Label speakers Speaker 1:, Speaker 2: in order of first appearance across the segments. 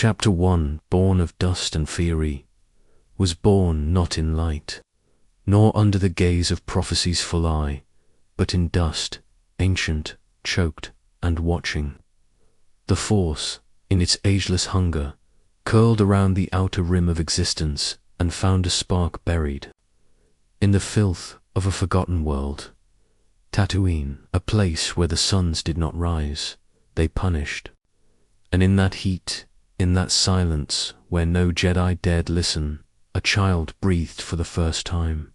Speaker 1: Chapter 1 Born of dust and fury, was born not in light, nor under the gaze of prophecy's full eye, but in dust, ancient, choked, and watching. The Force, in its ageless hunger, curled around the outer rim of existence and found a spark buried. In the filth of a forgotten world, Tatooine, a place where the suns did not rise, they punished. And in that heat, in that silence where no Jedi dared listen, a child breathed for the first time.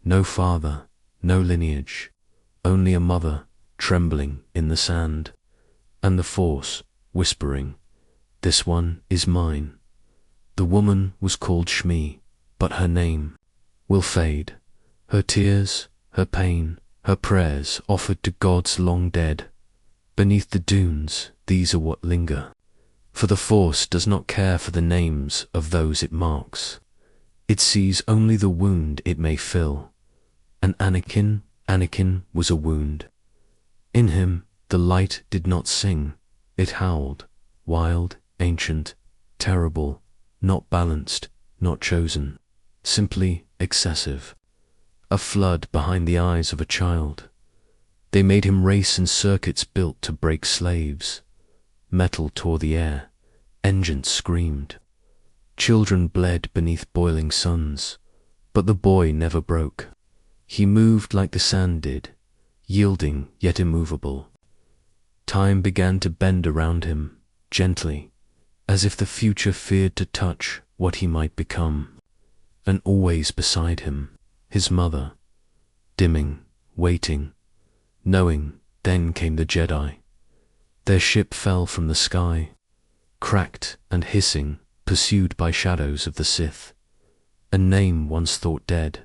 Speaker 1: No father, no lineage, only a mother trembling in the sand, and the Force whispering, "This one is mine." The woman was called Shmi, but her name will fade. Her tears, her pain, her prayers offered to gods long dead. Beneath the dunes, these are what linger. For the Force does not care for the names of those it marks. It sees only the wound it may fill. And Anakin was a wound. In him the light did not sing, it howled, wild, ancient, terrible, not balanced, not chosen, simply excessive. A flood behind the eyes of a child. They made him race in circuits built to break slaves. Metal tore the air, engines screamed. Children bled beneath boiling suns, but the boy never broke. He moved like the sand did, yielding yet immovable. Time began to bend around him, gently, as if the future feared to touch what he might become. And always beside him, his mother, dimming, waiting, knowing. Then came the Jedi. Their ship fell from the sky, cracked and hissing, pursued by shadows of the Sith. A name once thought dead.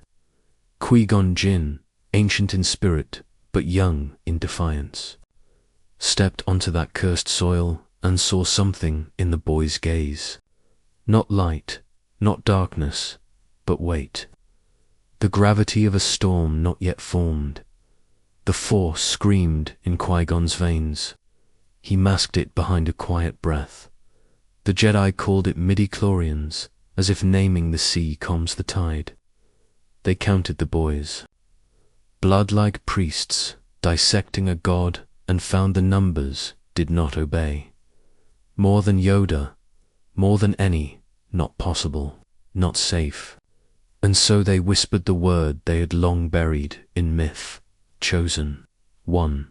Speaker 1: Qui-Gon Jinn, ancient in spirit, but young in defiance, stepped onto that cursed soil and saw something in the boy's gaze. Not light, not darkness, but weight. The gravity of a storm not yet formed. The Force screamed in Qui-Gon's veins. He masked it behind a quiet breath. The Jedi called it midi-chlorians, as if naming the sea calms the tide. They counted the boys. Blood-like priests, dissecting a god, and found the numbers did not obey. More than Yoda, more than any, not possible, not safe. And so they whispered the word they had long buried in myth, chosen, one.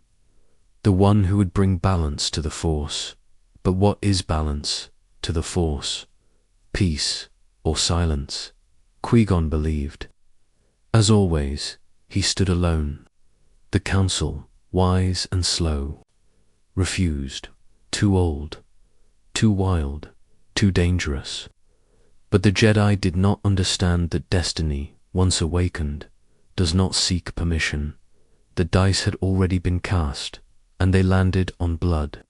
Speaker 1: The one who would bring balance to the Force. But what is balance to the Force? Peace or silence? Qui-Gon believed. As always, he stood alone. The council, wise and slow, refused. Too old, too wild, too dangerous. But the Jedi did not understand that destiny, once awakened, does not seek permission. The dice had already been cast, and they landed on blood.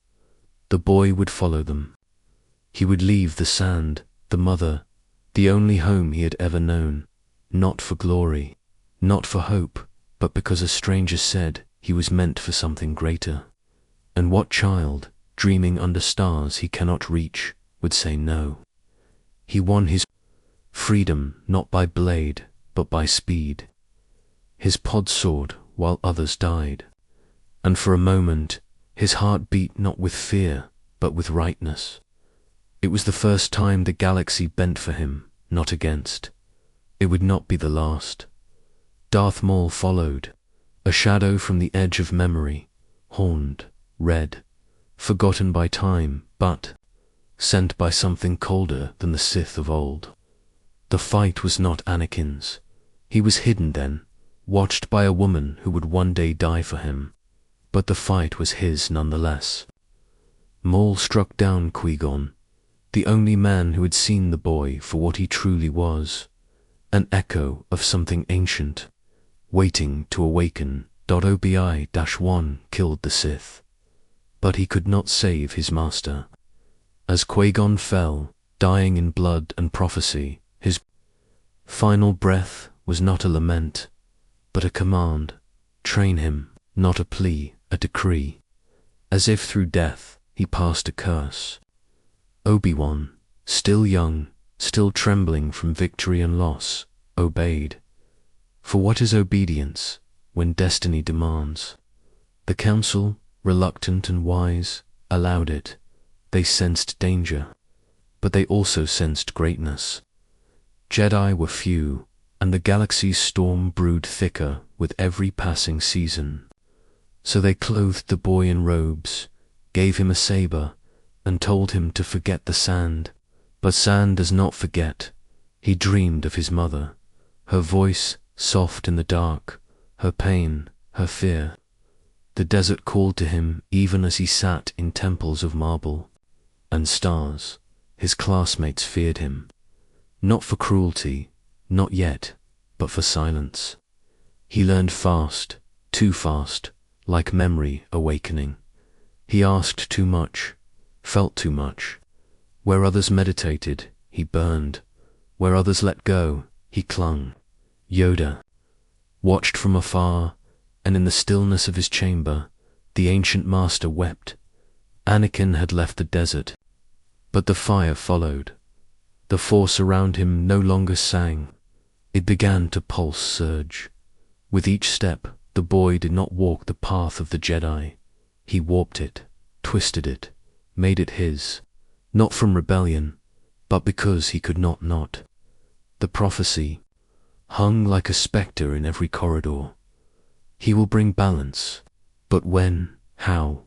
Speaker 1: The boy would follow them. He would leave the sand, the mother, the only home he had ever known, not for glory, not for hope, but because a stranger said he was meant for something greater. And what child, dreaming under stars he cannot reach, would say no? He won his freedom not by blade, but by speed. His pod soared while others died. And for a moment, his heart beat not with fear, but with rightness. It was the first time the galaxy bent for him, not against. It would not be the last. Darth Maul followed, a shadow from the edge of memory, horned, red, forgotten by time, but sent by something colder than the Sith of old. The fight was not Anakin's. He was hidden then, watched by a woman who would one day die for him. But the fight was his nonetheless. Maul struck down Qui-Gon, the only man who had seen the boy for what he truly was, an echo of something ancient, waiting to awaken. Obi-1 killed the Sith, but he could not save his master. As Qui-Gon fell, dying in blood and prophecy, his final breath was not a lament, but a command. Train him, not a plea, a decree. As if through death he passed a curse. Obi-Wan, still young, still trembling from victory and loss, obeyed. For what is obedience when destiny demands? The council, reluctant and wise, allowed it. They sensed danger, but they also sensed greatness. Jedi were few, and the galaxy's storm brewed thicker with every passing season. So they clothed the boy in robes, gave him a saber, and told him to forget the sand. But sand does not forget. He dreamed of his mother, her voice soft in the dark, her pain, her fear. The desert called to him even as he sat in temples of marble. And stars, his classmates, feared him. Not for cruelty, not yet, but for silence. He learned fast, too fast, like memory awakening. He asked too much, felt too much. Where others meditated, he burned. Where others let go, he clung. Yoda watched from afar, and in the stillness of his chamber, the ancient master wept. Anakin had left the desert, but the fire followed. The force around him no longer sang. It began to pulse surge. With each step, the boy did not walk the path of the Jedi. He warped it, twisted it, made it his, not from rebellion, but because he could not. The prophecy hung like a spectre in every corridor. He will bring balance, but when, how,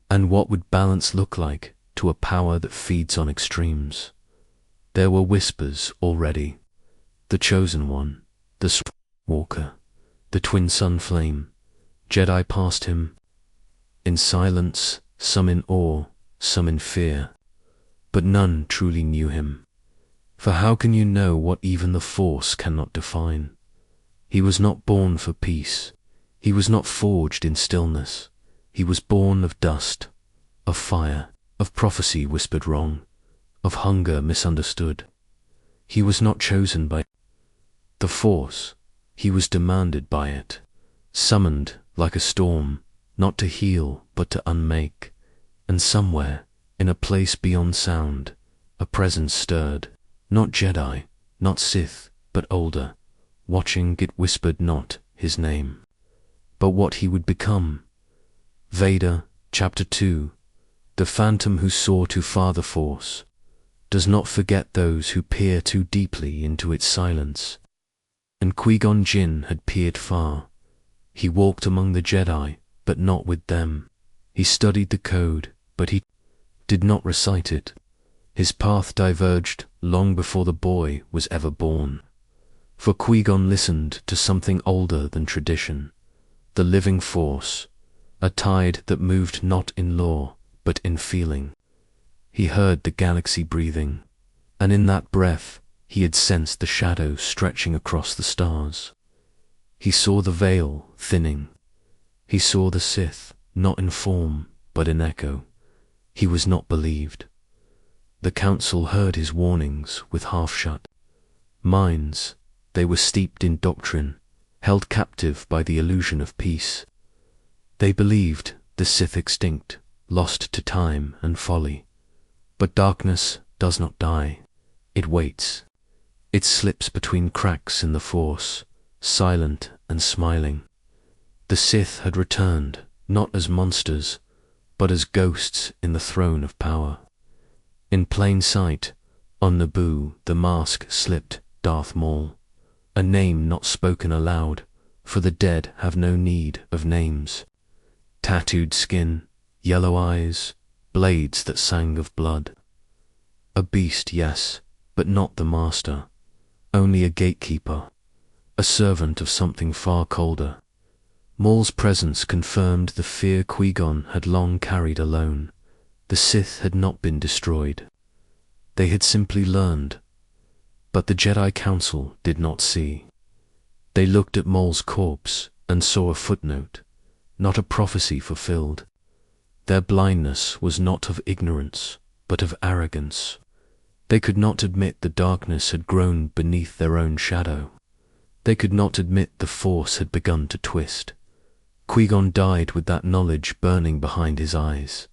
Speaker 1: and what would balance look like to a power that feeds on extremes? There were whispers already. The Chosen One, the Skywalker, the twin sun flame. Jedi passed him, in silence, some in awe, some in fear. But none truly knew him. For how can you know what even the Force cannot define? He was not born for peace. He was not forged in stillness. He was born of dust, of fire, of prophecy whispered wrong, of hunger misunderstood. He was not chosen by the Force. He was demanded by it, summoned like a storm, not to heal but to unmake. And somewhere, in a place beyond sound, a presence stirred. Not Jedi, not Sith, but older. Watching, it whispered not his name, but what he would become. Vader, Chapter 2. The phantom who saw too far the Force does not forget those who peer too deeply into its silence. And Qui-Gon Jinn had peered far. He walked among the Jedi, but not with them. He studied the code, but he did not recite it. His path diverged long before the boy was ever born. For Qui-Gon listened to something older than tradition, the living Force, a tide that moved not in law, but in feeling. He heard the galaxy breathing, and in that breath he had sensed the shadows stretching across the stars. He saw the veil thinning. He saw the Sith, not in form, but in echo. He was not believed. The council heard his warnings with half-shut minds. They were steeped in doctrine, held captive by the illusion of peace. They believed the Sith extinct, lost to time and folly. But darkness does not die. It waits. It slips between cracks in the Force, silent and smiling. The Sith had returned, not as monsters, but as ghosts in the throne of power. In plain sight, on Naboo, the mask slipped Darth Maul, a name not spoken aloud, for the dead have no need of names. Tattooed skin, yellow eyes, blades that sang of blood. A beast, yes, but not the master, only a gatekeeper, a servant of something far colder. Maul's presence confirmed the fear Qui-Gon had long carried alone. The Sith had not been destroyed. They had simply learned. But the Jedi Council did not see. They looked at Maul's corpse and saw a footnote, not a prophecy fulfilled. Their blindness was not of ignorance, but of arrogance. They could not admit the darkness had grown beneath their own shadow. They could not admit the Force had begun to twist. Qui-Gon died with that knowledge burning behind his eyes.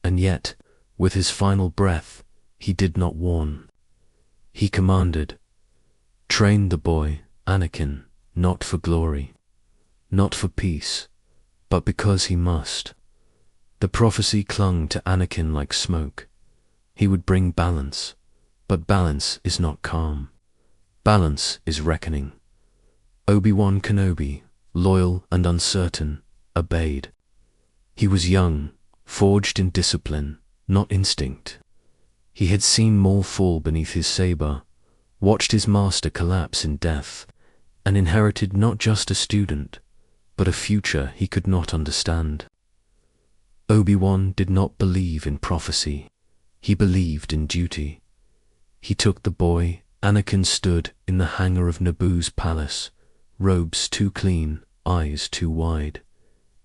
Speaker 1: And yet, with his final breath, He did not warn. He commanded, "Train the boy, Anakin, not for glory, not for peace, but because he must." The prophecy clung to Anakin like smoke. He would bring balance, but balance is not calm. Balance is reckoning. Obi-Wan Kenobi, loyal and uncertain, obeyed. He was young, forged in discipline, not instinct. He had seen Maul fall beneath his saber, watched his master collapse in death, and inherited not just a student, but a future he could not understand. Obi-Wan did not believe in prophecy. He believed in duty. He took the boy. Anakin stood in the hangar of Naboo's palace, robes too clean, eyes too wide.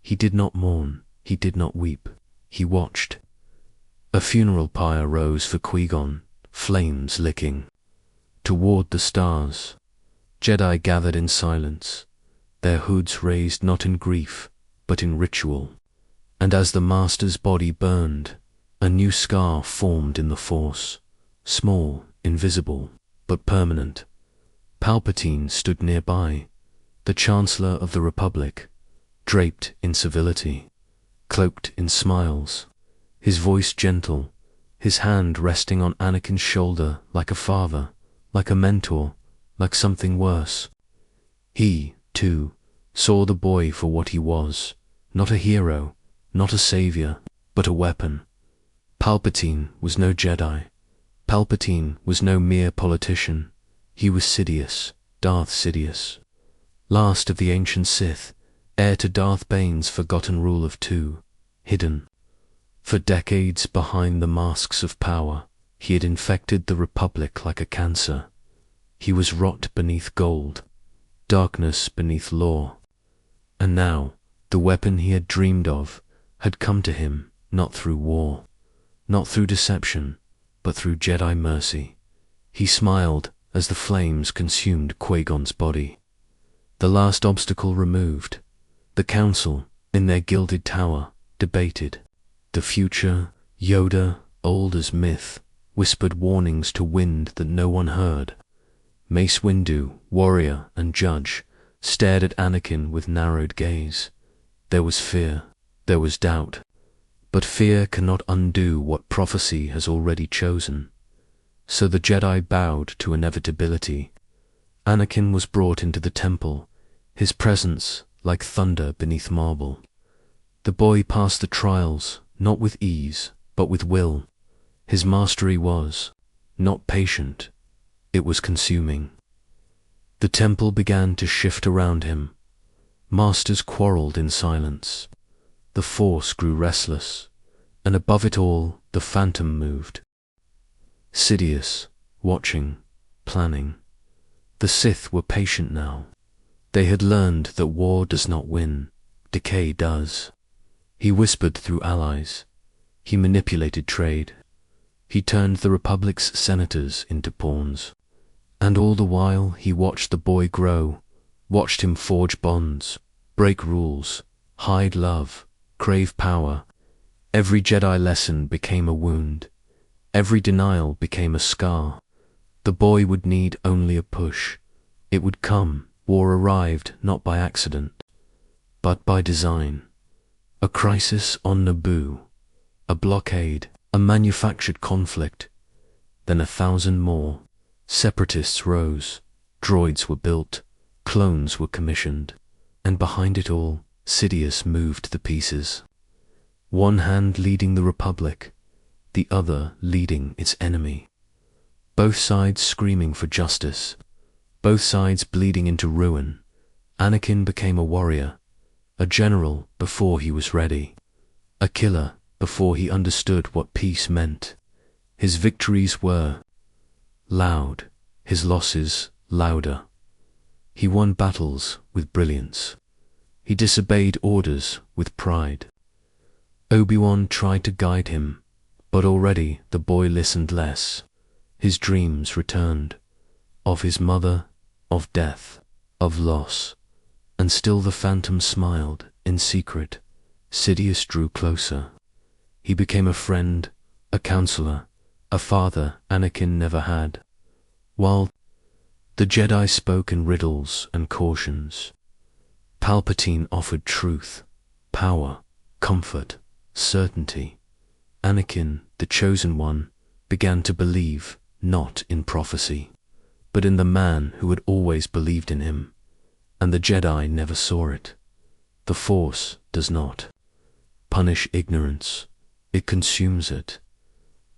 Speaker 1: He did not mourn. He did not weep. He watched. A funeral pyre rose for Qui-Gon, flames licking. Toward the stars, Jedi gathered in silence, their hoods raised not in grief, but in ritual. And as the Master's body burned, a new scar formed in the Force, small, invisible, but permanent. Palpatine stood nearby, the Chancellor of the Republic, draped in civility, cloaked in smiles, his voice gentle, his hand resting on Anakin's shoulder like a father, like a mentor, like something worse. He, too, saw the boy for what he was, not a hero, not a savior, but a weapon. Palpatine was no Jedi. Palpatine was no mere politician. He was Sidious, Darth Sidious, last of the ancient Sith, heir to Darth Bane's forgotten rule of two, hidden. For decades behind the masks of power, he had infected the Republic like a cancer. He was rot beneath gold, darkness beneath law. And now, the weapon he had dreamed of had come to him not through war, not through deception, but through Jedi mercy. He smiled as the flames consumed Qui-Gon's body. The last obstacle removed, the Council, in their gilded tower, debated. The future, Yoda, old as myth, whispered warnings to wind that no one heard. Mace Windu, warrior and judge, stared at Anakin with narrowed gaze. There was fear, there was doubt, but fear cannot undo what prophecy has already chosen. So the Jedi bowed to inevitability. Anakin was brought into the temple, his presence like thunder beneath marble. The boy passed the trials, not with ease, but with will. His mastery was not patient, it was consuming. The temple began to shift around him. Masters quarreled in silence. The Force grew restless, and above it all the Phantom moved. Sidious, watching, planning. The Sith were patient now. They had learned that war does not win, decay does. He whispered through allies. He manipulated trade. He turned the Republic's senators into pawns. And all the while he watched the boy grow, watched him forge bonds, break rules, hide love, crave power. Every Jedi lesson became a wound. Every denial became a scar. The boy would need only a push. It would come. War arrived not by accident, but by design. A crisis on Naboo, a blockade, a manufactured conflict, then 1,000 more. Separatists rose, droids were built, clones were commissioned, and behind it all, Sidious moved the pieces. One hand leading the Republic, the other leading its enemy. Both sides screaming for justice, both sides bleeding into ruin. Anakin became a warrior, a general before he was ready, a killer before he understood what peace meant. His victories were loud, his losses louder. He won battles with brilliance. He disobeyed orders with pride. Obi-Wan tried to guide him, but already the boy listened less. His dreams returned, of his mother, of death, of loss, and still the Phantom smiled in secret. Sidious drew closer. He became a friend, a counselor, a father Anakin never had. While the Jedi spoke in riddles and cautions, Palpatine offered truth, power, comfort, certainty. Anakin, the chosen one, began to believe not in prophecy, but in the man who had always believed in him, and the Jedi never saw it. The Force does not punish ignorance, it consumes it.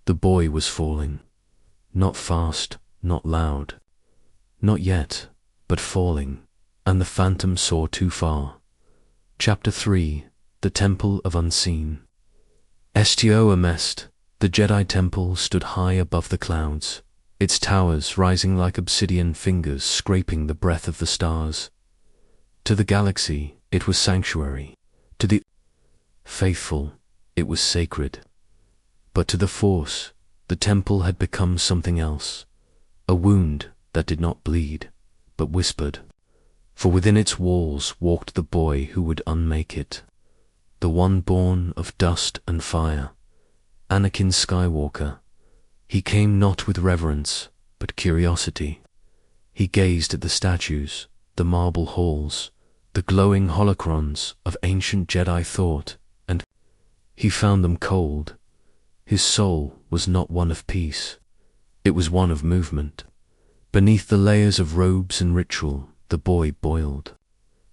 Speaker 1: The boy was falling, not fast, not loud, not yet, but falling, and the Phantom saw too far. Chapter 3: The Temple of Unseen. Sto Amest, the Jedi Temple stood high above the clouds, its towers rising like obsidian fingers scraping the breath of the stars. To the galaxy, it was sanctuary. To the faithful, it was sacred. But to the Force, the temple had become something else, a wound that did not bleed, but whispered. For within its walls walked the boy who would unmake it, the one born of dust and fire, Anakin Skywalker. He came not with reverence, but curiosity. He gazed at the statues, the marble halls, the glowing holocrons of ancient Jedi thought, and he found them cold. His soul was not one of peace, it was one of movement. Beneath the layers of robes and ritual, the boy boiled,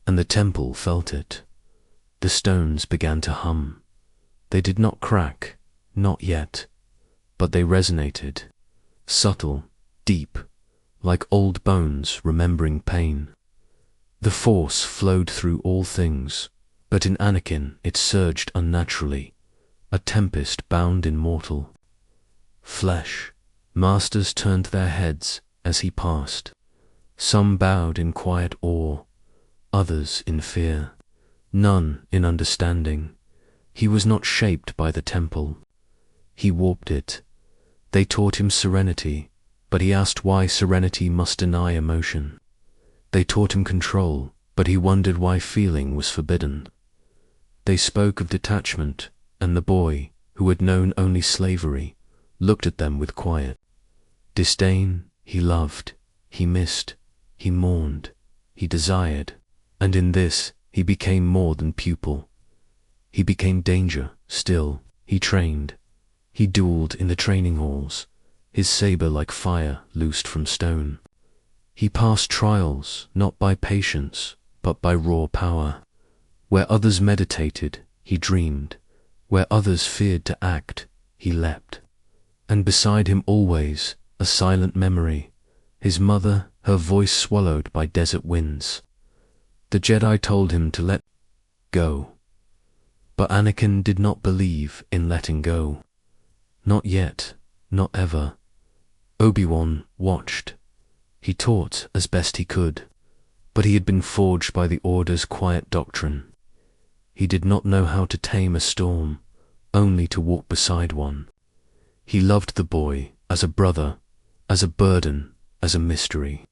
Speaker 1: and the temple felt it. The stones began to hum. They did not crack, not yet, but they resonated, subtle, deep, like old bones remembering pain. The Force flowed through all things, but in Anakin it surged unnaturally, a tempest bound in mortal flesh. Masters turned their heads as he passed. Some bowed in quiet awe, others in fear, none in understanding. He was not shaped by the temple. He warped it. They taught him serenity, but he asked why serenity must deny emotion. They taught him control, but he wondered why feeling was forbidden. They spoke of detachment, and the boy, who had known only slavery, looked at them with quiet disdain. He loved, he missed, he mourned, he desired, and in this he became more than pupil. He became danger still. He trained. He dueled in the training halls, his saber like fire loosed from stone. He passed trials not by patience, but by raw power. Where others meditated, he dreamed. Where others feared to act, he leapt. And beside him always, a silent memory, his mother, her voice swallowed by desert winds. The Jedi told him to let go. But Anakin did not believe in letting go. Not yet, not ever. Obi-Wan watched. He taught as best he could, but he had been forged by the Order's quiet doctrine. He did not know how to tame a storm, only to walk beside one. He loved the boy as a brother, as a burden, as a mystery,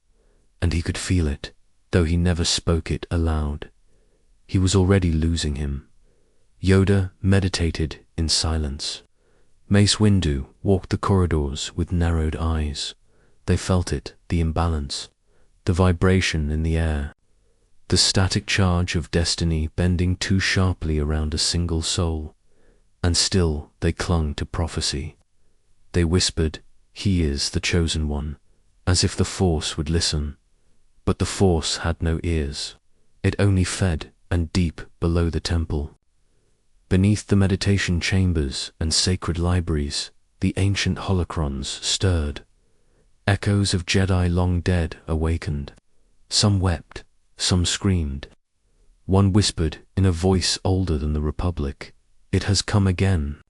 Speaker 1: and he could feel it, though he never spoke it aloud. He was already losing him. Yoda meditated in silence. Mace Windu walked the corridors with narrowed eyes. They felt it, the imbalance, the vibration in the air, the static charge of destiny bending too sharply around a single soul. And still they clung to prophecy. They whispered, "He is the chosen one," as if the Force would listen. But the Force had no ears. It only fed, and deep below the temple, beneath the meditation chambers and sacred libraries, the ancient holocrons stirred. Echoes of Jedi long dead awakened. Some wept, some screamed. One whispered in a voice older than the Republic, "It has come again."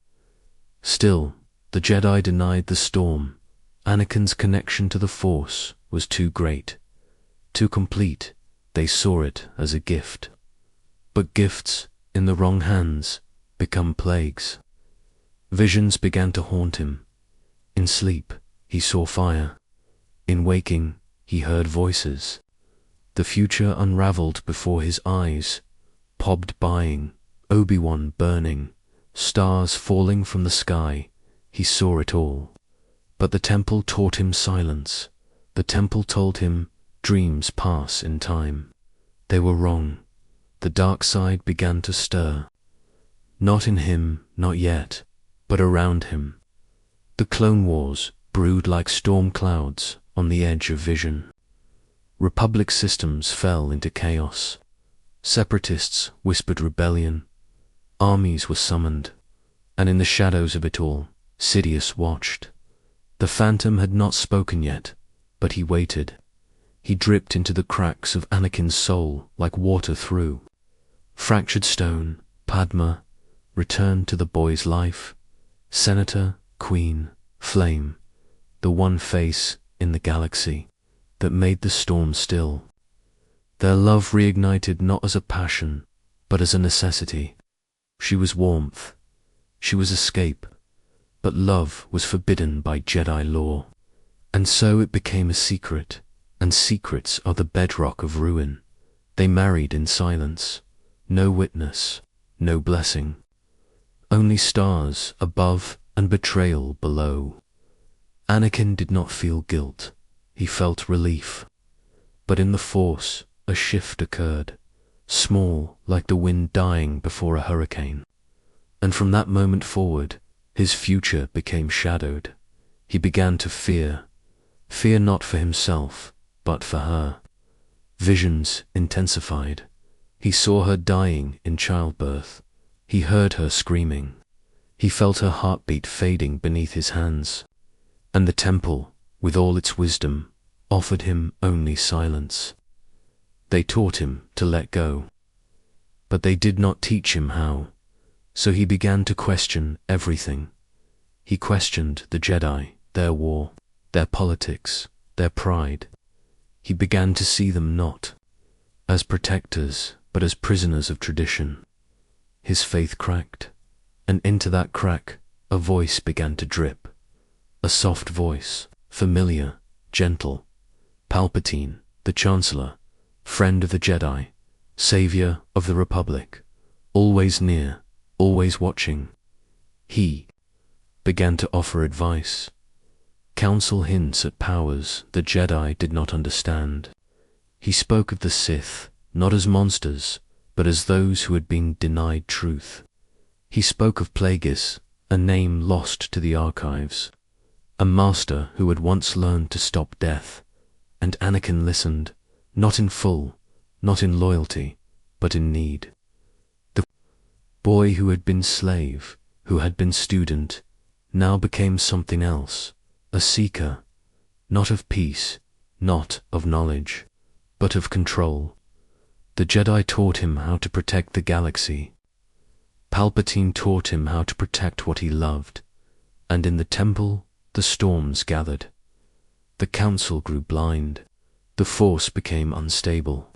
Speaker 1: Still, the Jedi denied the storm. Anakin's connection to the Force was too great, too complete. They saw it as a gift. But gifts, in the wrong hands, become plagues. Visions began to haunt him. In sleep, he saw fire. In waking, he heard voices. The future unraveled before his eyes. Pobbed buying, Obi-Wan burning, stars falling from the sky. He saw it all. But the temple taught him silence. The temple told him dreams pass in time. They were wrong. The dark side began to stir. Not in him, not yet, but around him. The Clone Wars brewed like storm clouds on the edge of vision. Republic systems fell into chaos. Separatists whispered rebellion. Armies were summoned, and in the shadows of it all, Sidious watched. The Phantom had not spoken yet, but he waited. He dripped into the cracks of Anakin's soul like water through. Fractured stone, Padma, returned to the boy's life. Senator, Queen, Flame, the one face in the galaxy that made the storm still. Their love reignited not as a passion, but as a necessity. She was warmth. She was escape. But love was forbidden by Jedi law. And so it became a secret, and secrets are the bedrock of ruin. They married in silence. No witness, no blessing. Only stars above and betrayal below. Anakin did not feel guilt. He felt relief. But in the Force, a shift occurred, small like the wind dying before a hurricane. And from that moment forward, his future became shadowed. He began to fear not for himself, but for her. Visions intensified. He saw her dying in childbirth. He heard her screaming. He felt her heartbeat fading beneath his hands. And the temple, with all its wisdom, offered him only silence. They taught him to let go. But they did not teach him how. So he began to question everything. He questioned the Jedi, their war, their politics, their pride. He began to see them not as protectors, but as prisoners of tradition. His faith cracked, and into that crack a voice began to drip. A soft voice, familiar, gentle. Palpatine, the Chancellor, friend of the Jedi, savior of the Republic, always near, always watching. He began to offer advice. Counsel hints at powers the Jedi did not understand. He spoke of the Sith, not as monsters, but as those who had been denied truth. He spoke of Plagueis, a name lost to the archives, a master who had once learned to stop death. And Anakin listened, not in full, not in loyalty, but in need. The boy who had been slave, who had been student, now became something else, a seeker, not of peace, not of knowledge, but of control. The Jedi taught him how to protect the galaxy. Palpatine taught him how to protect what he loved, and in the temple the storms gathered. The council grew blind. The Force became unstable.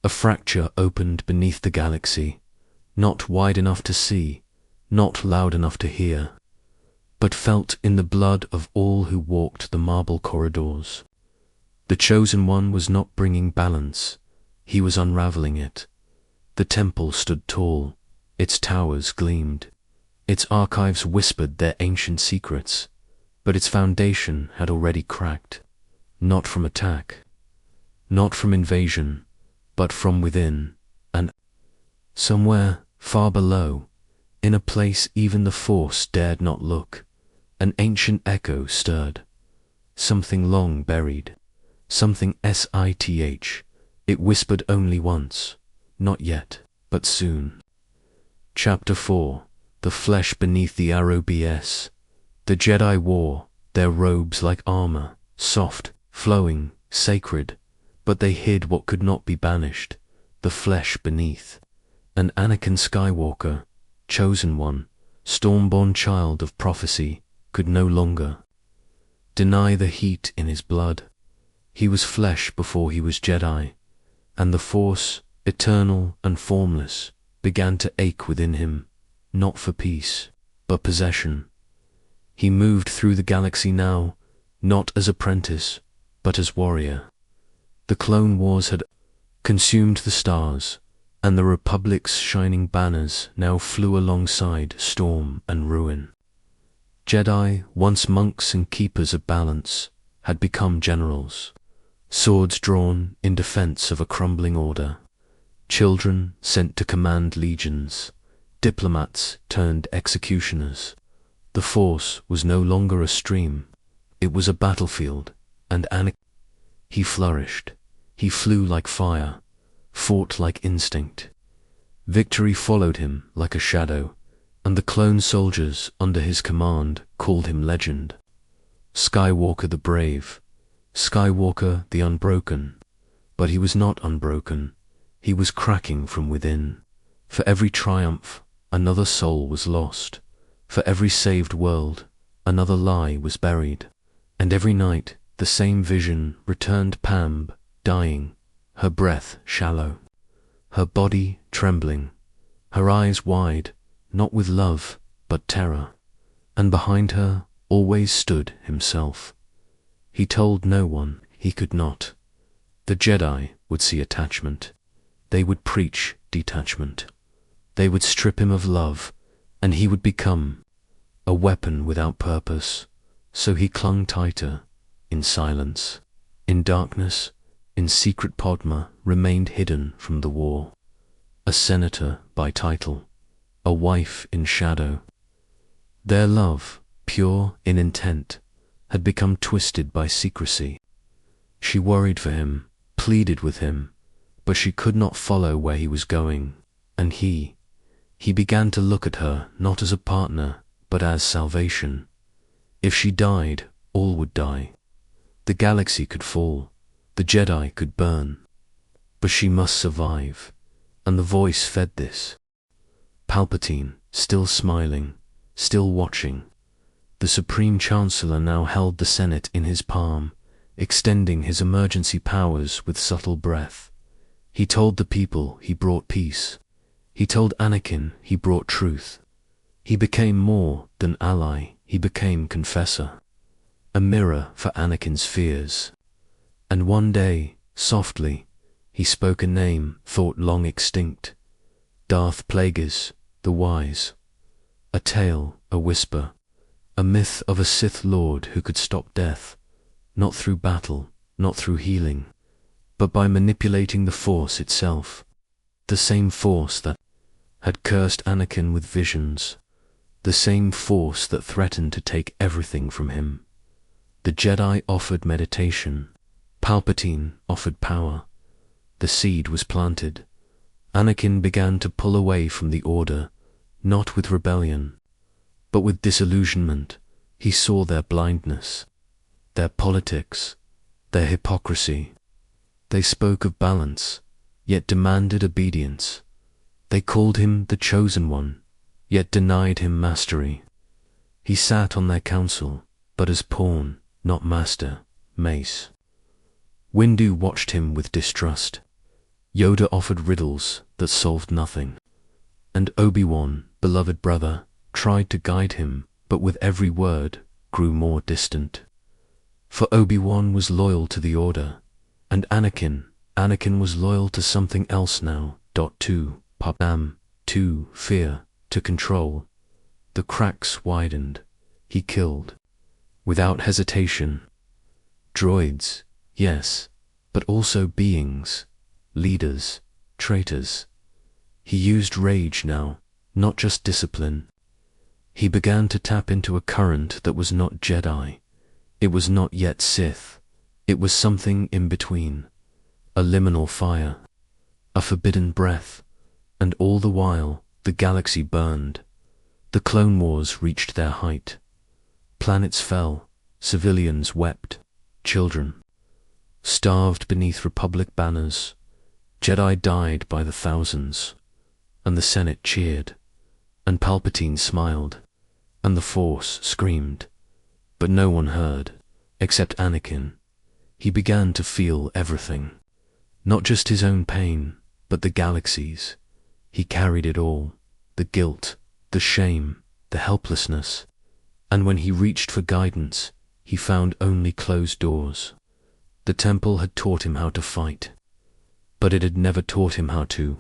Speaker 1: A fracture opened beneath the galaxy, not wide enough to see, not loud enough to hear, but felt in the blood of all who walked the marble corridors. The Chosen One was not bringing balance. He was unraveling it. The temple stood tall. Its towers gleamed. Its archives whispered their ancient secrets. But its foundation had already cracked, not from attack, not from invasion, but from within, and somewhere far below, in a place even the Force dared not look, an ancient echo stirred, something long buried, something Sith. It whispered only once, not yet, but soon. Chapter 4. The Flesh Beneath the Arrow BS. The Jedi wore their robes like armor, soft, flowing, sacred, but they hid what could not be banished, the flesh beneath. And Anakin Skywalker, Chosen One, storm-born child of prophecy, could no longer deny the heat in his blood. He was flesh before he was Jedi, and the Force, eternal and formless, began to ache within him, not for peace, but possession. He moved through the galaxy now, not as apprentice, but as warrior. The Clone Wars had consumed the stars, and the Republic's shining banners now flew alongside storm and ruin. Jedi, once monks and keepers of balance, had become generals, swords drawn in defense of a crumbling order, children sent to command legions, diplomats turned executioners. The Force was no longer a stream, it was a battlefield, and Anakin, he flourished, he flew like fire, fought like instinct. Victory followed him like a shadow, and the clone soldiers under his command called him legend. Skywalker the brave, Skywalker the unbroken. But he was not unbroken, he was cracking from within. For every triumph, another soul was lost. For every saved world, another lie was buried. And every night, the same vision returned. Pam, dying, her breath shallow, her body trembling, her eyes wide, not with love, but terror. And behind her always stood himself. He told no one, he could not. The Jedi would see attachment. They would preach detachment. They would strip him of love, and he would become a weapon without purpose. So he clung tighter, in silence, in darkness, in secret. Padma remained hidden from the war. A senator by title, a wife in shadow. Their love, pure in intent, had become twisted by secrecy. She worried for him, pleaded with him, but she could not follow where he was going, and he began to look at her not as a partner, but as salvation. If she died, all would die. The galaxy could fall, the Jedi could burn, but she must survive, and the voice fed this. Palpatine, still smiling, still watching. The Supreme Chancellor now held the Senate in his palm, extending his emergency powers with subtle breath. He told the people he brought peace. He told Anakin he brought truth. He became more than ally, he became confessor, a mirror for Anakin's fears. And one day, softly, he spoke a name thought long extinct. Darth Plagueis, the wise. A tale, a whisper, a myth of a Sith Lord who could stop death, not through battle, not through healing, but by manipulating the Force itself. The same Force that had cursed Anakin with visions, the same Force that threatened to take everything from him. The Jedi offered meditation, Palpatine offered power. The seed was planted. Anakin began to pull away from the Order, not with rebellion, but with disillusionment. He saw their blindness, their politics, their hypocrisy. They spoke of balance, yet demanded obedience. They called him the Chosen One, yet denied him mastery. He sat on their council, but as pawn, not master, mace. Windu watched him with distrust. Yoda offered riddles that solved nothing. And Obi-Wan, beloved brother, tried to guide him, but with every word grew more distant. For Obi-Wan was loyal to the Order, and Anakin was loyal to something else now. To Padam, to fear, to control. The cracks widened. He killed, without hesitation. Droids, yes, but also beings, leaders, traitors. He used rage now, not just discipline. He began to tap into a current that was not Jedi. It was not yet Sith. It was something in between. A liminal fire, a forbidden breath, and all the while the galaxy burned. The Clone Wars reached their height. Planets fell, civilians wept, children starved beneath Republic banners. Jedi died by the thousands, and the Senate cheered, and Palpatine smiled, and the Force screamed, but no one heard, except Anakin. He began to feel everything, not just his own pain, but the galaxy's. He carried it all, the guilt, the shame, the helplessness, and when he reached for guidance, he found only closed doors. The temple had taught him how to fight, but it had never taught him how to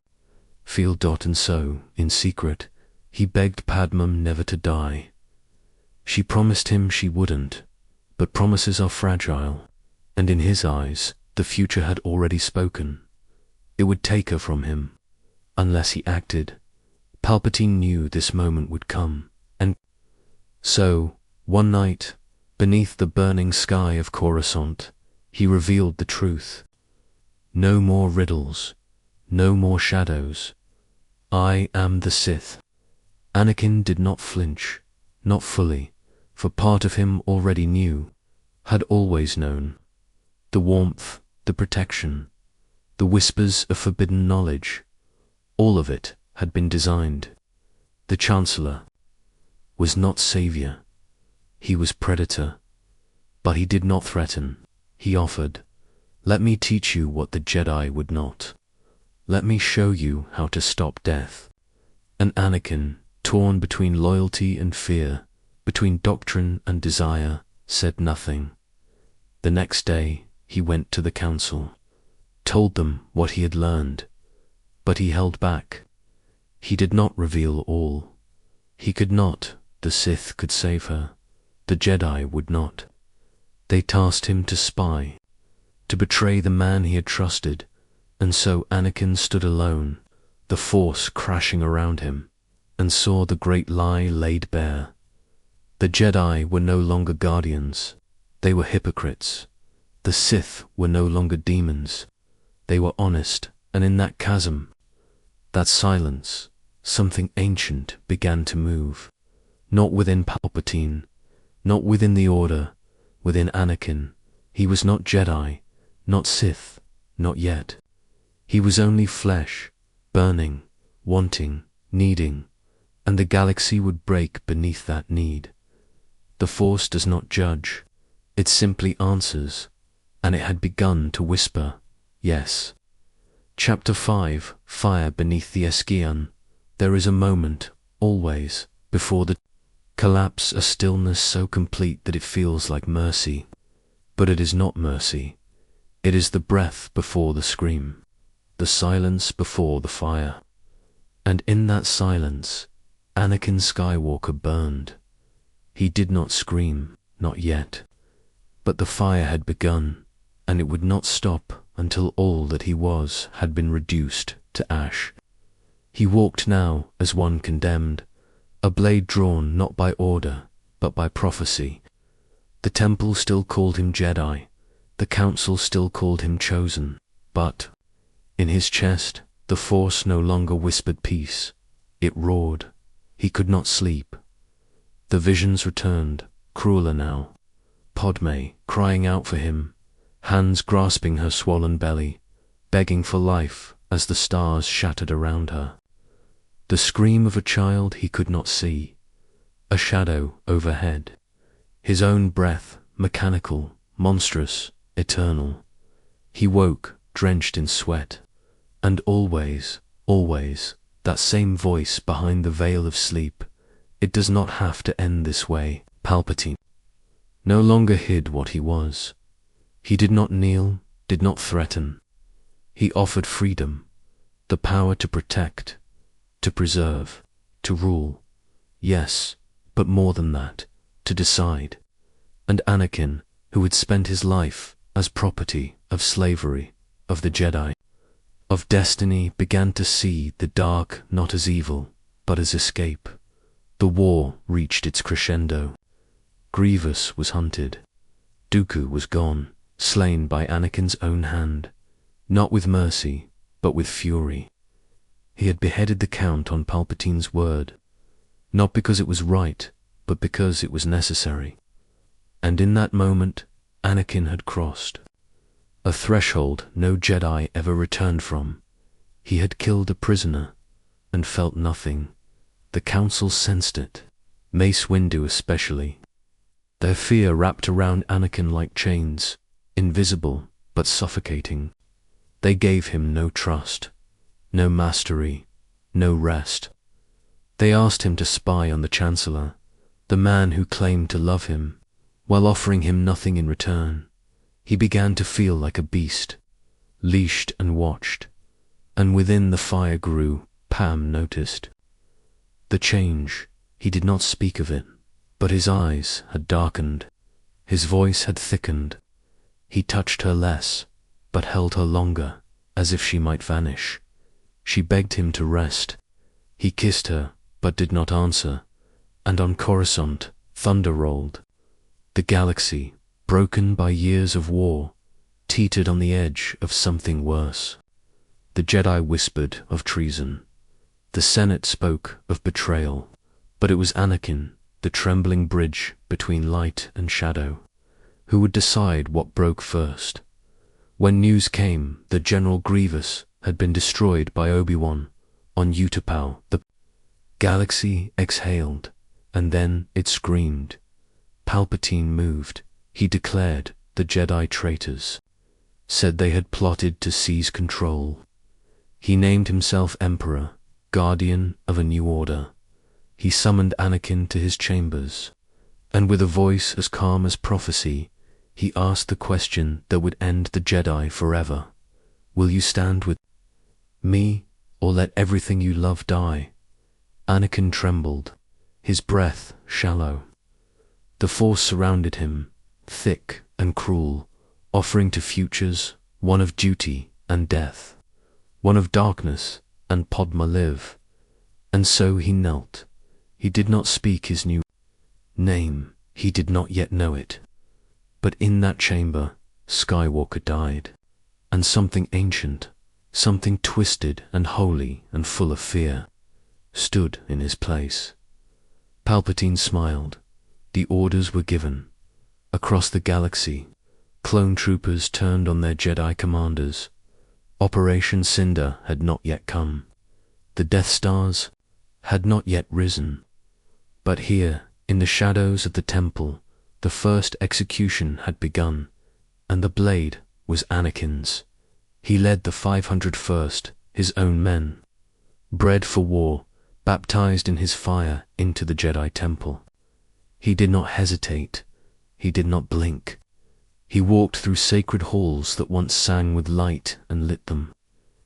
Speaker 1: feel. And so, in secret, he begged Padmam never to die. She promised him she wouldn't, but promises are fragile, and in his eyes, the future had already spoken. It would take her from him, unless he acted. Palpatine knew this moment would come, and so, one night, beneath the burning sky of Coruscant, he revealed the truth. No more riddles, no more shadows. I am the Sith. Anakin did not flinch, not fully, for part of him already knew, had always known. The warmth, the protection, the whispers of forbidden knowledge, all of it had been designed. The Chancellor was not savior. He was predator. But he did not threaten. He offered, "Let me teach you what the Jedi would not. Let me show you how to stop death." And Anakin, torn between loyalty and fear, between doctrine and desire, said nothing. The next day, he went to the council, told them what he had learned, but he held back. He did not reveal all. He could not. The Sith could save her. The Jedi would not. They tasked him to spy, to betray the man he had trusted, and so Anakin stood alone, the Force crashing around him, and saw the great lie laid bare. The Jedi were no longer guardians. They were hypocrites. The Sith were no longer demons. They were honest, and in that chasm, that silence, something ancient began to move. Not within Palpatine, not within the Order, within Anakin. He was not Jedi, not Sith, not yet. He was only flesh, burning, wanting, needing, and the galaxy would break beneath that need. The Force does not judge, it simply answers, and it had begun to whisper, yes. Chapter 5, Fire Beneath the Eskeon. There is a moment, always, before the collapse, a stillness so complete that it feels like mercy. But it is not mercy. It is the breath before the scream, the silence before the fire. And in that silence, Anakin Skywalker burned. He did not scream, not yet. But the fire had begun, and it would not stop until all that he was had been reduced to ash. He walked now as one condemned, a blade drawn not by order, but by prophecy. The temple still called him Jedi, the council still called him chosen, but in his chest the Force no longer whispered peace. It roared. He could not sleep. The visions returned, crueler now. Padme crying out for him, hands grasping her swollen belly, begging for life as the stars shattered around her. The scream of a child he could not see, a shadow overhead, his own breath, mechanical, monstrous, eternal. He woke, drenched in sweat, and always, always, that same voice behind the veil of sleep. It does not have to end this way. Palpatine no longer hid what he was. He did not kneel, did not threaten. He offered freedom, the power to protect, to preserve, to rule. Yes, but more than that, to decide. And Anakin, who had spent his life as property of slavery, of the Jedi, of destiny, began to see the dark not as evil, but as escape. The war reached its crescendo. Grievous was hunted. Dooku was gone, slain by Anakin's own hand, not with mercy, but with fury. He had beheaded the Count on Palpatine's word, not because it was right, but because it was necessary. And in that moment, Anakin had crossed a threshold no Jedi ever returned from. He had killed a prisoner, and felt nothing. The Council sensed it, Mace Windu especially. Their fear wrapped around Anakin like chains, invisible but suffocating. They gave him no trust, no mastery, no rest. They asked him to spy on the Chancellor, the man who claimed to love him, while offering him nothing in return. He began to feel like a beast, leashed and watched, and within the fire grew, Pam noticed. The change, he did not speak of it, But his eyes had darkened, his voice had thickened. He touched her less, but held her longer, as if she might vanish. She begged him to rest. He kissed her, but did not answer, and on Coruscant thunder rolled. The galaxy, broken by years of war, teetered on the edge of something worse. The Jedi whispered of treason. The Senate spoke of betrayal, but it was Anakin, the trembling bridge between light and shadow, who would decide what broke first. When news came that General Grievous had been destroyed by Obi-Wan on Utapau, the galaxy exhaled, and then it screamed. Palpatine moved. He declared the Jedi traitors, said they had plotted to seize control. He named himself Emperor, guardian of a new order. He summoned Anakin to his chambers, and with a voice as calm as prophecy, he asked the question that would end the Jedi forever. Will you stand with me, or let everything you love die? Anakin trembled, his breath shallow. The Force surrounded him, thick and cruel, offering to futures one of duty and death, one of darkness and Padma live. And so he knelt. He did not speak his new name, he did not yet know it. But in that chamber, Skywalker died, and something ancient, something twisted and holy and full of fear, stood in his place. Palpatine smiled. The orders were given. Across the galaxy, clone troopers turned on their Jedi commanders. Operation Cinder had not yet come. The Death Stars had not yet risen. But here, in the shadows of the temple, the first execution had begun, and the blade was Anakin's. He led the 501st, his own men, bred for war, baptized in his fire into the Jedi Temple. He did not hesitate. He did not blink. He walked through sacred halls that once sang with light and lit them.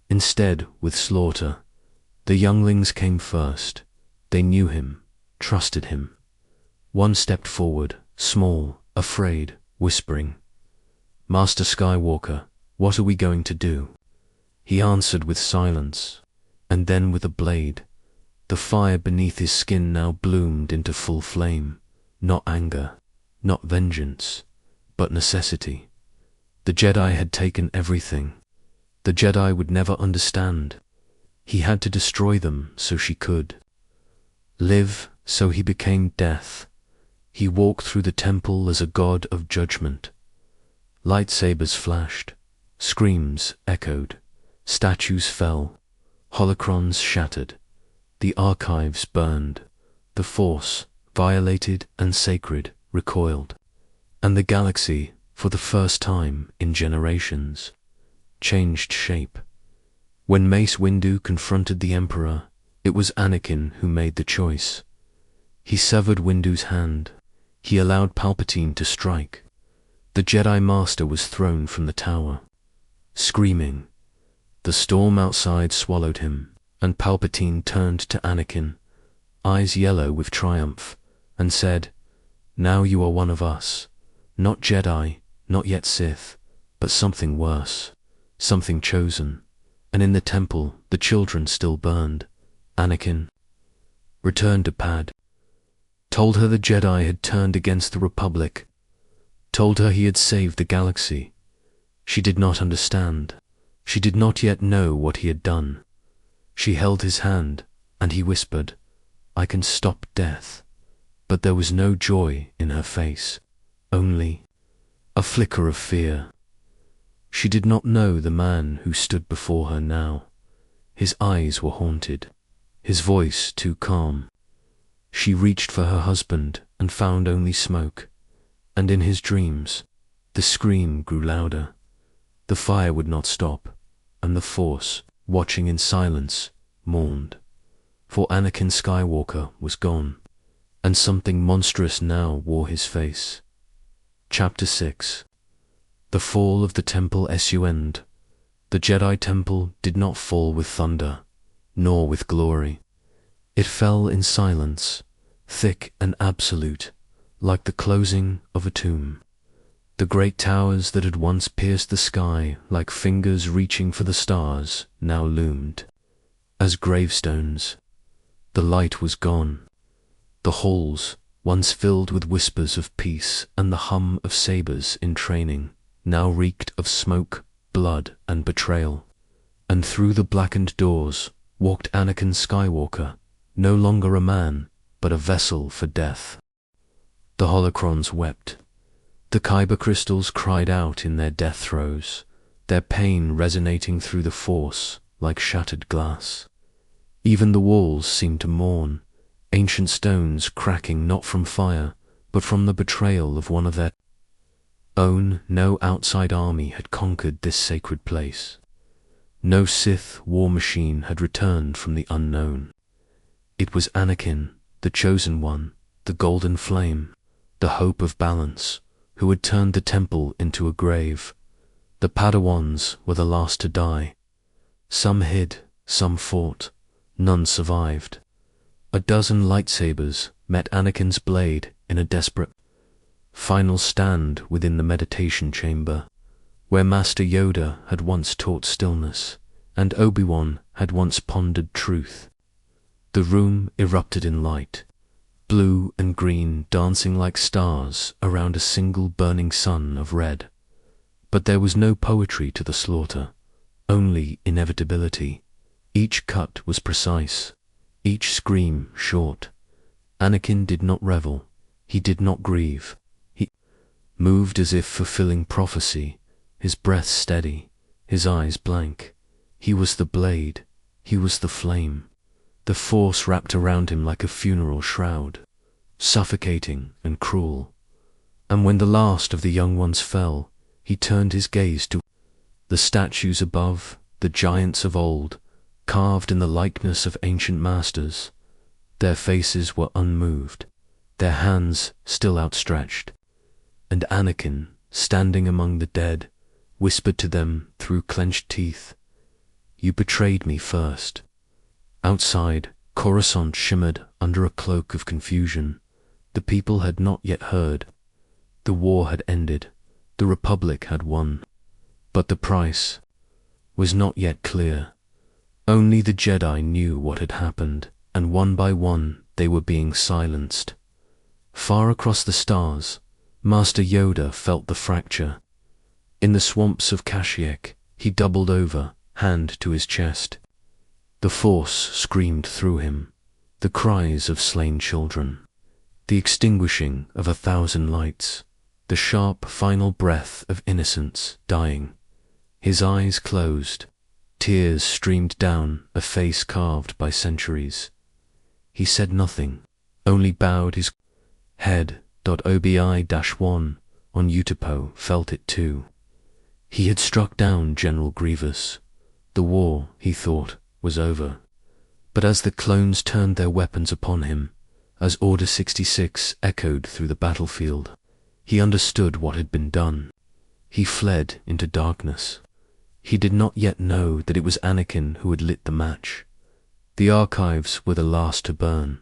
Speaker 1: Instead, with slaughter, the younglings came first. They knew him, trusted him. One stepped forward, small, afraid, whispering, "Master Skywalker, what are we going to do?" He answered with silence, and then with a blade. The fire beneath his skin now bloomed into full flame. Not anger, not vengeance, but necessity. The Jedi had taken everything. The Jedi would never understand. He had to destroy them so she could live, so he became death. He walked through the temple as a god of judgment. Lightsabers flashed, screams echoed, statues fell, holocrons shattered, the archives burned, the Force, violated and sacred, recoiled, and the galaxy, for the first time in generations, changed shape. When Mace Windu confronted the Emperor, it was Anakin who made the choice. He severed Windu's hand. He allowed Palpatine to strike. The Jedi Master was thrown from the tower, screaming. The storm outside swallowed him, and Palpatine turned to Anakin, eyes yellow with triumph, and said, "Now you are one of us, not Jedi, not yet Sith, but something worse, something chosen." And in the temple, the children still burned. Anakin returned to Pad, told her the Jedi had turned against the Republic, told her he had saved the galaxy. She did not understand. She did not yet know what he had done. She held his hand, and he whispered, "I can stop death." But there was no joy in her face, only a flicker of fear. She did not know the man who stood before her now. His eyes were haunted, his voice too calm. She reached for her husband and found only smoke, and in his dreams, the scream grew louder. The fire would not stop, and the Force, watching in silence, mourned. For Anakin Skywalker was gone, and something monstrous now wore his face. Chapter 6. The Fall of the Temple Essuend. The Jedi Temple did not fall with thunder, nor with glory. It fell in silence, thick and absolute, like the closing of a tomb. The great towers that had once pierced the sky like fingers reaching for the stars now loomed as gravestones. The light was gone. The halls, once filled with whispers of peace and the hum of sabers in training, now reeked of smoke, blood, and betrayal. And through the blackened doors walked Anakin Skywalker, no longer a man, but a vessel for death. The holocrons wept. The kyber crystals cried out in their death throes, their pain resonating through the Force like shattered glass. Even the walls seemed to mourn, ancient stones cracking not from fire, but from the betrayal of one of their own. No outside army had conquered this sacred place. No Sith war machine had returned from the unknown. It was Anakin, the chosen one, the golden flame, the hope of balance, who had turned the temple into a grave. The Padawans were the last to die. Some hid, some fought, none survived. A dozen lightsabers met Anakin's blade in a desperate final stand within the meditation chamber, where Master Yoda had once taught stillness, and Obi-Wan had once pondered truth. The room erupted in light, blue and green dancing like stars around a single burning sun of red. But there was no poetry to the slaughter, only inevitability. Each cut was precise, each scream short. Anakin did not revel, he did not grieve. He moved as if fulfilling prophecy, his breath steady, his eyes blank. He was the blade, he was the flame. The Force wrapped around him like a funeral shroud, suffocating and cruel. And when the last of the young ones fell, he turned his gaze to the statues above, the giants of old, carved in the likeness of ancient masters. Their faces were unmoved, their hands still outstretched. And Anakin, standing among the dead, whispered to them through clenched teeth, "You betrayed me first." Outside, Coruscant shimmered under a cloak of confusion. The people had not yet heard. The war had ended. The Republic had won. But the price was not yet clear. Only the Jedi knew what had happened, and one by one they were being silenced. Far across the stars, Master Yoda felt the fracture. In the swamps of Kashyyyk, he doubled over, hand to his chest. The Force screamed through him, the cries of slain children, the extinguishing of 1,000 lights, the sharp final breath of innocence dying. His eyes closed, tears streamed down a face carved by centuries. He said nothing, only bowed his head. Obi-1 on Utapau felt it too. He had struck down General Grievous. The war, he thought, was over. But as the clones turned their weapons upon him, as Order 66 echoed through the battlefield, he understood what had been done. He fled into darkness. He did not yet know that it was Anakin who had lit the match. The archives were the last to burn.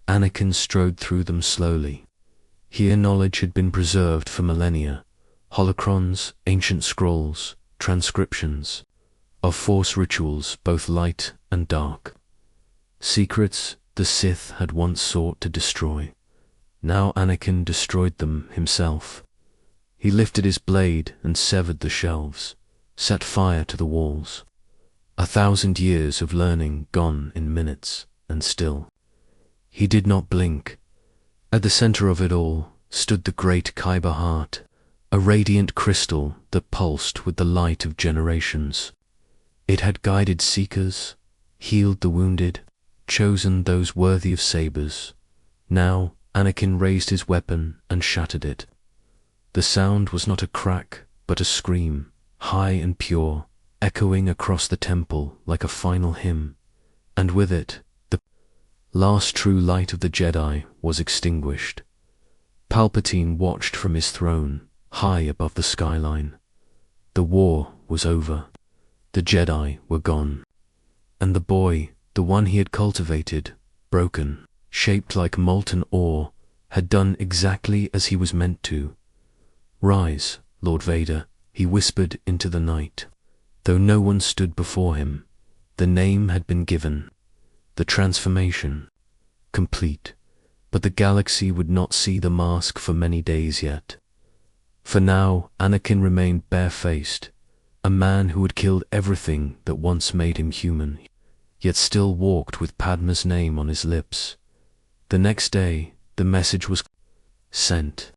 Speaker 1: Anakin strode through them slowly. Here knowledge had been preserved for millennia, holocrons, ancient scrolls, transcriptions, of Force rituals both light and dark. Secrets the Sith had once sought to destroy. Now Anakin destroyed them himself. He lifted his blade and severed the shelves, set fire to the walls. 1,000 years of learning gone in minutes, and still. He did not blink. At the center of it all stood the great Kyber heart, a radiant crystal that pulsed with the light of generations. It had guided seekers, healed the wounded, chosen those worthy of sabers. Now Anakin raised his weapon and shattered it. The sound was not a crack, but a scream, high and pure, echoing across the temple like a final hymn. And with it, the last true light of the Jedi was extinguished. Palpatine watched from his throne, high above the skyline. The war was over. The Jedi were gone. And the boy, the one he had cultivated, broken, shaped like molten ore, had done exactly as he was meant to. "Rise, Lord Vader," he whispered into the night. Though no one stood before him, the name had been given, the transformation complete. But the galaxy would not see the mask for many days yet. For now, Anakin remained barefaced, a man who had killed everything that once made him human, yet still walked with Padma's name on his lips. The next day, the message was sent,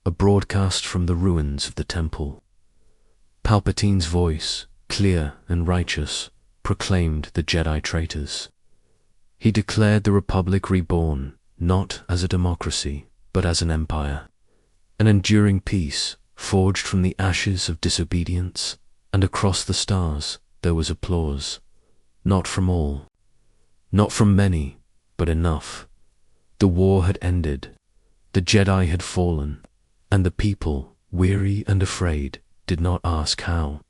Speaker 1: a broadcast from the ruins of the temple. Palpatine's voice, clear and righteous, proclaimed the Jedi traitors. He declared the Republic reborn, not as a democracy, but as an empire, an enduring peace forged from the ashes of disobedience, and across the stars there was applause. Not from all, not from many, but enough. The war had ended, the Jedi had fallen, and the people, weary and afraid, did not ask how.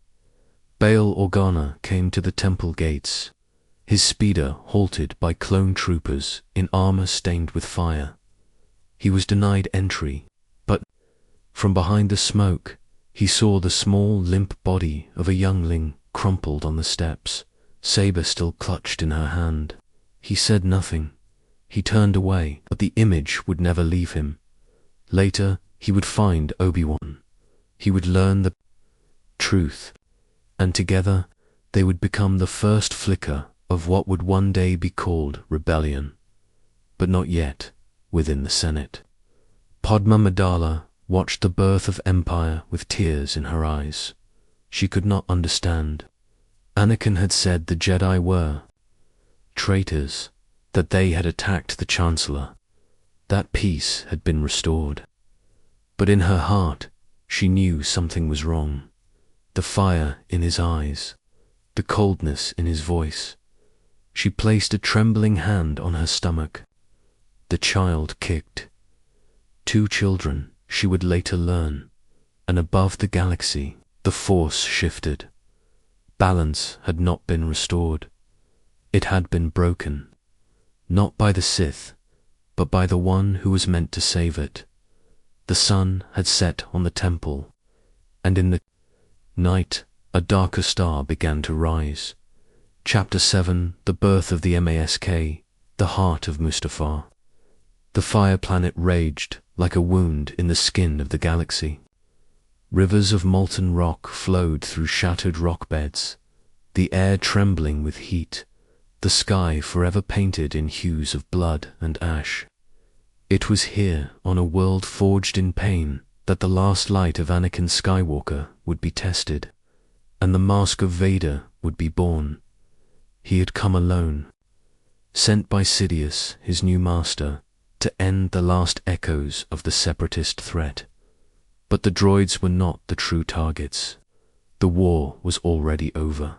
Speaker 1: Bail Organa came to the temple gates, his speeder halted by clone troopers in armor stained with fire. He was denied entry, but from behind the smoke he saw the small, limp body of a youngling crumpled on the steps, saber still clutched in her hand. He said nothing. He turned away, but the image would never leave him. Later, he would find Obi-Wan. He would learn the truth, and together they would become the first flicker of what would one day be called rebellion, but not yet within the Senate. Padma Amidala watched the birth of empire with tears in her eyes. She could not understand. Anakin had said the Jedi were traitors, that they had attacked the Chancellor. That peace had been restored. But in her heart, she knew something was wrong. The fire in his eyes, the coldness in his voice. She placed a trembling hand on her stomach. The child kicked. 2 children, she would later learn, and above the galaxy, the Force shifted. Balance had not been restored. It had been broken, not by the Sith, but by the one who was meant to save it. The sun had set on the temple, and in the night a darker star began to rise. Chapter 7, The Birth of the Mask, the Heart of Mustafar. The fire planet raged like a wound in the skin of the galaxy. Rivers of molten rock flowed through shattered rock beds, the air trembling with heat, the sky forever painted in hues of blood and ash. It was here, on a world forged in pain, that the last light of Anakin Skywalker would be tested, and the mask of Vader would be born. He had come alone, sent by Sidious, his new master, to end the last echoes of the separatist threat. But the droids were not the true targets. The war was already over.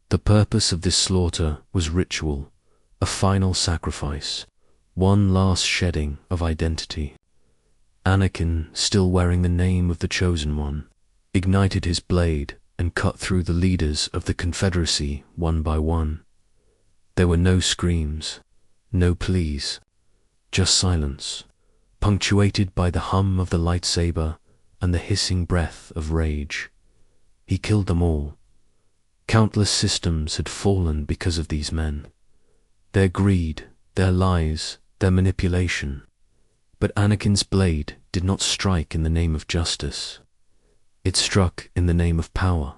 Speaker 1: The purpose of this slaughter was ritual, a final sacrifice, one last shedding of identity. Anakin, still wearing the name of the Chosen One, ignited his blade and cut through the leaders of the Confederacy one by one. There were no screams, no pleas, just silence, punctuated by the hum of the lightsaber and the hissing breath of rage. He killed them all. Countless systems had fallen because of these men. Their greed, their lies, their manipulation. But Anakin's blade did not strike in the name of justice. It struck in the name of power.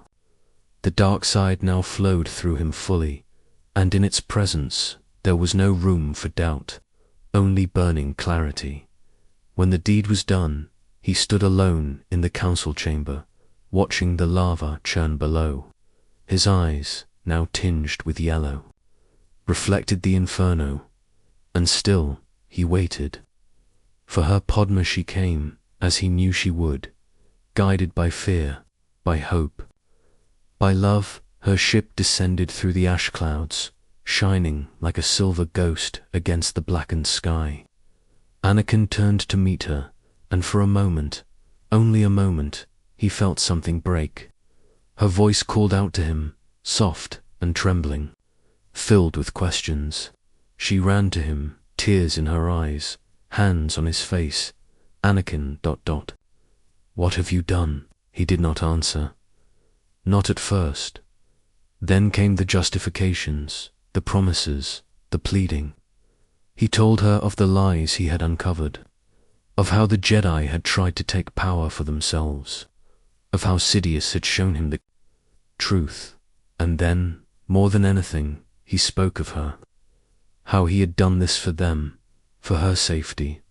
Speaker 1: The dark side now flowed through him fully, and in its presence there was no room for doubt, only burning clarity. When the deed was done, he stood alone in the council chamber, watching the lava churn below. His eyes, now tinged with yellow, reflected the inferno, and still he waited. For her Padma she came, as he knew she would, guided by fear, by hope. By love, her ship descended through the ash clouds, shining like a silver ghost against the blackened sky. Anakin turned to meet her, and for a moment, only a moment, he felt something break. Her voice called out to him, soft and trembling, filled with questions. She ran to him, tears in her eyes, hands on his face. Anakin... What have you done? He did not answer. Not at first. Then came the justifications, the promises, the pleading. He told her of the lies he had uncovered, of how the Jedi had tried to take power for themselves, of how Sidious had shown him the truth, and then, more than anything, he spoke of her, how he had done this for them, for her safety,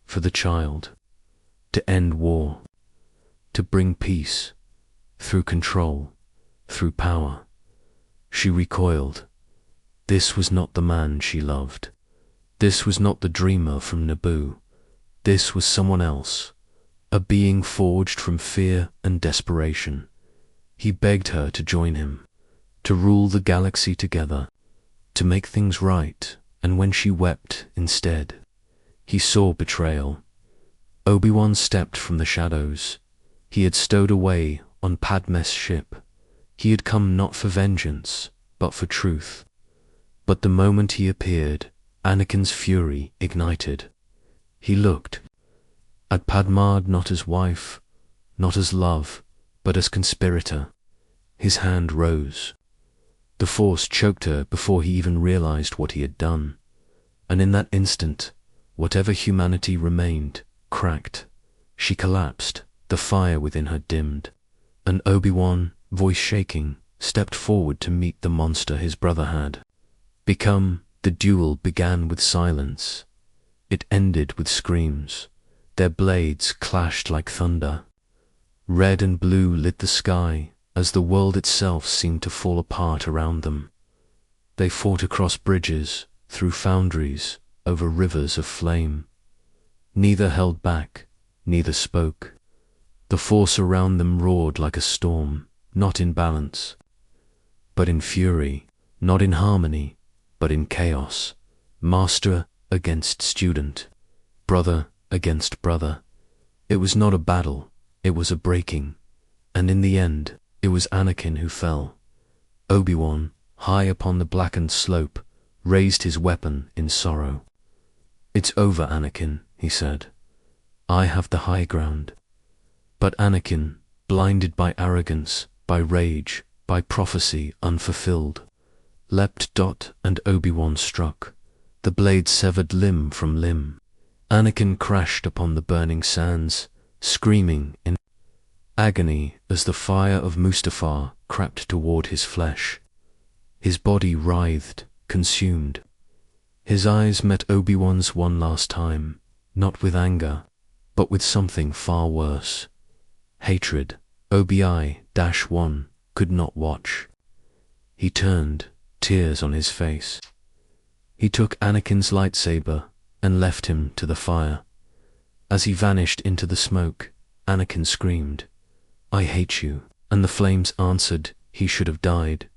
Speaker 1: for the child, to end war, to bring peace, through control, through power. She recoiled. This was not the man she loved. This was not the dreamer from Naboo. This was someone else, a being forged from fear and desperation. He begged her to join him, to rule the galaxy together, to make things right, and when she wept instead, he saw betrayal. Obi-Wan stepped from the shadows. He had stowed away on Padme's ship. He had come not for vengeance, but for truth. But the moment he appeared, Anakin's fury ignited. He looked at Padmé not as wife, not as love, but as conspirator. His hand rose. The Force choked her before he even realized what he had done. And in that instant, whatever humanity remained, cracked. She collapsed, the fire within her dimmed. And Obi-Wan, voice shaking, stepped forward to meet the monster his brother had become. The duel began with silence. It ended with screams. Their blades clashed like thunder. Red and blue lit the sky as the world itself seemed to fall apart around them. They fought across bridges, through foundries, over rivers of flame. Neither held back, neither spoke. The force around them roared like a storm, not in balance, but in fury, not in harmony, but in chaos. Master against student, brother against brother. It was not a battle, it was a breaking, and in the end, it was Anakin who fell. Obi-Wan, high upon the blackened slope, raised his weapon in sorrow. "It's over, Anakin," he said. "I have the high ground." But Anakin, blinded by arrogance, by rage, by prophecy unfulfilled, leapt. And Obi-Wan struck. The blade severed limb from limb. Anakin crashed upon the burning sands, screaming in agony as the fire of Mustafar crept toward his flesh. His body writhed, consumed. His eyes met Obi-Wan's one last time, not with anger, but with something far worse. Hatred. Obi-Wan could not watch. He turned, tears on his face. He took Anakin's lightsaber and left him to the fire. As he vanished into the smoke, Anakin screamed, "I hate you," and the flames answered he should have died.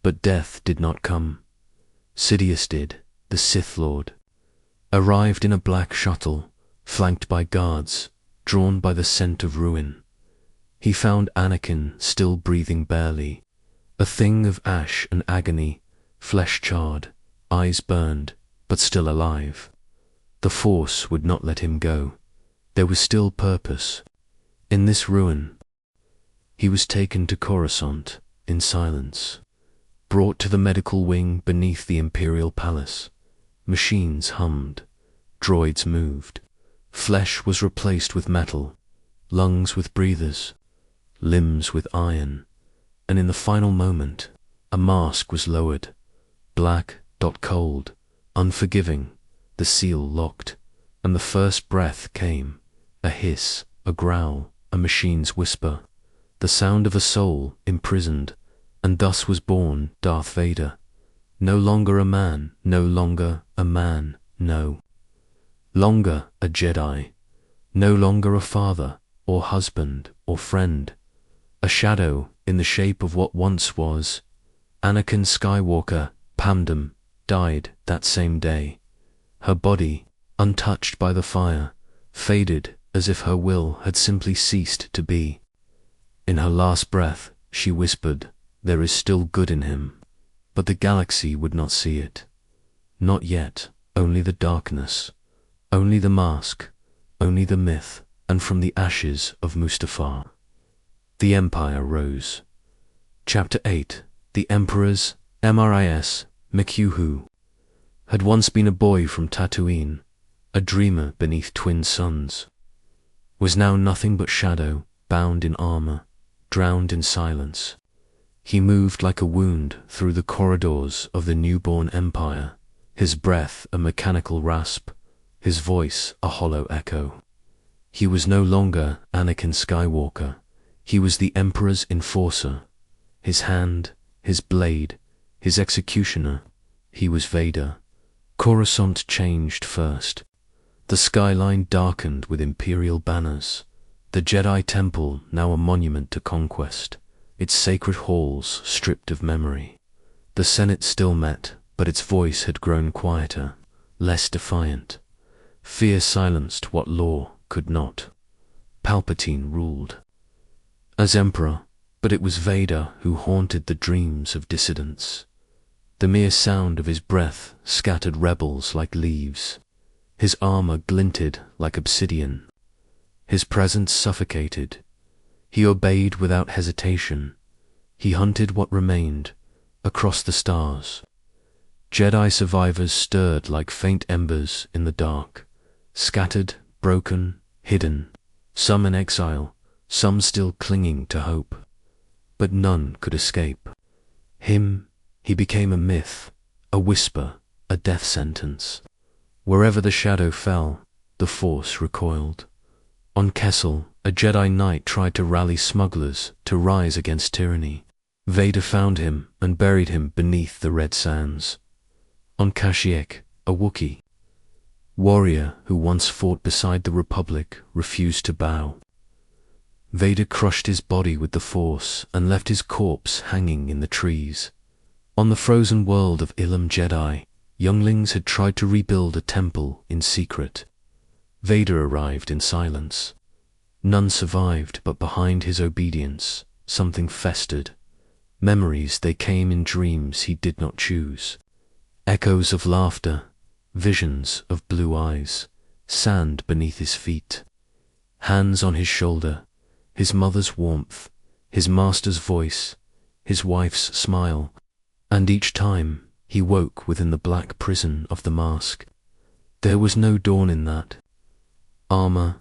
Speaker 1: But death did not come. Sidious did, the Sith Lord. Arrived in a black shuttle, flanked by guards, drawn by the scent of ruin. He found Anakin still breathing barely, a thing of ash and agony, flesh charred, eyes burned, but still alive. The Force would not let him go. There was still purpose. In this ruin, he was taken to Coruscant in silence, brought to the medical wing beneath the Imperial Palace. Machines hummed, droids moved, flesh was replaced with metal, lungs with breathers, limbs with iron, and in the final moment, a mask was lowered, black, cold, unforgiving, the seal locked, and the first breath came, a hiss, a growl, a machine's whisper, the sound of a soul imprisoned, and thus was born Darth Vader. No longer a man, no longer a man, no longer a Jedi, no longer a father, or husband, or friend, a shadow in the shape of what once was. Anakin Skywalker, Padmé, died that same day. Her body, untouched by the fire, faded as if her will had simply ceased to be. In her last breath, she whispered, "There is still good in him," but the galaxy would not see it. Not yet, only the darkness, Only the mask, only the myth, and from the ashes of Mustafar, the Empire rose. Chapter 8. The Emperor's Mris Mikyuhu had once been a boy from Tatooine, a dreamer beneath twin suns. Was now nothing but shadow, bound in armor, drowned in silence. He moved like a wound through the corridors of the newborn empire, his breath a mechanical rasp, his voice a hollow echo. He was no longer Anakin Skywalker, he was the Emperor's enforcer. His hand, his blade, his executioner, he was Vader. Coruscant changed first. The skyline darkened with imperial banners. The Jedi Temple now a monument to conquest, its sacred halls stripped of memory. The Senate still met, but its voice had grown quieter, less defiant. Fear silenced what law could not. Palpatine ruled as Emperor, but it was Vader who haunted the dreams of dissidents. The mere sound of his breath scattered rebels like leaves. His armor glinted like obsidian. His presence suffocated. He obeyed without hesitation. He hunted what remained across the stars. Jedi survivors stirred like faint embers in the dark, scattered, broken, hidden, some in exile, some still clinging to hope. But none could escape. He became a myth, a whisper, a death sentence. Wherever the shadow fell, the Force recoiled. On Kessel, a Jedi Knight tried to rally smugglers to rise against tyranny. Vader found him and buried him beneath the red sands. On Kashyyyk, a Wookiee warrior who once fought beside the Republic refused to bow. Vader crushed his body with the Force and left his corpse hanging in the trees. On the frozen world of Ilum Jedi, younglings had tried to rebuild a temple in secret. Vader arrived in silence. None survived, but behind his obedience, something festered. Memories, they came in dreams he did not choose. Echoes of laughter, visions of blue eyes, sand beneath his feet. Hands on his shoulder, his mother's warmth, his master's voice, his wife's smile. And each time he woke within the black prison of the mask. There was no dawn in that armor,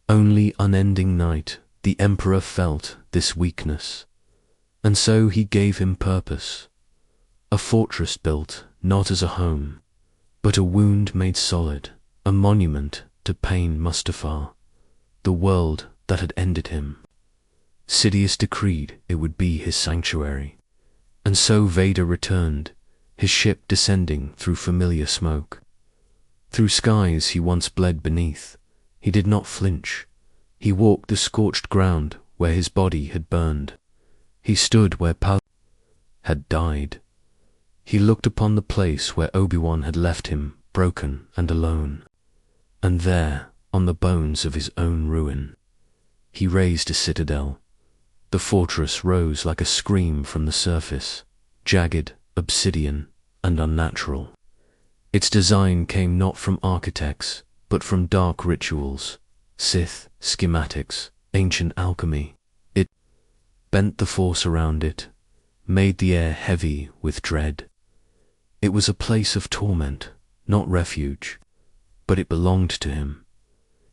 Speaker 1: only unending night. The Emperor felt this weakness, and so he gave him purpose. A fortress built, not as a home, but a wound made solid, a monument to pain Mustafar, the world that had ended him. Sidious decreed it would be his sanctuary. And so Vader returned, his ship descending through familiar smoke. Through skies he once bled beneath, he did not flinch. He walked the scorched ground where his body had burned. He stood where Palpatine had died. He looked upon the place where Obi-Wan had left him, broken and alone. And there, on the bones of his own ruin, he raised a citadel. The fortress rose like a scream from the surface, jagged, obsidian, and unnatural. Its design came not from architects, but from dark rituals, Sith schematics, ancient alchemy. It bent the Force around it, made the air heavy with dread. It was a place of torment, not refuge, but it belonged to him.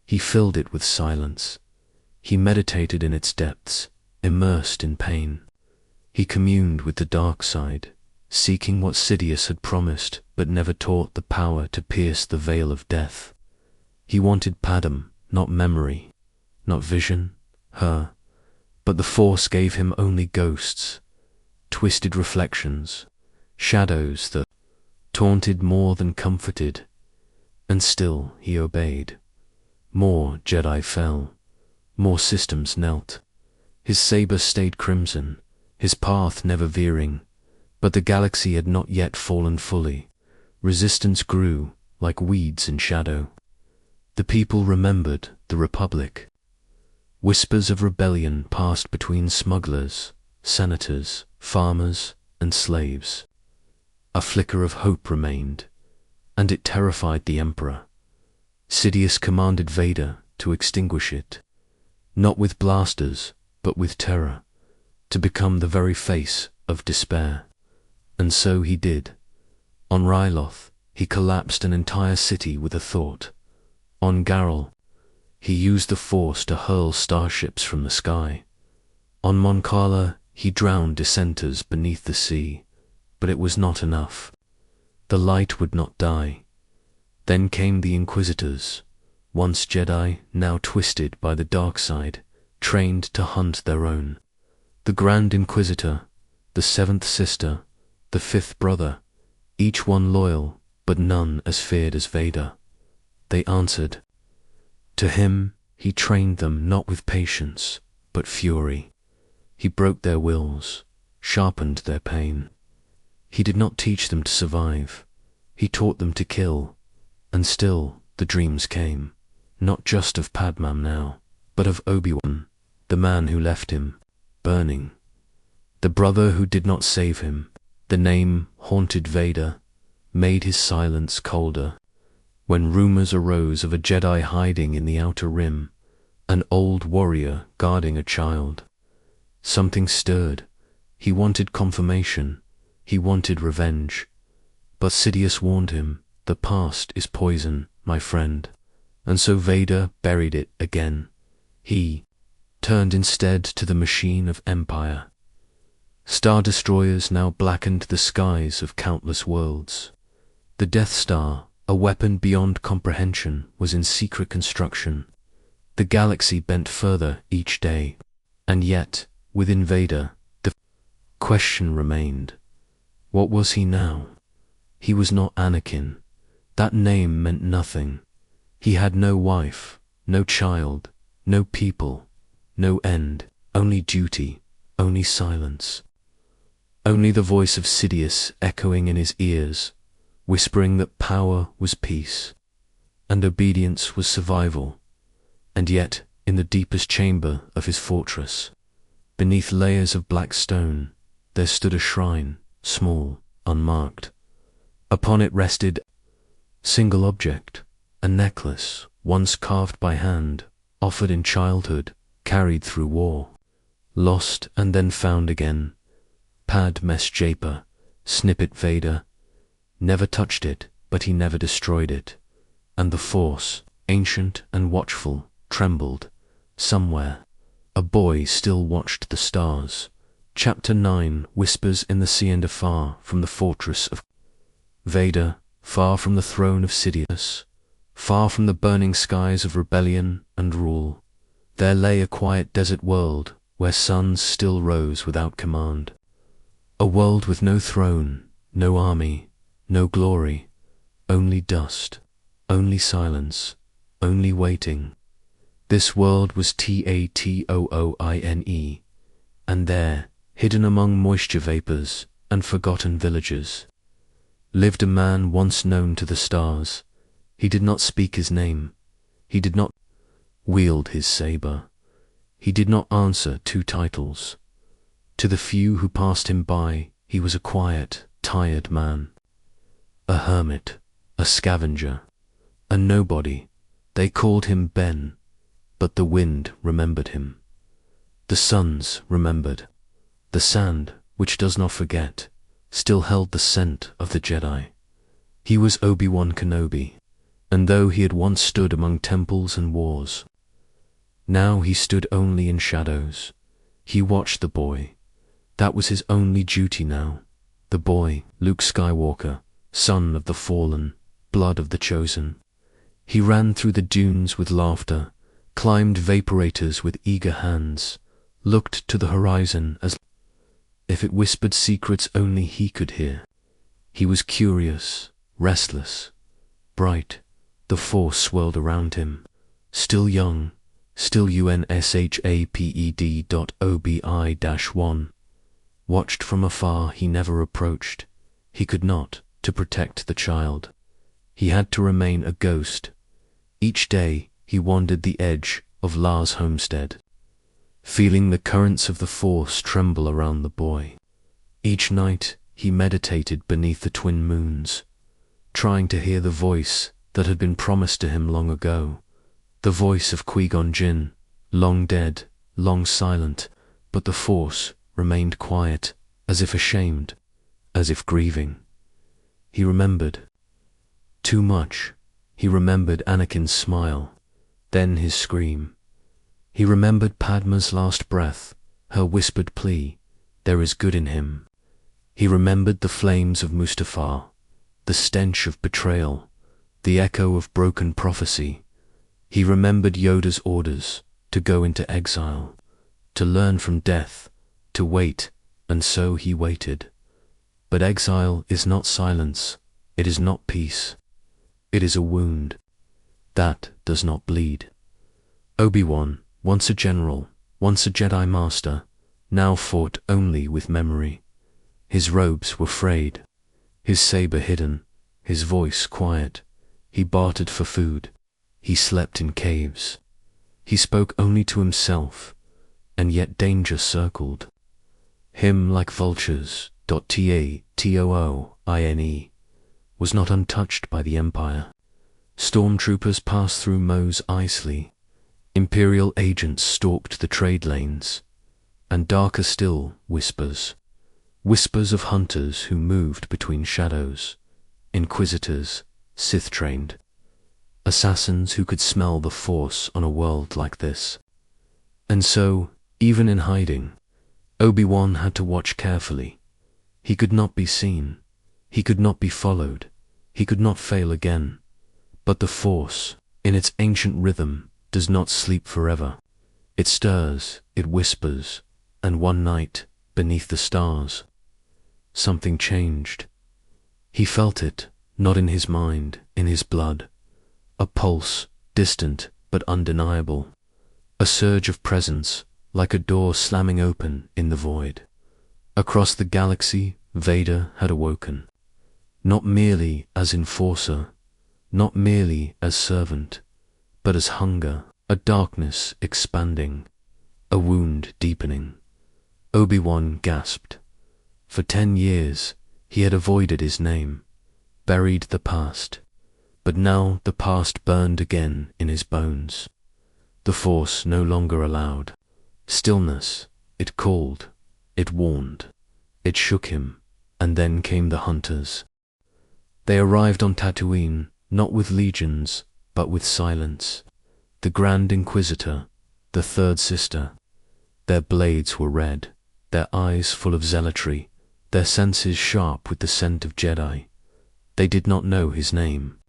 Speaker 1: He filled it with silence. He meditated in its depths, immersed in pain. He communed with the dark side, seeking what Sidious had promised but never taught, the power to pierce the veil of death. He wanted Padam, not memory, not vision, her, but the Force gave him only ghosts, twisted reflections, shadows that taunted more than comforted, and still he obeyed. More Jedi fell, more systems knelt. His saber stayed crimson, his path never veering, but the galaxy had not yet fallen fully. Resistance grew like weeds in shadow. The people remembered the Republic. Whispers of rebellion passed between smugglers, senators, farmers, and slaves. A flicker of hope remained, and it terrified the Emperor. Sidious commanded Vader to extinguish it, not with blasters, but with terror, to become the very face of despair. And so he did. On Ryloth, he collapsed an entire city with a thought. On Garrel, he used the Force to hurl starships from the sky. On Mon Cala, he drowned dissenters beneath the sea, but it was not enough. The light would not die. Then came the Inquisitors, once Jedi, now twisted by the dark side, trained to hunt their own. The Grand Inquisitor, the seventh sister, the fifth brother, each one loyal, but none as feared as Vader. They answered. To him, he trained them not with patience, but fury. He broke their wills, sharpened their pain. He did not teach them to survive. He taught them to kill. And still the dreams came, not just of Padmam now, but of Obi-Wan, the man who left him, burning. The brother who did not save him. The name haunted Vader, made his silence colder. When rumors arose of a Jedi hiding in the Outer Rim, an old warrior guarding a child, something stirred. He wanted confirmation. He wanted revenge. But Sidious warned him, the past is poison, my friend. And so Vader buried it again. He turned instead to the machine of empire. Star destroyers now blackened the skies of countless worlds. The Death Star, a weapon beyond comprehension, was in secret construction. The galaxy bent further each day. And yet, within Vader, the question remained. What was he now? He was not Anakin. That name meant nothing. He had no wife, no child, no people, no end, only duty, only silence. Only the voice of Sidious echoing in his ears, whispering that power was peace, and obedience was survival. And yet, in the deepest chamber of his fortress, beneath layers of black stone, there stood a shrine, small, unmarked. Upon it rested a single object, a necklace, once carved by hand, offered in childhood, carried through war, lost and then found again. Pad Mes Japa, Snippet Vader, never touched it, but he never destroyed it. And the Force, ancient and watchful, trembled. Somewhere, a boy still watched the stars. Chapter 9 whispers in the sea and afar from the fortress of Vader, far from the throne of Sidious, far from the burning skies of rebellion and rule. There lay a quiet desert world where suns still rose without command. A world with no throne, no army, no glory, only dust, only silence, only waiting. This world was Tatooine, and there, hidden among moisture vapors and forgotten villages, lived a man once known to the stars. He did not speak his name. He did not wield his saber. He did not answer two titles. To the few who passed him by, he was a quiet, tired man. A hermit, a scavenger, a nobody. They called him Ben, but the wind remembered him. The suns remembered. The sand, which does not forget, still held the scent of the Jedi. He was Obi-Wan Kenobi, and though he had once stood among temples and wars, now he stood only in shadows. He watched the boy. That was his only duty now. The boy, Luke Skywalker, son of the fallen, blood of the chosen. He ran through the dunes with laughter, climbed vaporators with eager hands, looked to the horizon as if it whispered secrets only he could hear. He was curious, restless, bright. The Force swirled around him. Still young, still UNSHAPED.OBI-1. Watched from afar, he never approached. He could not, to protect the child. He had to remain a ghost. Each day he wandered the edge of Lars' homestead, feeling the currents of the Force tremble around the boy. Each night he meditated beneath the twin moons, trying to hear the voice that had been promised to him long ago, the voice of Qui-Gon Jinn, long dead, long silent, but the Force remained quiet, as if ashamed, as if grieving. He remembered. Too much. He remembered Anakin's smile, then his scream. He remembered Padma's last breath, her whispered plea, "There is good in him." He remembered the flames of Mustafar, the stench of betrayal, the echo of broken prophecy. He remembered Yoda's orders to go into exile, to learn from death, to wait, and so he waited. But exile is not silence, it is not peace. It is a wound. That does not bleed. Obi-Wan, once a general, once a Jedi Master, now fought only with memory. His robes were frayed, his saber hidden, his voice quiet. He bartered for food. He slept in caves. He spoke only to himself, and yet danger circled him like vultures. Tatooine was not untouched by the Empire. Stormtroopers passed through Mos Eisley. Imperial agents stalked the trade lanes. And darker still, whispers of hunters who moved between shadows, inquisitors, Sith-trained, assassins who could smell the Force on a world like this. And so, even in hiding, Obi-Wan had to watch carefully. He could not be seen. He could not be followed. He could not fail again. But the Force, in its ancient rhythm, does not sleep forever. It stirs, it whispers, and one night, beneath the stars, something changed. He felt it, not in his mind, in his blood. A pulse, distant but undeniable. A surge of presence, like a door slamming open in the void. Across the galaxy, Vader had awoken. Not merely as enforcer, not merely as servant, but as hunger, a darkness expanding, a wound deepening. Obi-Wan gasped. For 10 years, he had avoided his name, buried the past, but now the past burned again in his bones. The Force no longer allowed. Stillness, it called, it warned, it shook him, and then came the hunters. They arrived on Tatooine, not with legions, but with silence. The Grand Inquisitor, the Third Sister. Their blades were red, their eyes full of zealotry, their senses sharp with the scent of Jedi. They did not know his name.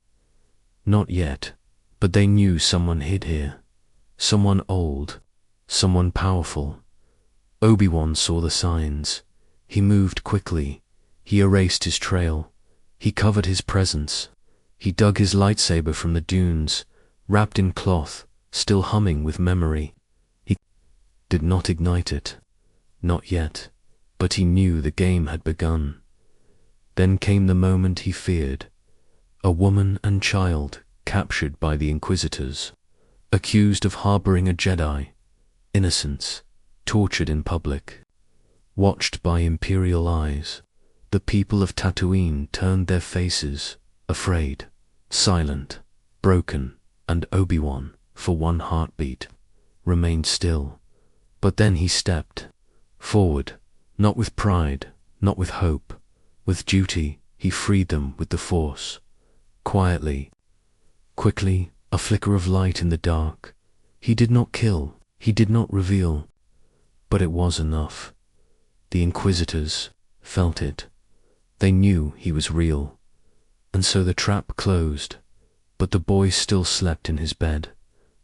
Speaker 1: Not yet, but they knew someone hid here. Someone old, someone powerful. Obi-Wan saw the signs. He moved quickly. He erased his trail. He covered his presence. He dug his lightsaber from the dunes, wrapped in cloth, still humming with memory. He did not ignite it. Not yet, but he knew the game had begun. Then came the moment he feared. A woman and child captured by the Inquisitors, accused of harboring a Jedi, innocents, tortured in public. Watched by Imperial eyes, the people of Tatooine turned their faces, afraid, silent, broken, and Obi-Wan, for one heartbeat, remained still. But then he stepped forward, not with pride, not with hope, with duty. He freed them with the Force. Quietly, quickly, a flicker of light in the dark. He did not kill, he did not reveal, but it was enough. The Inquisitors felt it. They knew he was real, and so the trap closed. But the boy still slept in his bed,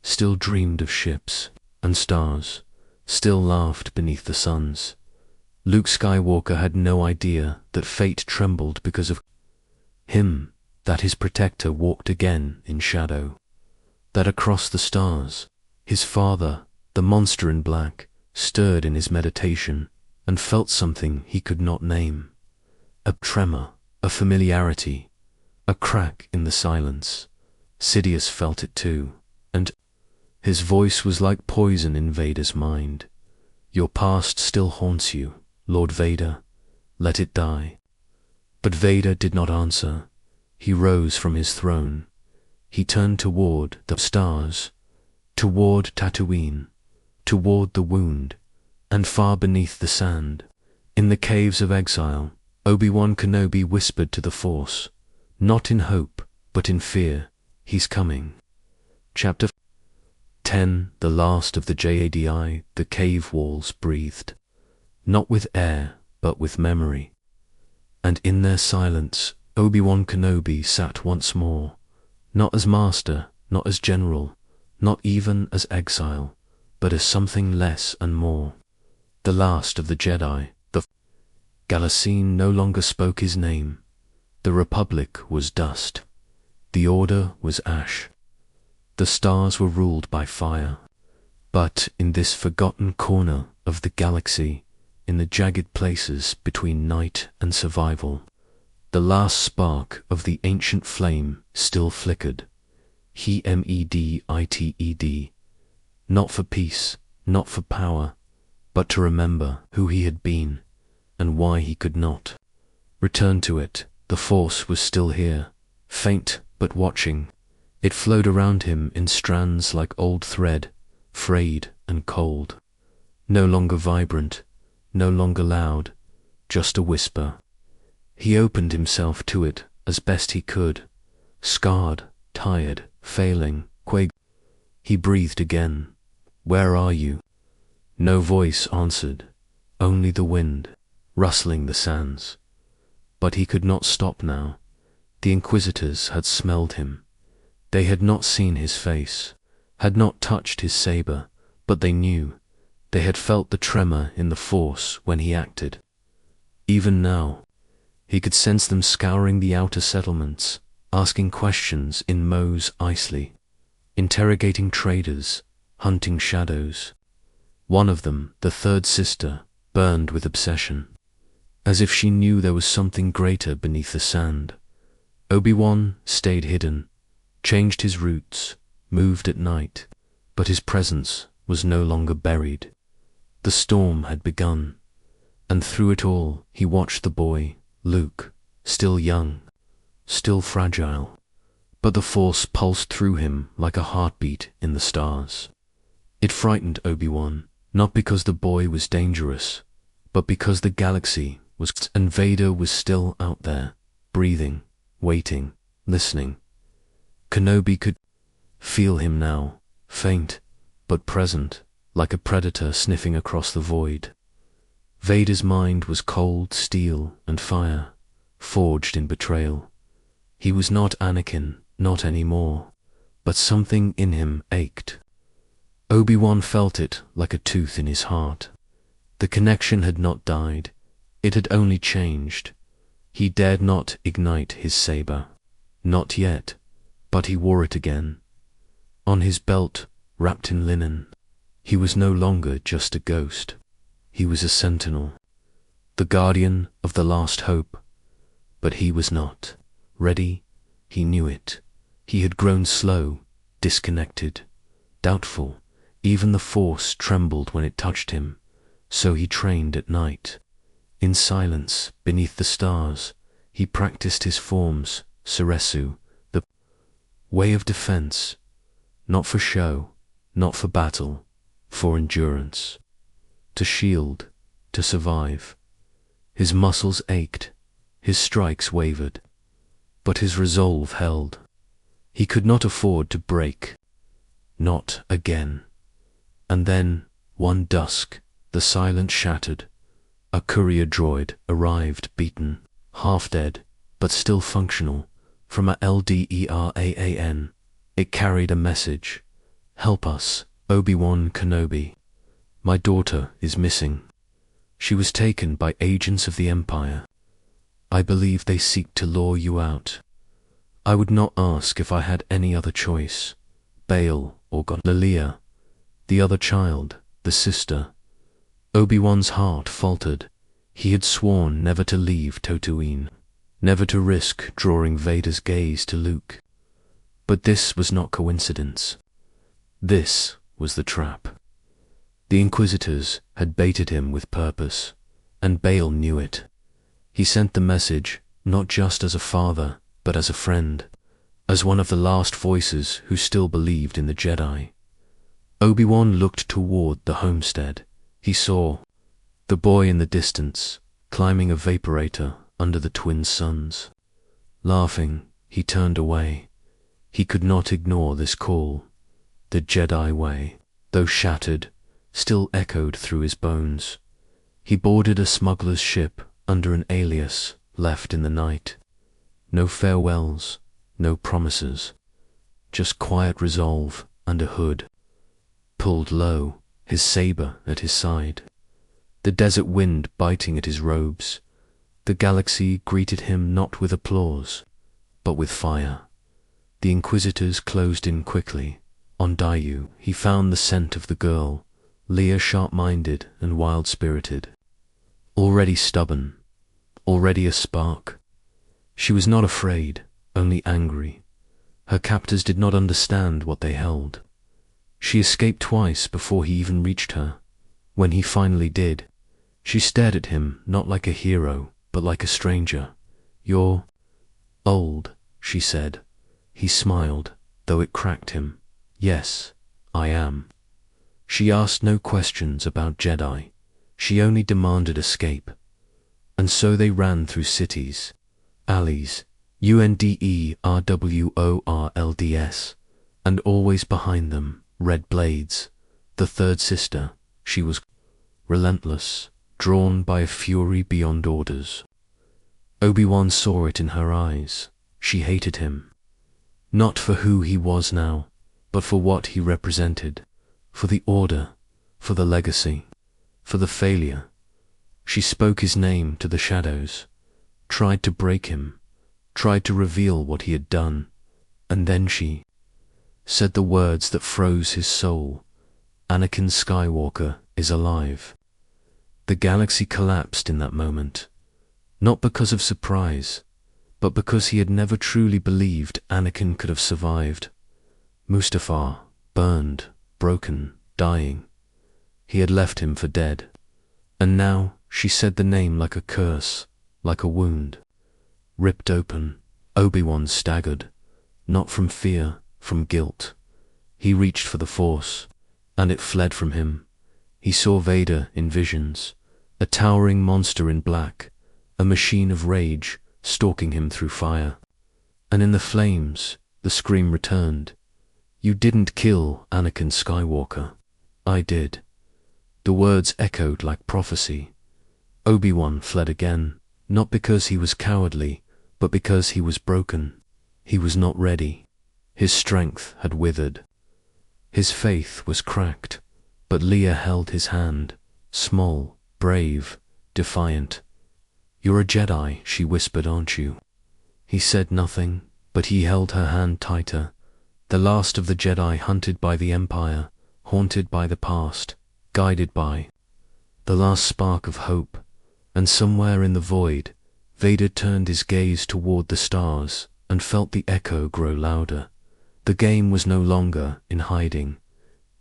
Speaker 1: still dreamed of ships and stars, still laughed beneath the suns. Luke Skywalker had no idea that fate trembled because of him, that his protector walked again in shadow, that across the stars, his father, the monster in black, stirred in his meditation and felt something he could not name. A tremor, a familiarity, a crack in the silence. Sidious felt it too, and his voice was like poison in Vader's mind. Your past still haunts you, Lord Vader. Let it die. But Vader did not answer. He rose from his throne. he turned toward the stars, toward Tatooine, toward the wound, and far beneath the sand. In the caves of exile, Obi-Wan Kenobi whispered to the Force, not in hope, but in fear, he's coming. Chapter 10. The last of the Jedi, the cave walls breathed, not with air, but with memory. And in their silence, Obi-Wan Kenobi sat once more, not as master, not as general, not even as exile, but as something less and more. The last of the Jedi, the Galacene no longer spoke his name. The Republic was dust. The Order was ash. The stars were ruled by fire. But in this forgotten corner of the galaxy, in the jagged places between night and survival, the last spark of the ancient flame still flickered. He meditted, not for peace, not for power, but to remember who he had been and why he could not return to it. The Force was still here, faint but watching. It flowed around him in strands like old thread, frayed and cold. No longer vibrant, no longer loud, just a whisper. He opened himself to it as best he could, scarred, tired, failing, quake. He breathed again. Where are you? No voice answered, only the wind, rustling the sands. But he could not stop now. The Inquisitors had smelled him. They had not seen his face, had not touched his saber, but they knew. They had felt the tremor in the Force when he acted. Even now, he could sense them scouring the outer settlements, asking questions in Mos Eisley, interrogating traders, hunting shadows. One of them, the third sister, burned with obsession, as if she knew there was something greater beneath the sand. Obi-Wan stayed hidden, changed his routes, moved at night, but his presence was no longer buried. The storm had begun, and through it all he watched the boy, Luke, still young, still fragile, but the Force pulsed through him like a heartbeat in the stars. It frightened Obi-Wan, not because the boy was dangerous, but because the galaxy was, and Vader was still out there, breathing, waiting, listening. Kenobi could feel him now, faint, but present, like a predator sniffing across the void. Vader's mind was cold steel and fire, forged in betrayal. He was not Anakin, not anymore, but something in him ached. Obi-Wan felt it like a tooth in his heart. The connection had not died, it had only changed. He dared not ignite his saber. Not yet, but he wore it again. On his belt, wrapped in linen, he was no longer just a ghost. He was a sentinel, the guardian of the last hope. But he was not ready. He knew it. He had grown slow, disconnected, doubtful. Even the Force trembled when it touched him. So he trained at night. In silence, beneath the stars, he practiced his forms, Seresu, the way of defense, not for show, not for battle, for endurance. To shield, to survive. His muscles ached, his strikes wavered, but his resolve held. He could not afford to break. Not again. And then, one dusk, the silence shattered. A courier droid arrived, beaten, half dead, but still functional, from a Lderan. It carried a message. Help us, Obi-Wan Kenobi. My daughter is missing. She was taken by agents of the Empire. I believe they seek to lure you out. I would not ask if I had any other choice. Bail or God. Leia, the other child, the sister. Obi-Wan's heart faltered. He had sworn never to leave Tatooine, never to risk drawing Vader's gaze to Luke. But this was not coincidence. This was the trap. The Inquisitors had baited him with purpose, and Bail knew it. He sent the message, not just as a father, but as a friend. as one of the last voices who still believed in the Jedi. Obi-Wan looked toward the homestead. He saw the boy in the distance, climbing a vaporator under the twin suns. Laughing, he turned away. He could not ignore this call. The Jedi way, though shattered, still echoed through his bones. He boarded a smuggler's ship under an alias left in the night. No farewells, no promises, just quiet resolve and a hood pulled low, his saber at his side. The desert wind biting at his robes. The galaxy greeted him not with applause, but with fire. The Inquisitors closed in quickly. On Daiyu he found the scent of the girl, Leia, sharp-minded and wild-spirited. Already stubborn, already a spark. She was not afraid, only angry. Her captors did not understand what they held. She escaped twice before he even reached her. When he finally did, she stared at him not like a hero, but like a stranger. "You're old," she said. He smiled, though it cracked him. "Yes, I am." She asked no questions about Jedi. She only demanded escape. And so they ran through cities, alleys, UNDERWORLDS, and always behind them, red blades. The third sister, she was relentless, drawn by a fury beyond orders. Obi-Wan saw it in her eyes. She hated him. Not for who he was now, but for what he represented, for the order, for the legacy, for the failure. She spoke his name to the shadows, tried to break him, tried to reveal what he had done, and then she said the words that froze his soul. "Anakin Skywalker is alive." The galaxy collapsed in that moment, not because of surprise, but because he had never truly believed Anakin could have survived. Mustafar, burned, broken, dying. He had left him for dead. And now she said the name like a curse, like a wound. Ripped open, Obi-Wan staggered, not from fear, from guilt. He reached for the Force, and it fled from him. He saw Vader in visions, a towering monster in black, a machine of rage stalking him through fire. And in the flames, the scream returned. "You didn't kill Anakin Skywalker. I did." The words echoed like prophecy. Obi-Wan fled again, not because he was cowardly, but because he was broken. He was not ready. His strength had withered. His faith was cracked, but Leia held his hand, small, brave, defiant. "You're a Jedi," she whispered, "aren't you?" He said nothing, but he held her hand tighter. The last of the Jedi hunted by the Empire, haunted by the past, guided by the last spark of hope. And somewhere in the void, Vader turned his gaze toward the stars and felt the echo grow louder. The game was no longer in hiding.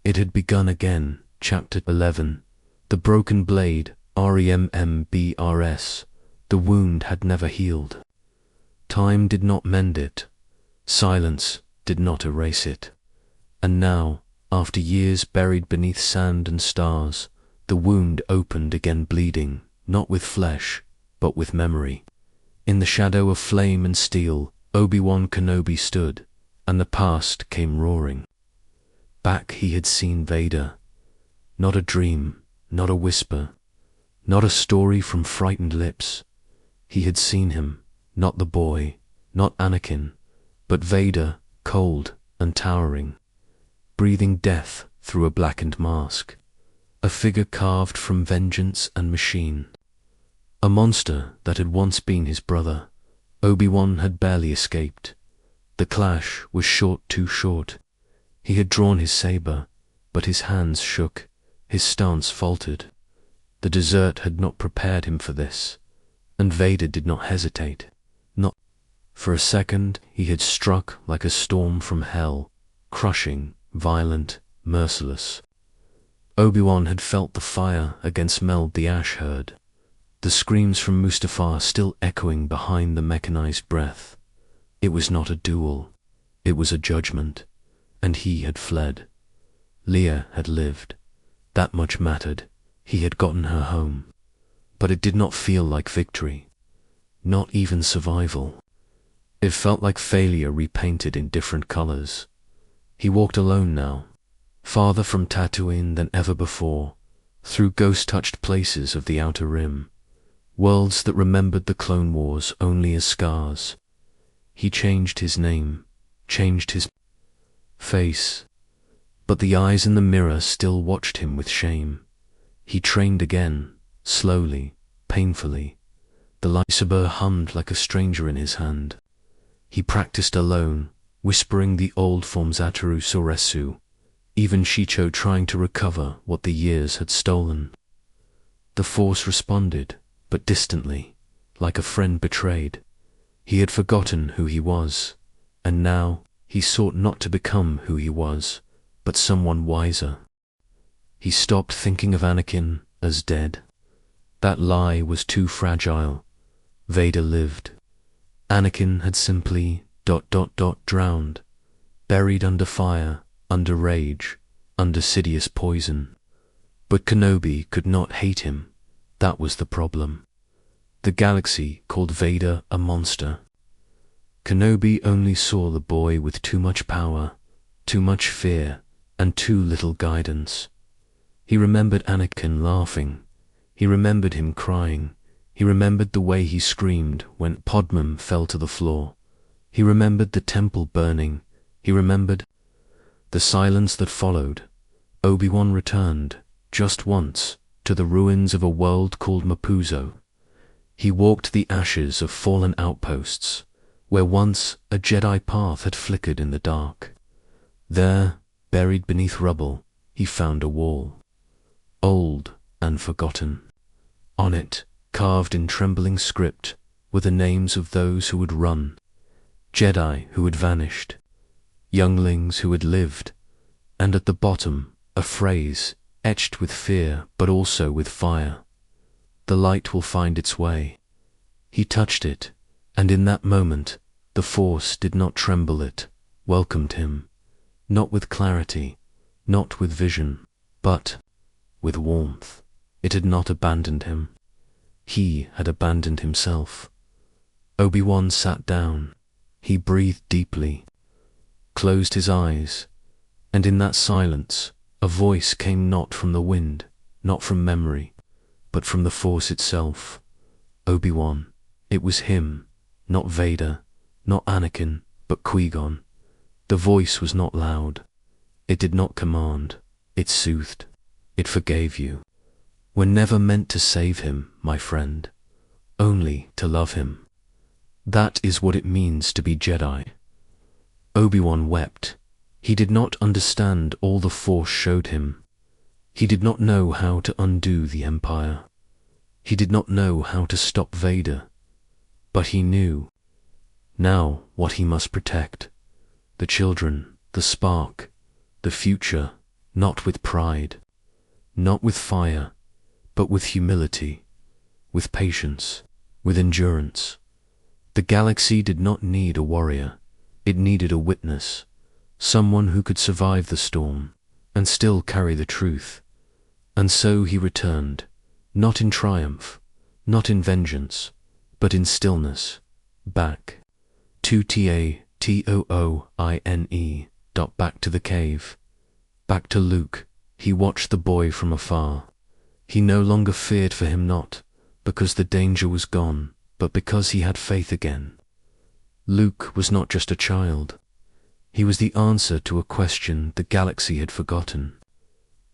Speaker 1: It had begun again. Chapter 11. The broken blade, REMMBRS. The wound had never healed. Time did not mend it. Silence did not erase it. And now, after years buried beneath sand and stars, the wound opened again, bleeding, not with flesh, but with memory. In the shadow of flame and steel, Obi-Wan Kenobi stood, and the past came roaring. Back he had seen Vader. Not a dream, not a whisper, not a story from frightened lips. He had seen him, not the boy, not Anakin, but Vader, cold and towering, breathing death through a blackened mask. A figure carved from vengeance and machine. A monster that had once been his brother. Obi-Wan had barely escaped. The clash was too short. He had drawn his saber, but his hands shook, his stance faltered. The desert had not prepared him for this, and Vader did not hesitate. Not for a second. He had struck like a storm from hell, crushing, violent, merciless. Obi-Wan had felt the fire against meld the ash herd, the screams from Mustafar still echoing behind the mechanized breath. It was not a duel. It was a judgment, and he had fled. Leia had lived. That much mattered. He had gotten her home. But it did not feel like victory. Not even survival. It felt like failure repainted in different colors. He walked alone now, farther from Tatooine than ever before, through ghost-touched places of the Outer Rim, worlds that remembered the Clone Wars only as scars. He changed his name, changed his face, but the eyes in the mirror still watched him with shame. He trained again, slowly, painfully. The lightsaber hummed like a stranger in his hand. He practiced alone, whispering the old forms Ataru Soresu, even Shicho trying to recover what the years had stolen. The Force responded, but distantly, like a friend betrayed. He had forgotten who he was, and now he sought not to become who he was, but someone wiser. He stopped thinking of Anakin as dead. That lie was too fragile. Vader lived. Anakin had simply ... drowned, buried under fire, under rage, under Sidious poison. But Kenobi could not hate him. That was the problem. The galaxy called Vader a monster. Kenobi only saw the boy with too much power, too much fear, and too little guidance. He remembered Anakin laughing. He remembered him crying. He remembered the way he screamed when Podmum fell to the floor. He remembered the temple burning. He remembered the silence that followed. Obi-Wan returned, just once, to the ruins of a world called Mapuzo. He walked the ashes of fallen outposts, where once a Jedi path had flickered in the dark. There, buried beneath rubble, he found a wall, old and forgotten. On it, carved in trembling script, were the names of those who had run, Jedi who had vanished, younglings who had lived, and at the bottom, a phrase, etched with fear but also with fire. The light will find its way. He touched it, and in that moment, the Force did not tremble, it welcomed him, not with clarity, not with vision, but with warmth. It had not abandoned him. He had abandoned himself. Obi-Wan sat down. He breathed deeply, closed his eyes, and in that silence, a voice came not from the wind, not from memory, but from the Force itself. Obi-Wan. It was him, not Vader, not Anakin, but Qui-Gon. The voice was not loud. It did not command. It soothed. It forgave you. Were never meant to save him, my friend, only to love him. That is what it means to be Jedi. Obi-Wan wept. He did not understand all the Force showed him. He did not know how to undo the Empire. He did not know how to stop Vader. But he knew now what he must protect. The children, the spark, the future, not with pride, not with fire, but with humility, with patience, with endurance. The galaxy did not need a warrior. It needed a witness, someone who could survive the storm and still carry the truth. And so he returned, not in triumph, not in vengeance, but in stillness, back. Back to the cave. Back to Luke. He watched the boy from afar. He no longer feared for him, not because the danger was gone, but because he had faith again. Luke was not just a child. He was the answer to a question the galaxy had forgotten.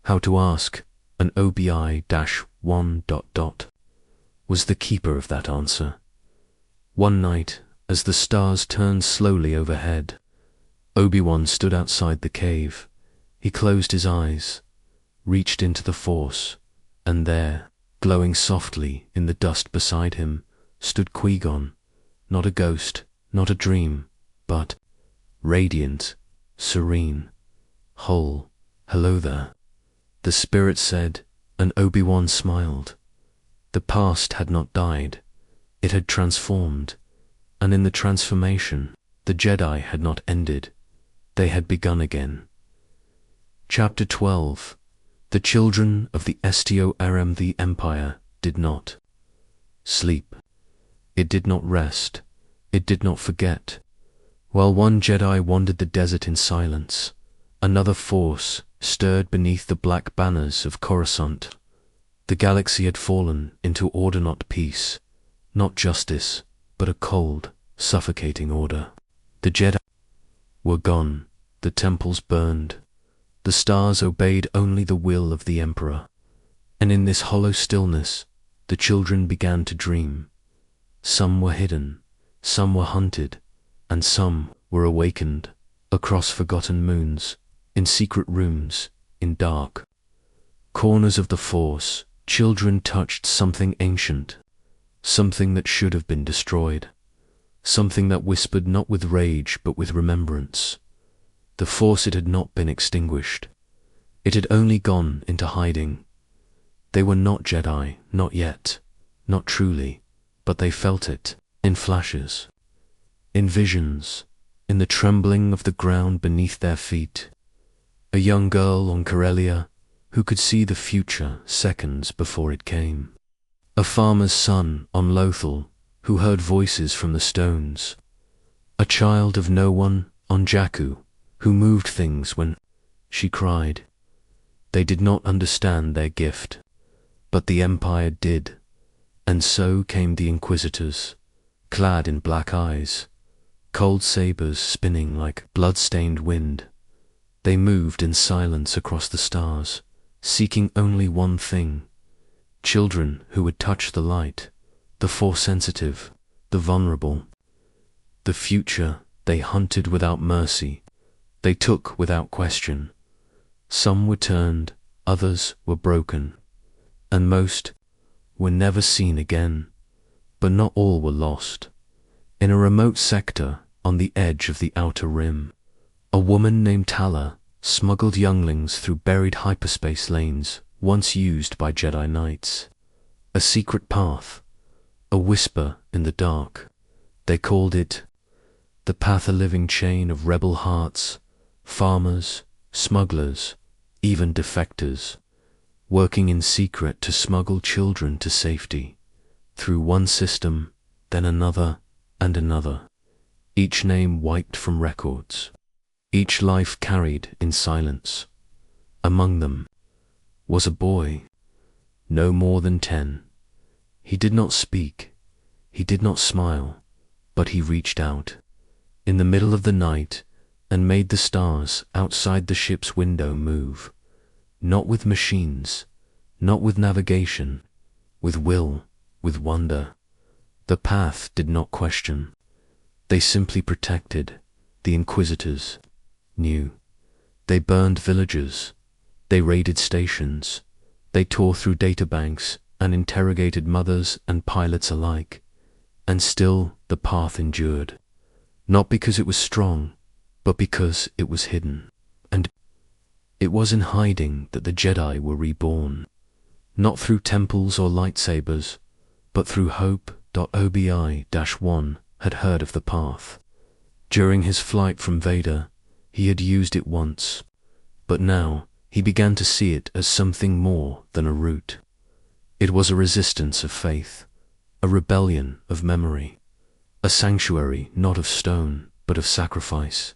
Speaker 1: How to ask an OBI-1... was the keeper of that answer. One night, as the stars turned slowly overhead, Obi-Wan stood outside the cave. He closed his eyes, reached into the Force, and there, glowing softly in the dust beside him, stood Qui-Gon, not a ghost, not a dream, but radiant, serene, whole. Hello there, the spirit said, and Obi-Wan smiled. The past had not died. It had transformed, and in the transformation, the Jedi had not ended. They had begun again. Chapter 12. The children of the Stom. The Empire did not sleep. It did not rest. It did not forget. While one Jedi wandered the desert in silence, another force stirred beneath the black banners of Coruscant. The galaxy had fallen into order, not peace, not justice, but a cold, suffocating order. The Jedi were gone, the temples burned, the stars obeyed only the will of the Emperor, and in this hollow stillness the children began to dream. Some were hidden, some were hunted, and some were awakened, across forgotten moons, in secret rooms, in dark corners of the Force. Children touched something ancient, something that should have been destroyed, something that whispered not with rage but with remembrance. The Force, it had not been extinguished. It had only gone into hiding. They were not Jedi, not yet, not truly, but they felt it, in flashes, in visions, in the trembling of the ground beneath their feet. A young girl on Corellia who could see the future seconds before it came. A farmer's son on Lothal who heard voices from the stones. A child of no one on Jakku who moved things when she cried. They did not understand their gift, but the Empire did, and so came the Inquisitors, clad in black eyes, cold sabers spinning like blood-stained wind. They moved in silence across the stars, seeking only one thing: children who would touch the light, the Force-sensitive, the vulnerable. The future they hunted without mercy, they took without question. Some were turned, others were broken, and most were never seen again. But not all were lost. In a remote sector on the edge of the Outer Rim, a woman named Tala smuggled younglings through buried hyperspace lanes once used by Jedi Knights. A secret path, a whisper in the dark. They called it the path, a living chain of rebel hearts, farmers, smugglers, even defectors, working in secret to smuggle children to safety, through one system, then another and another, each name wiped from records, each life carried in silence. Among them was a boy, no more than 10. He did not speak, he did not smile, but he reached out, in the middle of the night, and made the stars outside the ship's window move, not with machines, not with navigation, with will, with wonder. The path did not question. They simply protected. The Inquisitors knew. They burned villages. They raided stations. They tore through databanks and interrogated mothers and pilots alike. And still the path endured, not because it was strong, but because it was hidden. And it was in hiding that the Jedi were reborn, not through temples or lightsabers, but through hope. Obi-1 had heard of the path. During his flight from Vader, he had used it once, but now he began to see it as something more than a route. It was a resistance of faith, a rebellion of memory, a sanctuary not of stone, but of sacrifice.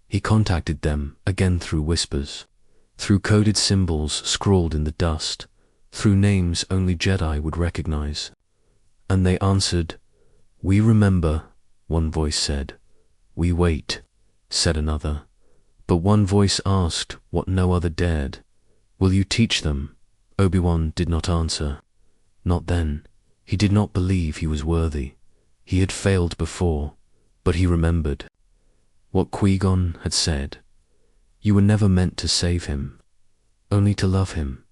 Speaker 1: He contacted them again through whispers, through coded symbols scrawled in the dust, through names only Jedi would recognize. And they answered. "We remember," one voice said. "We wait," said another. But one voice asked what no other dared. "Will you teach them?" Obi-Wan did not answer. Not then. He did not believe he was worthy. He had failed before, but he remembered what Qui-Gon had said. You were never meant to save him, only to love him.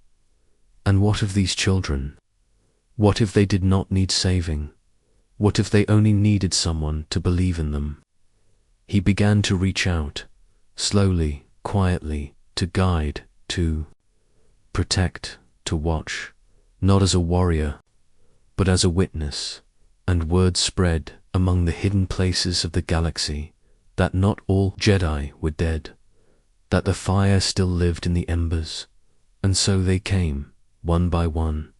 Speaker 1: And what of these children? What if they did not need saving? What if they only needed someone to believe in them? He began to reach out, slowly, quietly, to guide, to protect, to watch, not as a warrior, but as a witness. And word spread among the hidden places of the galaxy that not all Jedi were dead, that the fire still lived in the embers, and so they came, one by one.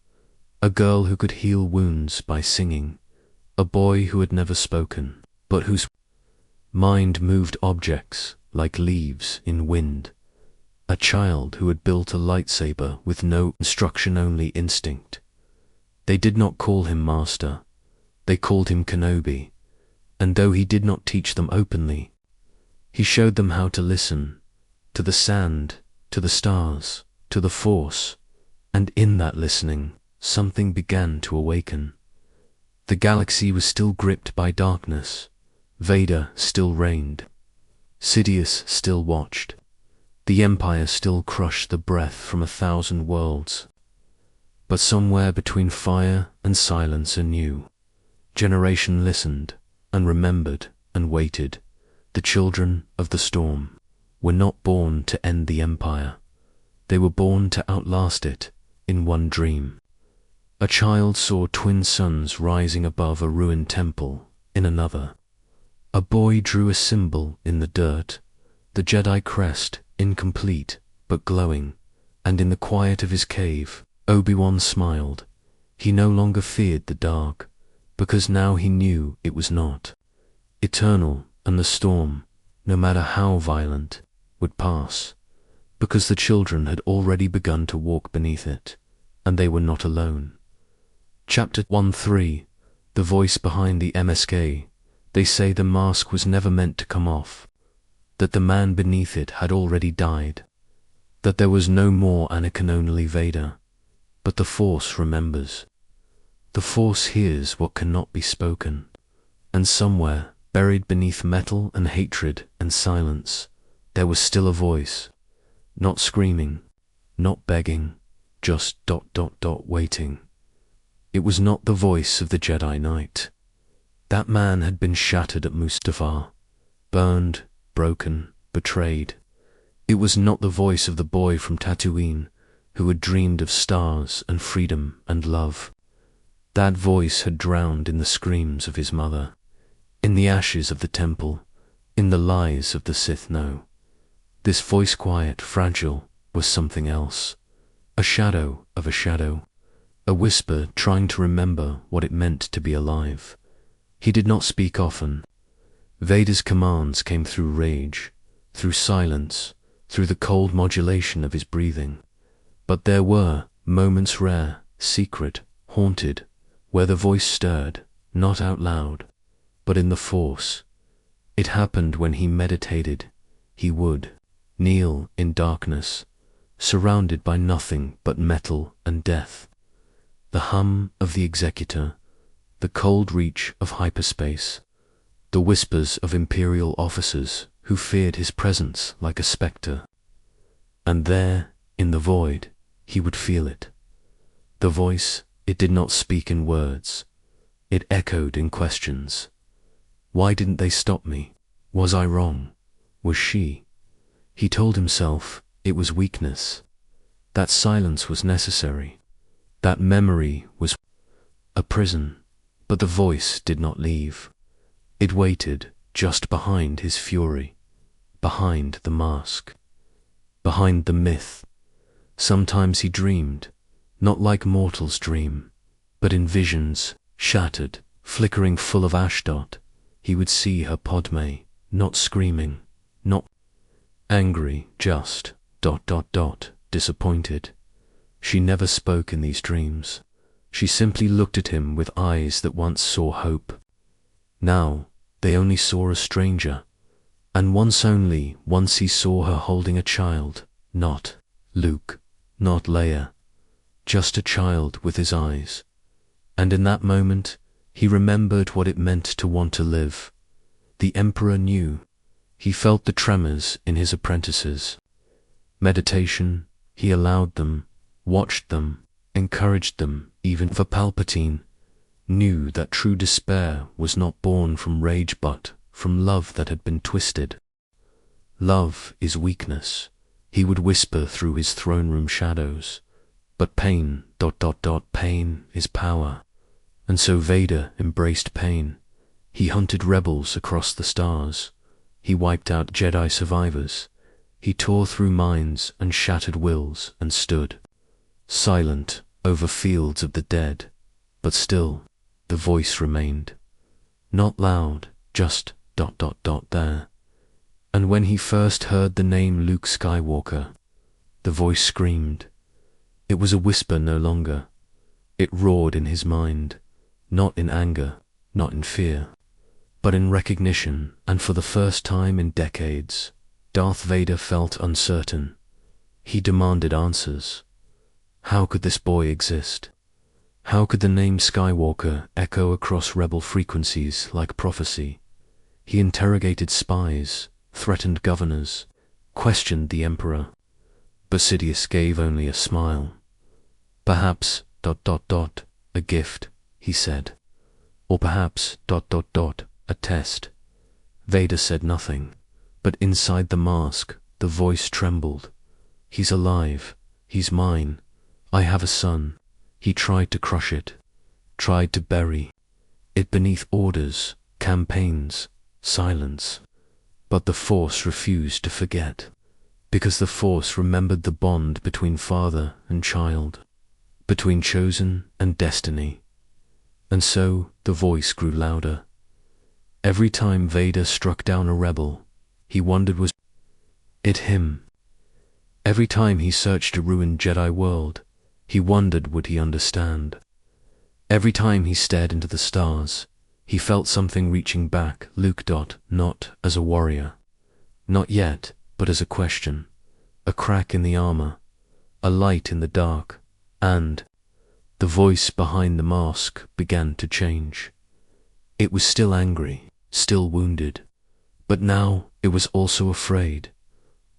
Speaker 1: A girl who could heal wounds by singing, a boy who had never spoken, but whose mind moved objects like leaves in wind, a child who had built a lightsaber with no instruction, only instinct. They did not call him master, they called him Kenobi, and though he did not teach them openly, he showed them how to listen, to the sand, to the stars, to the Force, and in that listening, something began to awaken. The galaxy was still gripped by darkness, Vader still reigned, Sidious still watched, the Empire still crushed the breath from 1,000 worlds. But somewhere between fire and silence a new generation listened, and remembered, and waited. The children of the storm were not born to end the Empire. They were born to outlast it in one dream. A child saw twin suns rising above a ruined temple in another. A boy drew a symbol in the dirt, the Jedi crest, incomplete but glowing, and in the quiet of his cave, Obi-Wan smiled. He no longer feared the dark, because now he knew it was not eternal, and the storm, no matter how violent, would pass, because the children had already begun to walk beneath it, and they were not alone. Chapter 1-3. The voice behind the MSK. They say the mask was never meant to come off, that the man beneath it had already died, that there was no more Anakin, only Vader. But the Force remembers. The Force hears what cannot be spoken, and somewhere, buried beneath metal and hatred and silence, there was still a voice, not screaming, not begging, just ... waiting. It was not the voice of the Jedi Knight. That man had been shattered at Mustafar, burned, broken, betrayed. It was not the voice of the boy from Tatooine, who had dreamed of stars and freedom and love. That voice had drowned in the screams of his mother, in the ashes of the temple, in the lies of the Sith. No. This voice, quiet, fragile, was something else. A shadow of a shadow. A whisper trying to remember what it meant to be alive. He did not speak often. Vader's commands came through rage, through silence, through the cold modulation of his breathing. But there were moments rare, secret, haunted, where the voice stirred, not out loud, but in the Force. It happened when he meditated. He would kneel in darkness, surrounded by nothing but metal and death. The hum of the executor, the cold reach of hyperspace, the whispers of Imperial officers who feared his presence like a spectre. And there, in the void, he would feel it. The voice, it did not speak in words. It echoed in questions. Why didn't they stop me? Was I wrong? Was she? He told himself it was weakness. That silence was necessary. That memory was a prison. But the voice did not leave. It waited just behind his fury, behind the mask, behind the myth. Sometimes he dreamed, not like mortals dream, but in visions, shattered, flickering full of Ashdod. He would see her Padme, not screaming, not angry, just ... disappointed. She never spoke in these dreams. She simply looked at him with eyes that once saw hope. Now they only saw a stranger, and once only, once he saw her holding a child, not Luke, not Leia, just a child with his eyes. And in that moment, he remembered what it meant to want to live. The Emperor knew. He felt the tremors in his apprentices. Meditation, he allowed them, watched them, encouraged them, even for Palpatine, knew that true despair was not born from rage but from love that had been twisted. Love is weakness, he would whisper through his throne room shadows, but pain ... pain is power. And so Vader embraced pain. He hunted rebels across the stars, He wiped out Jedi survivors. He tore through minds and shattered wills and stood, silent over fields of the dead. But still, the voice remained. Not loud, just ... there. And when he first heard the name Luke Skywalker, the voice screamed. It was a whisper no longer. It roared in his mind, not in anger, not in fear, but in recognition. And for the first time in decades, Darth Vader felt uncertain. He demanded answers. How could this boy exist? How could the name Skywalker echo across rebel frequencies like prophecy? He interrogated spies, threatened governors, questioned the Emperor. But Sidious gave only a smile. Perhaps ... a gift, he said. Or perhaps ... a test. Vader said nothing, but inside the mask, the voice trembled. He's alive. He's mine. I have a son. He tried to crush it, tried to bury it beneath orders, campaigns, silence. But the Force refused to forget, because the Force remembered the bond between father and child, between chosen and destiny. And so the voice grew louder. Every time Vader struck down a rebel, he wondered, was it him? Every time he searched a ruined Jedi world, he wondered, would he understand? Every time he stared into the stars, he felt something reaching back. Luke ... not as a warrior. Not yet, but as a question. A crack in the armor, a light in the dark, and the voice behind the mask began to change. It was still angry, still wounded, but now it was also afraid.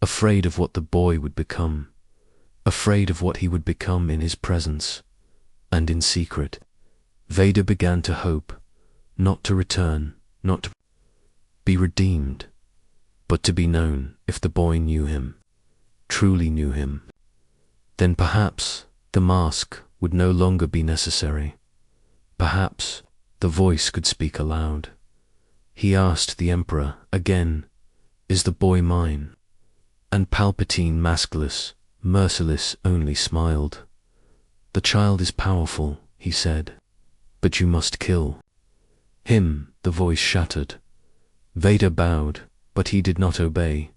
Speaker 1: Afraid of what the boy would become. Afraid of what he would become in his presence. And in secret, Vader began to hope, not to return, not to be redeemed, but to be known. If the boy knew him, truly knew him, then perhaps the mask would no longer be necessary. Perhaps the voice could speak aloud. He asked the Emperor again, "Is the boy mine?" And Palpatine, maskless, merciless, only smiled. "The child is powerful," he said, "but you must kill him." The voice shattered. Vader bowed, but he did not obey.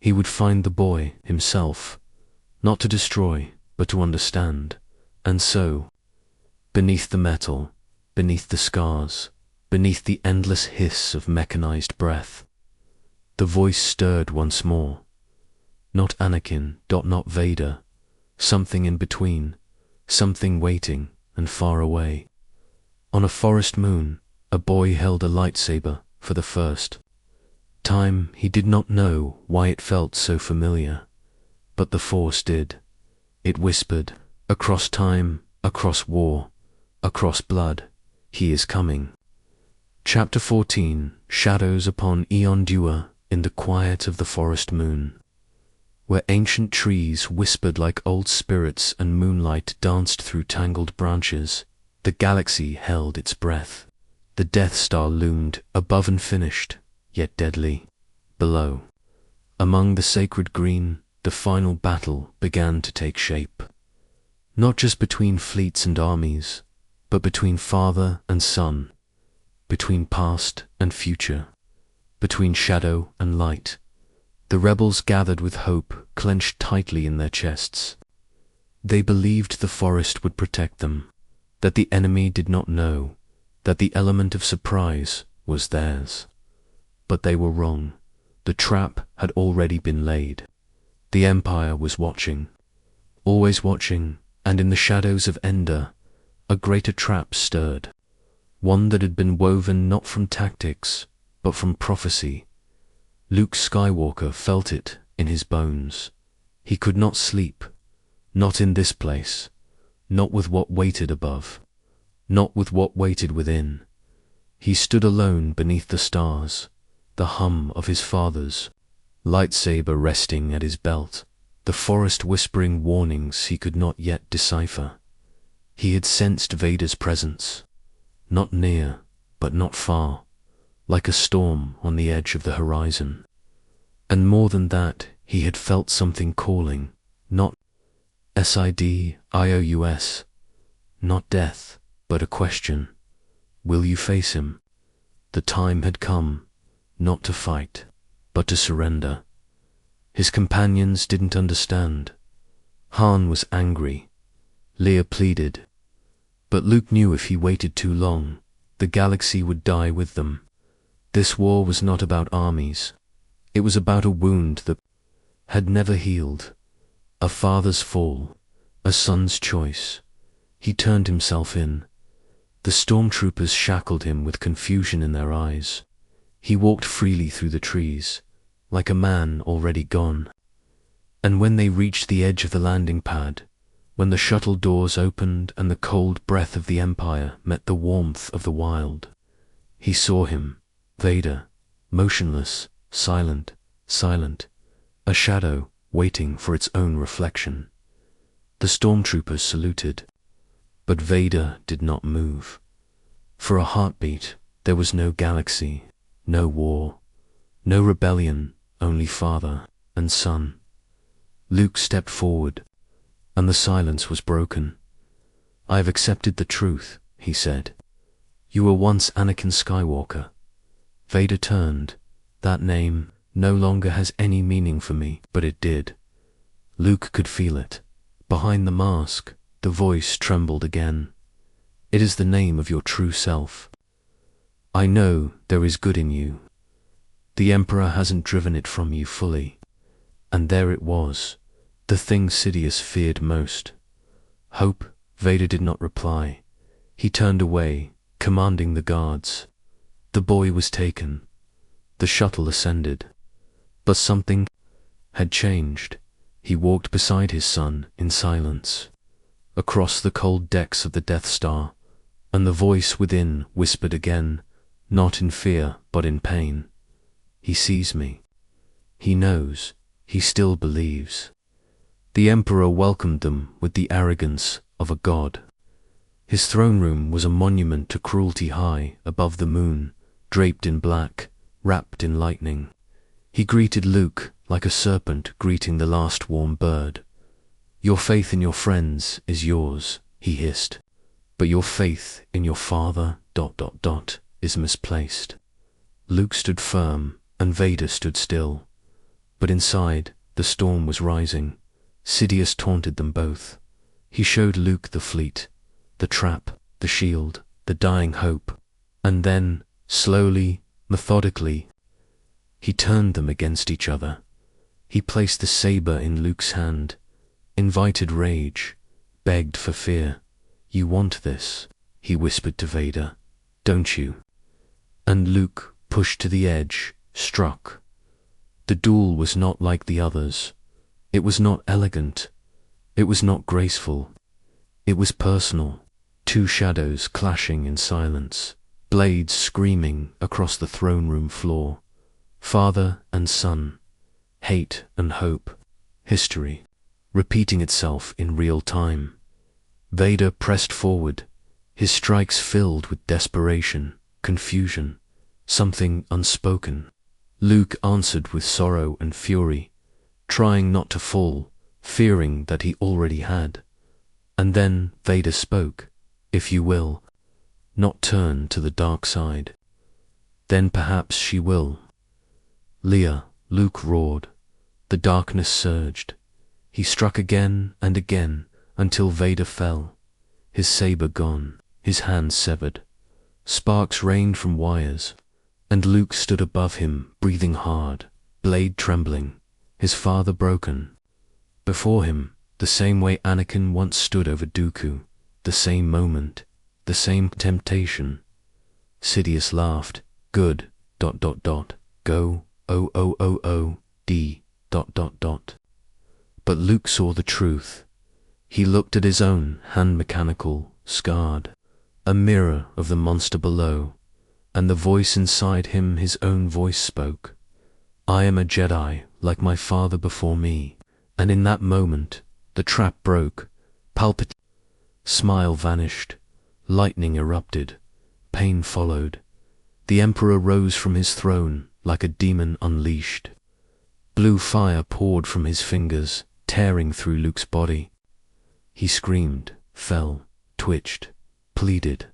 Speaker 1: He would find the boy himself, not to destroy, but to understand. And so, beneath the metal, beneath the scars, beneath the endless hiss of mechanized breath, the voice stirred once more. Not Anakin, not Vader, something in between, something waiting and far away. On a forest moon, a boy held a lightsaber for the first time. He did not know why it felt so familiar, but the Force did. It whispered, across time, across war, across blood, he is coming. Chapter 14, Shadows upon Eon Dua. In the quiet of the forest moon, where ancient trees whispered like old spirits and moonlight danced through tangled branches, the galaxy held its breath. The Death Star loomed above and finished, yet deadly, below. Among the sacred green, the final battle began to take shape. Not just between fleets and armies, but between father and son, between past and future, between shadow and light. The rebels gathered with hope clenched tightly in their chests. They believed the forest would protect them, that the enemy did not know, that the element of surprise was theirs. But they were wrong. The trap had already been laid. The Empire was watching, always watching, and in the shadows of Endor, a greater trap stirred, one that had been woven not from tactics, but from prophecy. Luke Skywalker felt it in his bones. He could not sleep, not in this place, not with what waited above, not with what waited within. He stood alone beneath the stars, the hum of his father's lightsaber resting at his belt, the forest whispering warnings he could not yet decipher. He had sensed Vader's presence, not near, but not far, like a storm on the edge of the horizon. And more than that, he had felt something calling, not Sidious, not death, but a question. Will you face him? The time had come, not to fight, but to surrender. His companions didn't understand. Han was angry. Leia pleaded. But Luke knew if he waited too long, the galaxy would die with them. This war was not about armies. It was about a wound that had never healed. A father's fall, a son's choice. He turned himself in. The stormtroopers shackled him with confusion in their eyes. He walked freely through the trees, like a man already gone. And when they reached the edge of the landing pad, when the shuttle doors opened and the cold breath of the Empire met the warmth of the wild, he saw him, Vader, motionless, silent, a shadow waiting for its own reflection. The stormtroopers saluted, but Vader did not move. For a heartbeat, there was no galaxy, no war, no rebellion, only father and son. Luke stepped forward, and the silence was broken. "I have accepted the truth," he said. "You were once Anakin Skywalker." Vader turned. "That name no longer has any meaning for me," but it did. Luke could feel it. Behind the mask, the voice trembled again. "It is the name of your true self. I know there is good in you. The Emperor hasn't driven it from you fully." And there it was, the thing Sidious feared most. "Hope?" Vader did not reply. He turned away, commanding the guards. The boy was taken. The shuttle ascended. But something had changed. He walked beside his son in silence, across the cold decks of the Death Star, and the voice within whispered again, not in fear but in pain. "He sees me. He knows. He still believes." The Emperor welcomed them with the arrogance of a god. His throne room was a monument to cruelty high above the moon, draped in black, wrapped in lightning. He greeted Luke like a serpent greeting the last warm bird. "Your faith in your friends is yours," he hissed, "but your faith in your father ... is misplaced." Luke stood firm, and Vader stood still. But inside, the storm was rising. Sidious taunted them both. He showed Luke the fleet, the trap, the shield, the dying hope, and then, slowly, methodically, he turned them against each other. He placed the saber in Luke's hand, invited rage, begged for fear. "You want this," he whispered to Vader, "don't you?" And Luke, pushed to the edge, struck. The duel was not like the others. It was not elegant. It was not graceful. It was personal. Two shadows clashing in silence, blades screaming across the throne room floor. Father and son, hate and hope, history, repeating itself in real time. Vader pressed forward, his strikes filled with desperation, confusion, something unspoken. Luke answered with sorrow and fury, trying not to fall, fearing that he already had. And then Vader spoke, "If you will not turn to the dark side, then perhaps she will." "Leia," Luke roared. The darkness surged. He struck again and again until Vader fell, his saber gone, his hand severed. Sparks rained from wires, and Luke stood above him, breathing hard, blade trembling, his father broken. Before him, the same way Anakin once stood over Dooku, the same moment, the same temptation. Sidious laughed. "Good, ... go, D ... But Luke saw the truth. He looked at his own hand, mechanical, scarred, a mirror of the monster below, and the voice inside him, his own voice, spoke. "I am a Jedi like my father before me." And in that moment, the trap broke, smile vanished, lightning erupted, pain followed. The Emperor rose from his throne like a demon unleashed. Blue fire poured from his fingers, tearing through Luke's body. He screamed, fell, twitched, pleaded.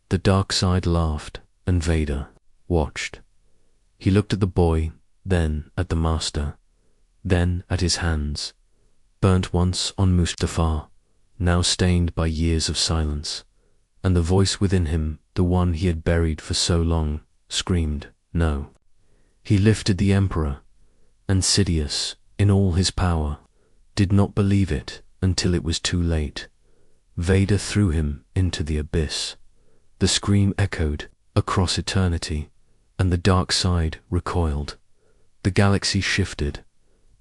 Speaker 1: The dark side laughed, and Vader watched. He looked at the boy, then at the master, then at his hands, burnt once on Mustafar, now stained by years of silence, and the voice within him, the one he had buried for so long, screamed, no. He lifted the Emperor, and Sidious, in all his power, did not believe it until it was too late. Vader threw him into the abyss. The scream echoed across eternity, and the dark side recoiled. The galaxy shifted,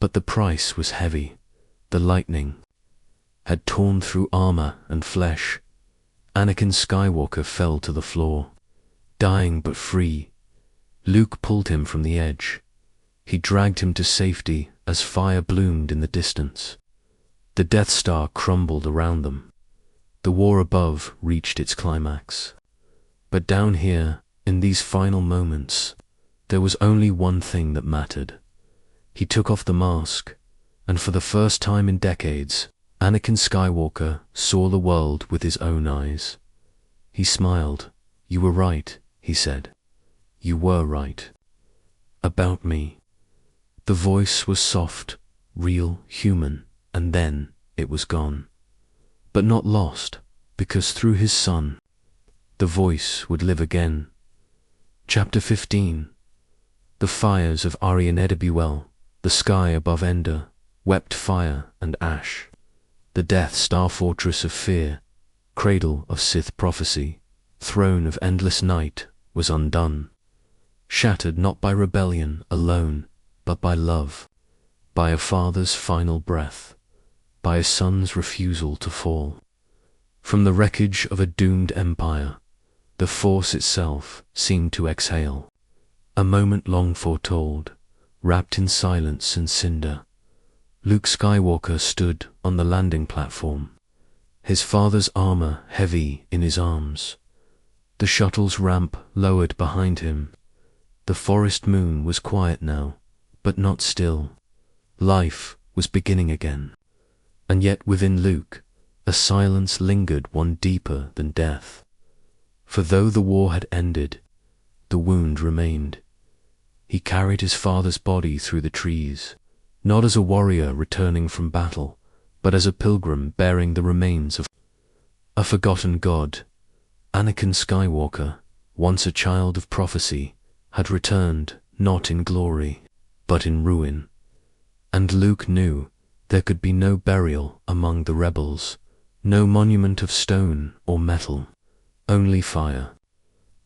Speaker 1: but the price was heavy. The lightning had torn through armor and flesh. Anakin Skywalker fell to the floor, dying but free. Luke pulled him from the edge. He dragged him to safety as fire bloomed in the distance. The Death Star crumbled around them. The war above reached its climax. But down here, in these final moments, there was only one thing that mattered. He took off the mask, and for the first time in decades, Anakin Skywalker saw the world with his own eyes. He smiled. "You were right," he said. "You were right. About me." The voice was soft, real, human, and then it was gone. But not lost, because through his son, the voice would live again. Chapter 15. The fires of Arian-Edibuel, the sky above Endor, wept fire and ash. The Death Star fortress of fear, cradle of Sith prophecy, throne of endless night, was undone. Shattered not by rebellion alone, but by love, by a father's final breath, by a son's refusal to fall. From the wreckage of a doomed empire, the Force itself seemed to exhale, a moment long foretold, wrapped in silence and cinder. Luke Skywalker stood on the landing platform, his father's armor heavy in his arms. The shuttle's ramp lowered behind him. The forest moon was quiet now, but not still. Life was beginning again. And yet within Luke, a silence lingered, one deeper than death. For though the war had ended, the wound remained. He carried his father's body through the trees, not as a warrior returning from battle, but as a pilgrim bearing the remains of a forgotten god. Anakin Skywalker, once a child of prophecy, had returned not in glory, but in ruin. And Luke knew there could be no burial among the rebels, no monument of stone or metal, only fire,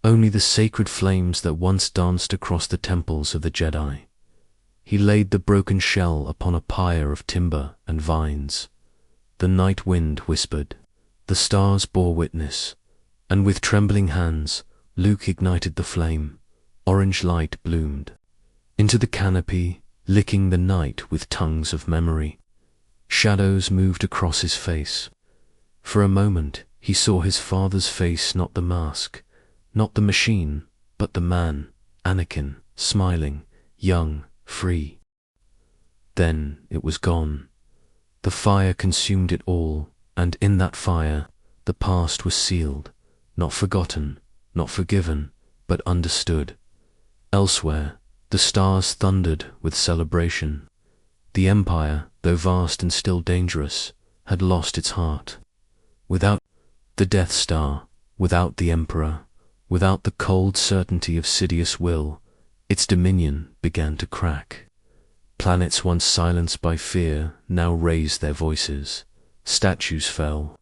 Speaker 1: only the sacred flames that once danced across the temples of the Jedi. He laid the broken shell upon a pyre of timber and vines. The night wind whispered, the stars bore witness, and with trembling hands Luke ignited the flame. Orange light bloomed into the canopy, licking the night with tongues of memory. Shadows moved across his face. For a moment he saw his father's face, not the mask, not the machine, but the man, Anakin, smiling, young, free. Then it was gone. The fire consumed it all, and in that fire the past was sealed, not forgotten, not forgiven, but understood. Elsewhere, the stars thundered with celebration. The Empire, though vast and still dangerous, had lost its heart. Without the Death Star, without the Emperor, without the cold certainty of Sidious will, its dominion began to crack. Planets once silenced by fear now raised their voices. Statues fell.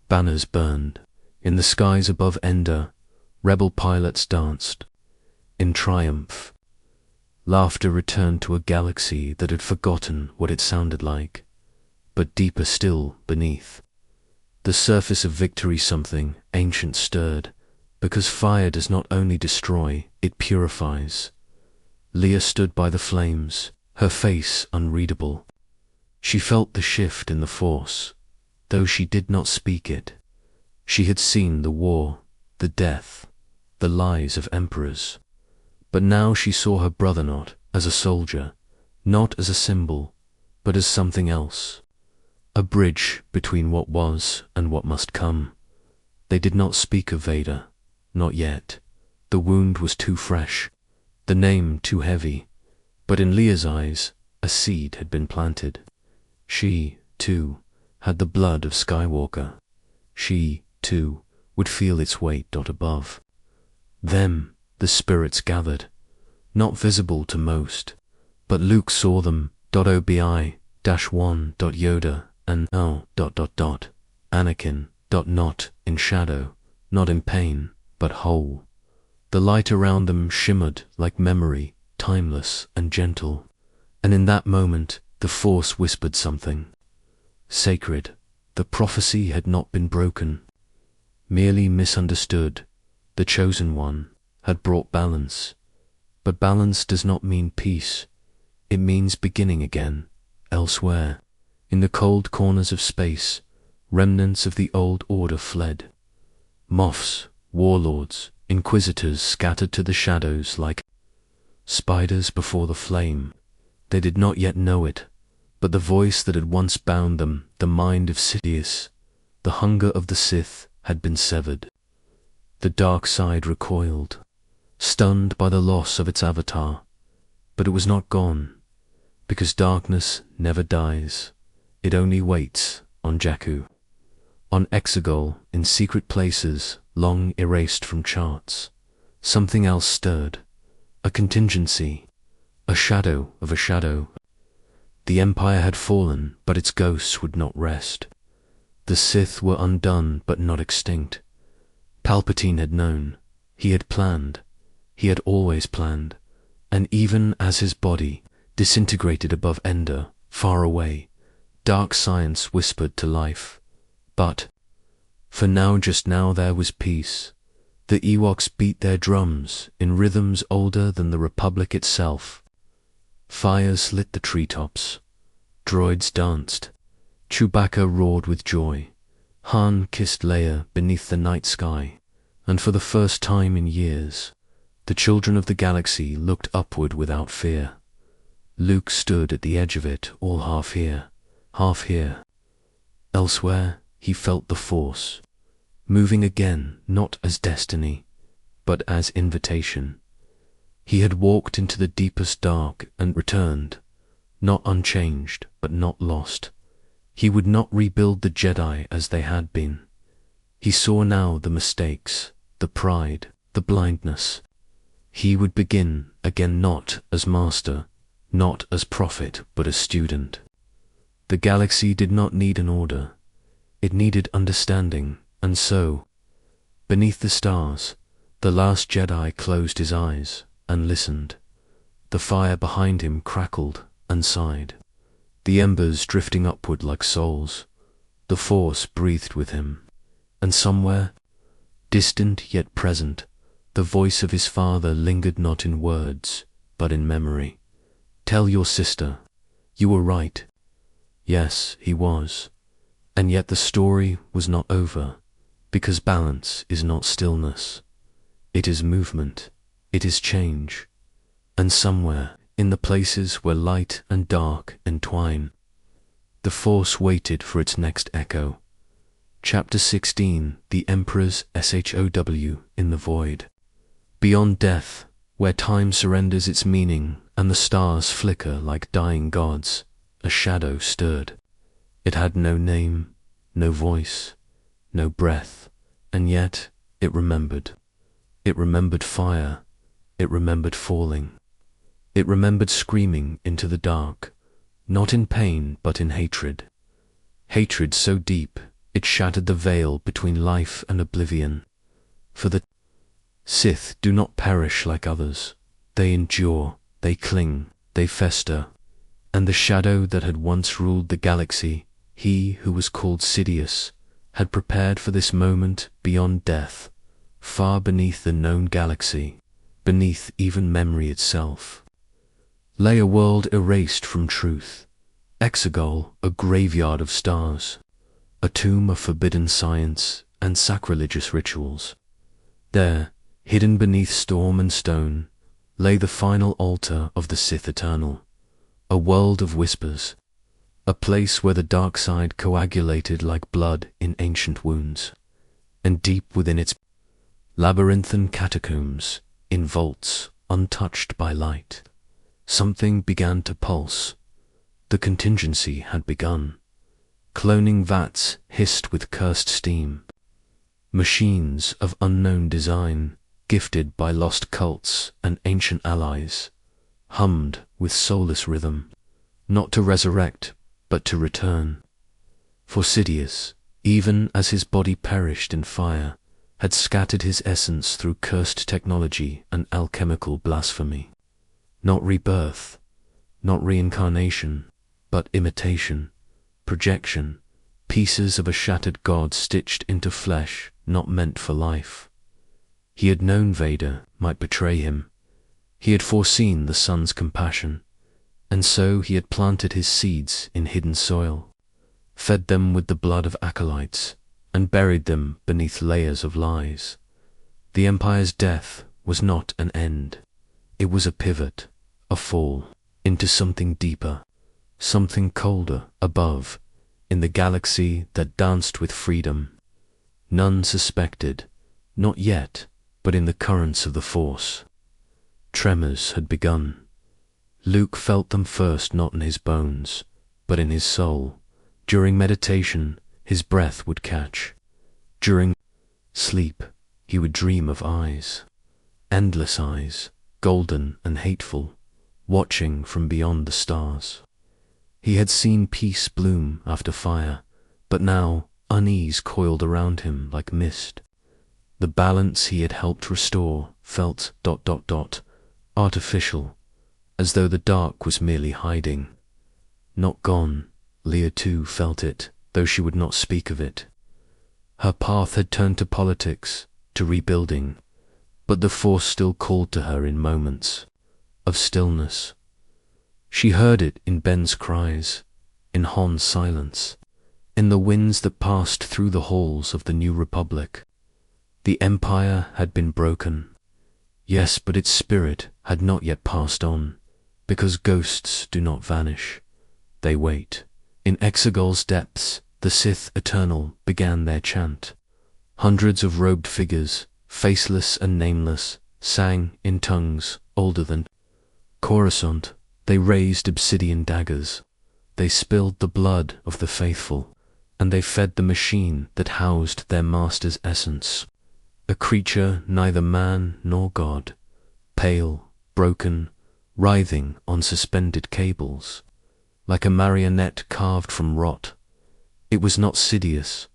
Speaker 1: Banners burned. In the skies above Endor, rebel pilots danced. In triumph, laughter returned to a galaxy that had forgotten what it sounded like. But deeper still beneath the surface of victory something ancient stirred, because fire does not only destroy, it purifies. Leia stood by the flames, her face unreadable. She felt the shift in the Force, though she did not speak it. She had seen the war, the death, the lies of emperors. But now she saw her brother not as a soldier, not as a symbol, but as something else. A bridge between what was and what must come. They did not speak of Vader, not yet. The wound was too fresh, the name too heavy, but in Leah's eyes, a seed had been planted. She, too, had the blood of Skywalker. She, too, would feel its weight above. Them, the spirits gathered, not visible to most, but Luke saw them. Obi-1 Yoda and Anakin. Not in shadow, not in pain, but whole. The light around them shimmered like memory, timeless and gentle. And in that moment, the Force whispered something. Sacred, the prophecy had not been broken, merely misunderstood. The Chosen One had brought balance. But balance does not mean peace. It means beginning again, elsewhere. In the cold corners of space, remnants of the old order fled. Moffs, warlords, inquisitors scattered to the shadows like spiders before the flame. They did not yet know it, but the voice that had once bound them, the mind of Sidious, the hunger of the Sith, had been severed. The dark side recoiled, stunned by the loss of its avatar, but it was not gone, because darkness never dies. It only waits on Jakku, on Exegol, in secret places long erased from charts. Something else stirred, a contingency, a shadow of a shadow. The Empire had fallen, but its ghosts would not rest. The Sith were undone, but not extinct. Palpatine had known, he had planned, he had always planned, and even as his body disintegrated above Endor, far away, dark science whispered to life. But, for now, just now, there was peace. The Ewoks beat their drums in rhythms older than the Republic itself. Fires lit the treetops. Droids danced. Chewbacca roared with joy. Han kissed Leia beneath the night sky. And for the first time in years, the children of the galaxy looked upward without fear. Luke stood at the edge of it, all half here, half here. Elsewhere, he felt the Force, moving again, not as destiny, but as invitation. He had walked into the deepest dark and returned, not unchanged, but not lost. He would not rebuild the Jedi as they had been. He saw now the mistakes, the pride, the blindness. He would begin again, not as master, not as prophet, but as student. The galaxy did not need an order. It needed understanding, and so, beneath the stars, the last Jedi closed his eyes and listened. The fire behind him crackled and sighed, the embers drifting upward like souls. The Force breathed with him, and somewhere, distant yet present, the voice of his father lingered not in words, but in memory. Tell your sister, you were right. Yes, he was. And yet the story was not over, because balance is not stillness. It is movement, it is change. And somewhere, in the places where light and dark entwine, the Force waited for its next echo. Chapter 16, The Emperor's SHOW in the Void. Beyond death, where time surrenders its meaning and the stars flicker like dying gods, a shadow stirred. It had no name, no voice, no breath, and yet it remembered. It remembered fire, it remembered falling. It remembered screaming into the dark, not in pain but in hatred. Hatred so deep it shattered the veil between life and oblivion. For the Sith do not perish like others. They endure, they cling, they fester. And the shadow that had once ruled the galaxy, he who was called Sidious, had prepared for this moment beyond death, far beneath the known galaxy, beneath even memory itself. Lay a world erased from truth, Exegol a graveyard of stars, a tomb of forbidden science and sacrilegious rituals. There, Hidden beneath storm and stone lay the final altar of the Sith Eternal, a world of whispers, a place where the dark side coagulated like blood in ancient wounds, and deep within its labyrinthine catacombs, in vaults untouched by light, something began to pulse. The contingency had begun. Cloning vats hissed with cursed steam. Machines of unknown design, gifted by lost cults and ancient allies, hummed with soulless rhythm, not to resurrect, but to return. For Sidious, even as his body perished in fire, had scattered his essence through cursed technology and alchemical blasphemy. Not rebirth, not reincarnation, but imitation, projection, pieces of a shattered god stitched into flesh not meant for life. He had known Vader might betray him. He had foreseen the Son's compassion, and so he had planted his seeds in hidden soil, fed them with the blood of acolytes, and buried them beneath layers of lies. The Empire's death was not an end. It was a pivot, a fall, into something deeper, something colder above, in the galaxy that danced with freedom. None suspected, not yet, but in the currents of the Force. Tremors had begun. Luke felt them first not in his bones, but in his soul. During meditation, his breath would catch. During sleep, he would dream of eyes. Endless eyes, golden and hateful, watching from beyond the stars. He had seen peace bloom after fire, but now unease coiled around him like mist. The balance he had helped restore felt ... artificial, as though the dark was merely hiding. Not gone, Leia too felt it, though she would not speak of it. Her path had turned to politics, to rebuilding, but the Force still called to her in moments of stillness. She heard it in Ben's cries, in Han's silence, in the winds that passed through the halls of the New Republic. The Empire had been broken. Yes, but its spirit had not yet passed on, because ghosts do not vanish. They wait. In Exegol's depths, the Sith Eternal began their chant. Hundreds of robed figures, faceless and nameless, sang in tongues older than Coruscant. They raised obsidian daggers. They spilled the blood of the faithful, and they fed the machine that housed their master's essence. A creature neither man nor god, pale, broken, writhing on suspended cables, like a marionette carved from rot. It was not Sidious,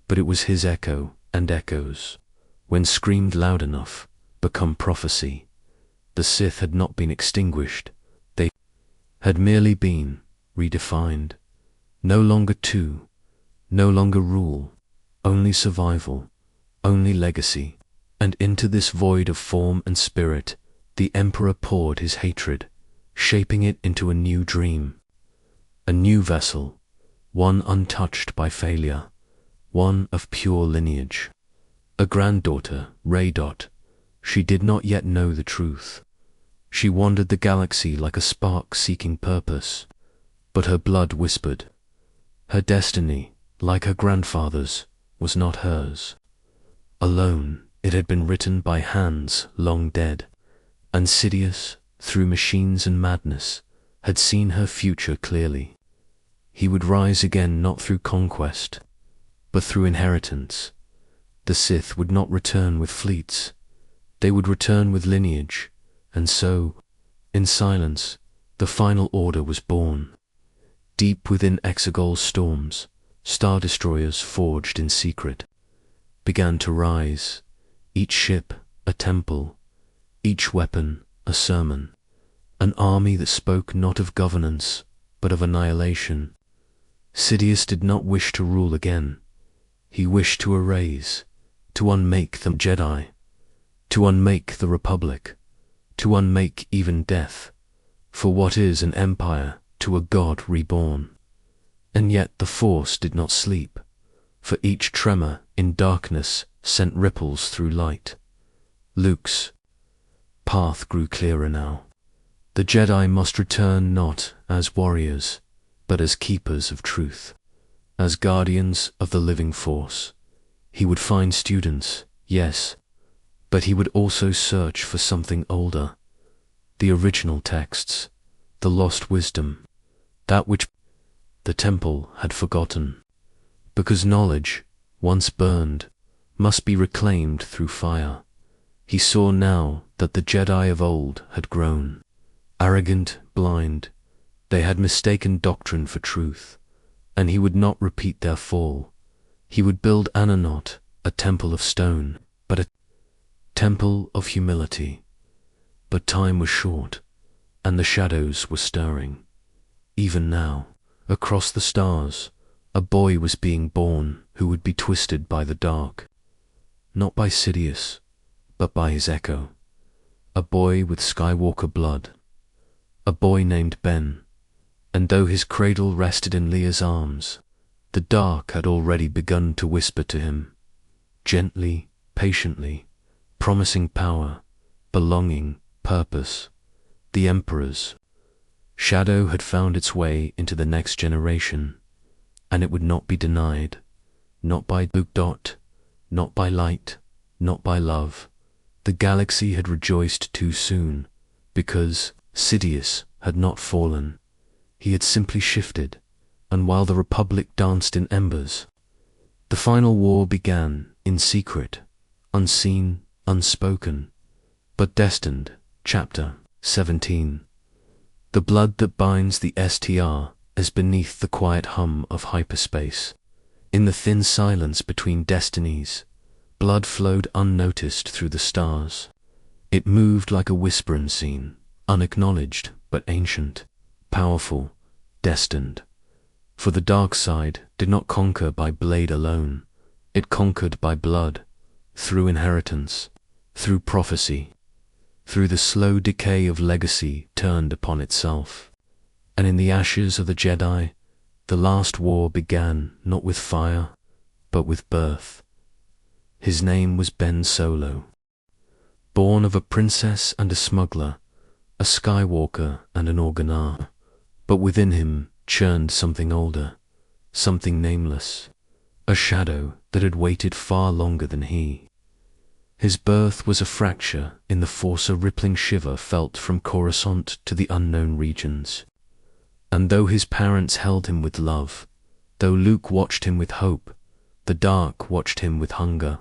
Speaker 1: but it was his echo and echoes, when screamed loud enough, become prophecy. The Sith had not been extinguished. They had merely been redefined. No longer two, no longer rule, only survival, only legacy. And into this void of form and spirit, the Emperor poured his hatred, shaping it into a new dream. A new vessel, one untouched by failure, one of pure lineage. A granddaughter, Rey. She did not yet know the truth. She wandered the galaxy like a spark seeking purpose, but her blood whispered. Her destiny, like her grandfather's, was not hers. Alone, it had been written by hands long dead, and Sidious, through machines and madness, had seen her future clearly. He would rise again not through conquest, but through inheritance. The Sith would not return with fleets. They would return with lineage, and so, in silence, the final order was born. Deep within Exegol's storms, star destroyers forged in secret began to rise, each ship a temple, each weapon a sermon, an army that spoke not of governance, but of annihilation. Sidious did not wish to rule again. He wished to erase, to unmake the Jedi, to unmake the Republic, to unmake even death. For what is an empire to a god reborn? And yet the Force did not sleep, for each tremor in darkness sent ripples through light. Luke's path grew clearer now. The Jedi must return not as warriors, but as keepers of truth, as guardians of the living force. He would find students, yes, but he would also search for something older, the original texts, the lost wisdom, that which the temple had forgotten, because knowledge, once burned, must be reclaimed through fire. He saw now that the Jedi of old had grown, arrogant, blind. They had mistaken doctrine for truth, and he would not repeat their fall. He would build not a temple of stone, but a temple of humility. But time was short, and the shadows were stirring. Even now, across the stars, a boy was being born who would be twisted by the dark, not by Sidious, but by his echo. A boy with Skywalker blood, a boy named Ben, and though his cradle rested in Leia's arms, the dark had already begun to whisper to him, gently, patiently, promising power, belonging, purpose. The Emperor's shadow had found its way into the next generation, and it would not be denied, not by Luke. Not by light, not by love. The galaxy had rejoiced too soon, because Sidious had not fallen. He had simply shifted, and while the Republic danced in embers, the final war began in secret, unseen, unspoken, but destined. Chapter 17. The blood that binds the STR is beneath the quiet hum of hyperspace. In the thin silence between destinies, blood flowed unnoticed through the stars. It moved like a whisper unseen, unacknowledged but ancient, powerful, destined. For the dark side did not conquer by blade alone. It conquered by blood, through inheritance, through prophecy, through the slow decay of legacy turned upon itself. And in the ashes of the Jedi, the last war began not with fire, but with birth. His name was Ben Solo. Born of a princess and a smuggler, a Skywalker and an Organar, but within him churned something older, something nameless, a shadow that had waited far longer than he. His birth was a fracture in the force a rippling shiver felt from Coruscant to the unknown regions. And though his parents held him with love, though Luke watched him with hope, the dark watched him with hunger,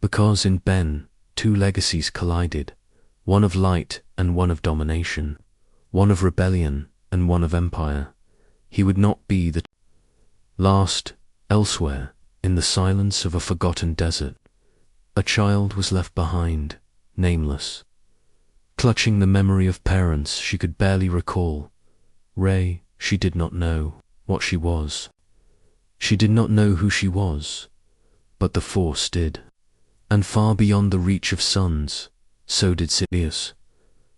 Speaker 1: because in Ben two legacies collided, one of light and one of domination, one of rebellion and one of empire. He would not be the last. Elsewhere, in the silence of a forgotten desert, a child was left behind, nameless, clutching the memory of parents she could barely recall. Rey, she did not know what she was. She did not know who she was, but the Force did. And far beyond the reach of suns, so did Sidious.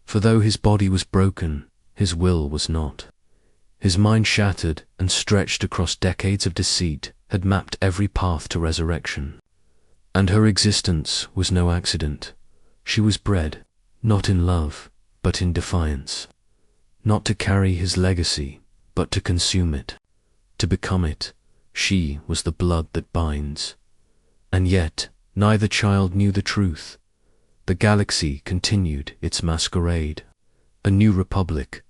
Speaker 1: For though his body was broken, his will was not. His mind shattered and stretched across decades of deceit had mapped every path to resurrection. And her existence was no accident. She was bred, not in love, but in defiance. Not to carry his legacy, but to consume it, to become it. She was the blood that binds. And yet, neither child knew the truth. The galaxy continued its masquerade. A new republic,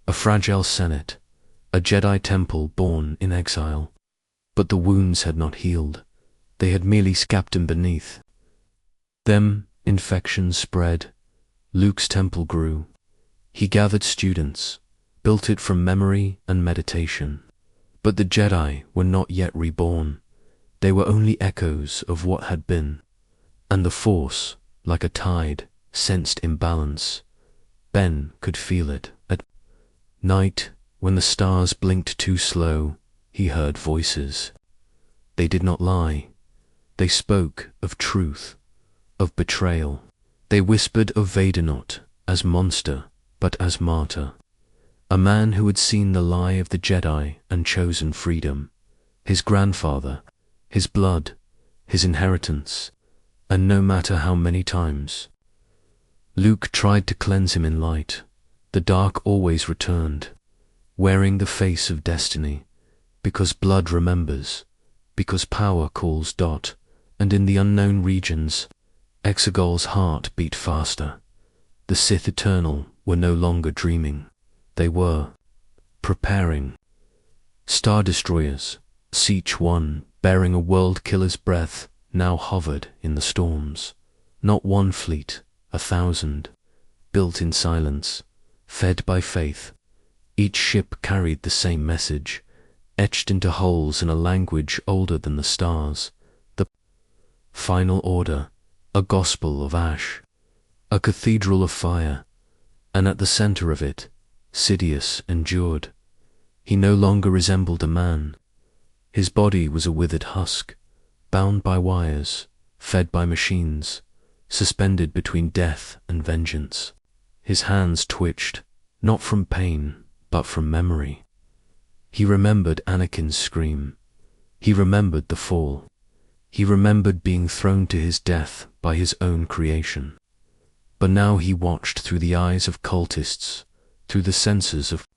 Speaker 1: a fragile senate, a Jedi temple born in exile. But the wounds had not healed. They had merely scabbed him beneath them. Infections spread. Luke's temple grew. He gathered students, built it from memory and meditation. But the Jedi were not yet reborn. They were only echoes of what had been. And the Force, like a tide, sensed imbalance. Ben could feel it. At night, when the stars blinked too slow, he heard voices. They did not lie. They spoke of truth, of betrayal. They whispered of Vader not as monster, but as martyr. A man who had seen the lie of the Jedi and chosen freedom. His grandfather, his blood, his inheritance, and no matter how many times, Luke tried to cleanse him in light. The dark always returned, wearing the face of destiny, because blood remembers, because power calls. And in the unknown regions, Exegol's heart beat faster. The Sith Eternal were no longer dreaming. They were preparing. Star destroyers, each one bearing a world killer's breath, now hovered in the storms. Not one fleet, 1,000, built in silence, fed by faith. Each ship carried the same message, etched into holes in a language older than the stars. The final order, a gospel of ash, a cathedral of fire, and at the center of it, Sidious endured. He no longer resembled a man. His body was a withered husk, bound by wires, fed by machines, suspended between death and vengeance. His hands twitched, not from pain, but from memory. He remembered Anakin's scream. He remembered the fall. He remembered being thrown to his death by his own creation. But now he watched through the eyes of cultists, through the senses of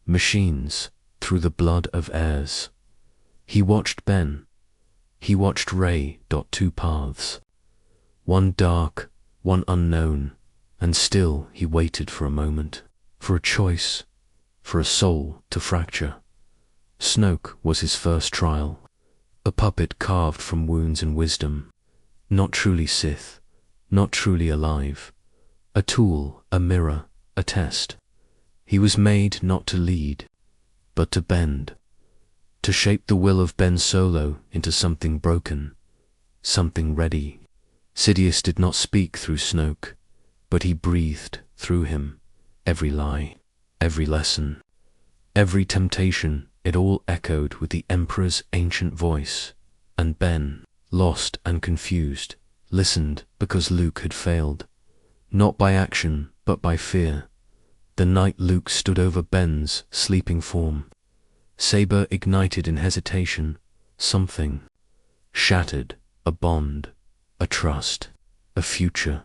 Speaker 1: machines, through the blood of heirs. He watched Ben. He watched Rey. Two paths. One dark, one unknown, and still he waited for a moment, for a choice, for a soul to fracture. Snoke was his first trial, a puppet carved from wounds and wisdom, not truly Sith, not truly alive, a tool, a mirror, a test. He was made not to lead, but to bend, to shape the will of Ben Solo into something broken, something ready. Sidious did not speak through Snoke, but he breathed through him. Every lie, every lesson, every temptation, it all echoed with the Emperor's ancient voice. And Ben, lost and confused, listened because Luke had failed, not by action, but by fear. The night Luke stood over Ben's sleeping form, saber ignited in hesitation, something shattered, a bond, a trust, a future.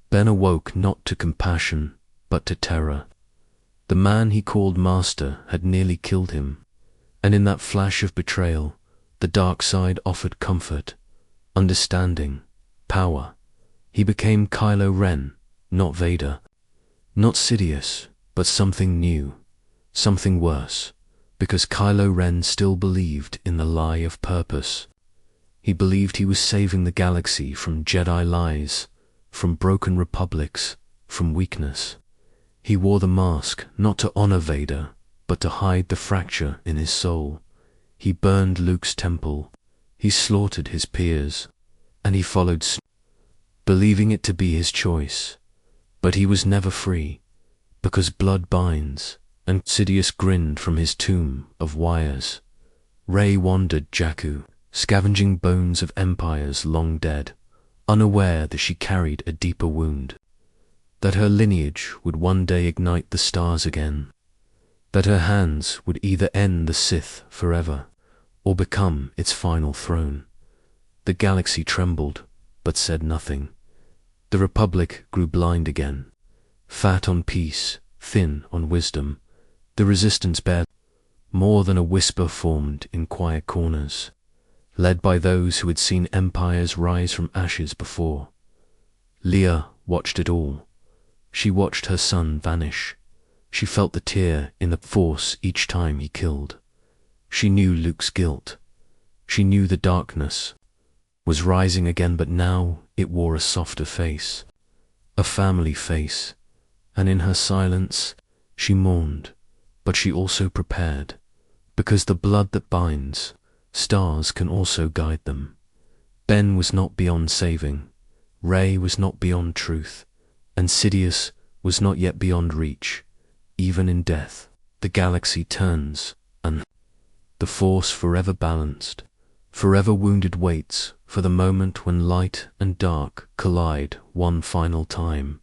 Speaker 1: Ben awoke not to compassion, but to terror. The man he called master had nearly killed him, and in that flash of betrayal, the dark side offered comfort, understanding, power. He became Kylo Ren, not Vader, not Sidious, but something new, something worse, because Kylo Ren still believed in the lie of purpose. He believed he was saving the galaxy from Jedi lies, from broken republics, from weakness. He wore the mask not to honor Vader, but to hide the fracture in his soul. He burned Luke's temple, he slaughtered his peers, and he followed believing it to be his choice. But he was never free, because blood binds, and Sidious grinned from his tomb of wires. Rey wandered Jakku, scavenging bones of empires long dead, unaware that she carried a deeper wound, that her lineage would one day ignite the stars again, that her hands would either end the Sith forever, or become its final throne. The galaxy trembled, but said nothing. The Republic grew blind again, fat on peace, thin on wisdom. The resistance bared more than a whisper formed in quiet corners, led by those who had seen empires rise from ashes before. Leia watched it all. She watched her son vanish. She felt the tear in the Force each time he killed. She knew Luke's guilt. She knew the darkness was rising again, but now it wore a softer face, a family face, and in her silence she mourned, but she also prepared, because the blood that binds, stars can also guide them. Ben was not beyond saving, Rey was not beyond truth, and Sidious was not yet beyond reach. Even in death, the galaxy turns, and the Force forever balanced, forever wounded waits for the moment when light and dark collide one final time,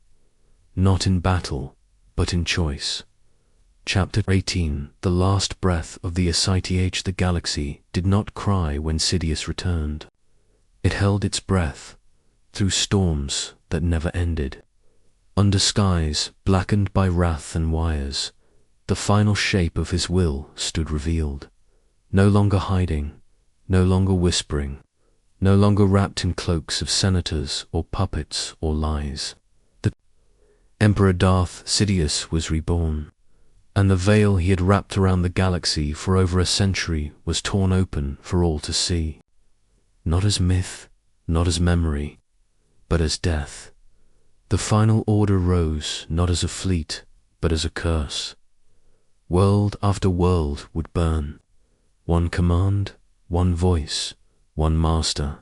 Speaker 1: not in battle, but in choice. Chapter 18. The last breath of the Ascites. The galaxy did not cry when Sidious returned. It held its breath through storms that never ended, Under skies blackened by wrath and wires, the final shape of his will stood revealed, no longer hiding, no longer whispering, no longer wrapped in cloaks of senators or puppets or lies. The Emperor Darth Sidious was reborn, and the veil he had wrapped around the galaxy for over a century was torn open for all to see. Not as myth, not as memory, but as death. The final order rose not as a fleet, but as a curse. World after world would burn. One command, one voice, one master.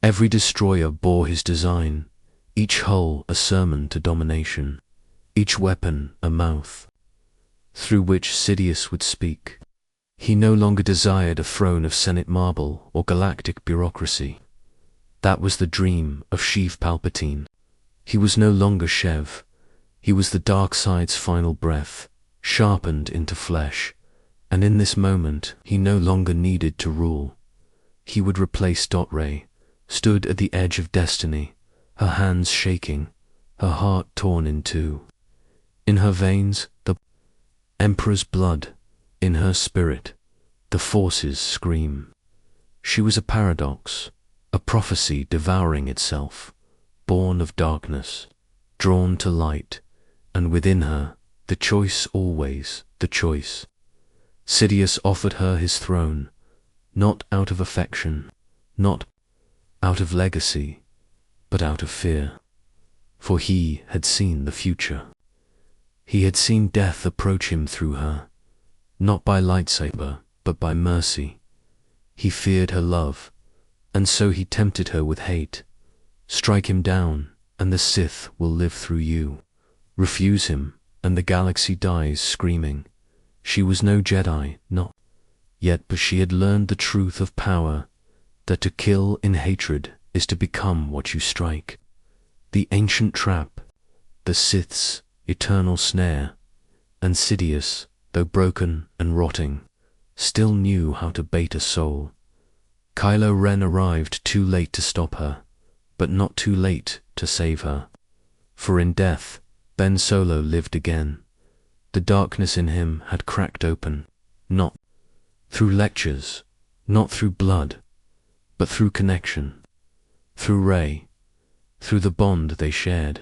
Speaker 1: Every destroyer bore his design, each hull a sermon to domination, each weapon a mouth, through which Sidious would speak. He no longer desired a throne of Senate marble or galactic bureaucracy. That was the dream of Sheev Palpatine. He was no longer Sheev. He was the dark side's final breath, sharpened into flesh, and in this moment he no longer needed to rule. He would replace Ray, stood at the edge of destiny, her hands shaking, her heart torn in two. In her veins, the Emperor's blood, in her spirit, the forces scream. She was a paradox, a prophecy devouring itself, born of darkness, drawn to light, and within her, the choice always, the choice. Sidious offered her his throne, not out of affection, not out of legacy, but out of fear. For he had seen the future. He had seen death approach him through her, not by lightsaber, but by mercy. He feared her love, and so he tempted her with hate. Strike him down, and the Sith will live through you. Refuse him, and the galaxy dies screaming. She was no Jedi, not yet, but she had learned the truth of power, that to kill in hatred is to become what you strike. The ancient trap, the Sith's eternal snare, and Sidious, though broken and rotting, still knew how to bait a soul. Kylo Ren arrived too late to stop her, but not too late to save her. For in death, Ben Solo lived again. The darkness in him had cracked open, not through lectures, not through blood, but through connection, through Rey, through the bond they shared,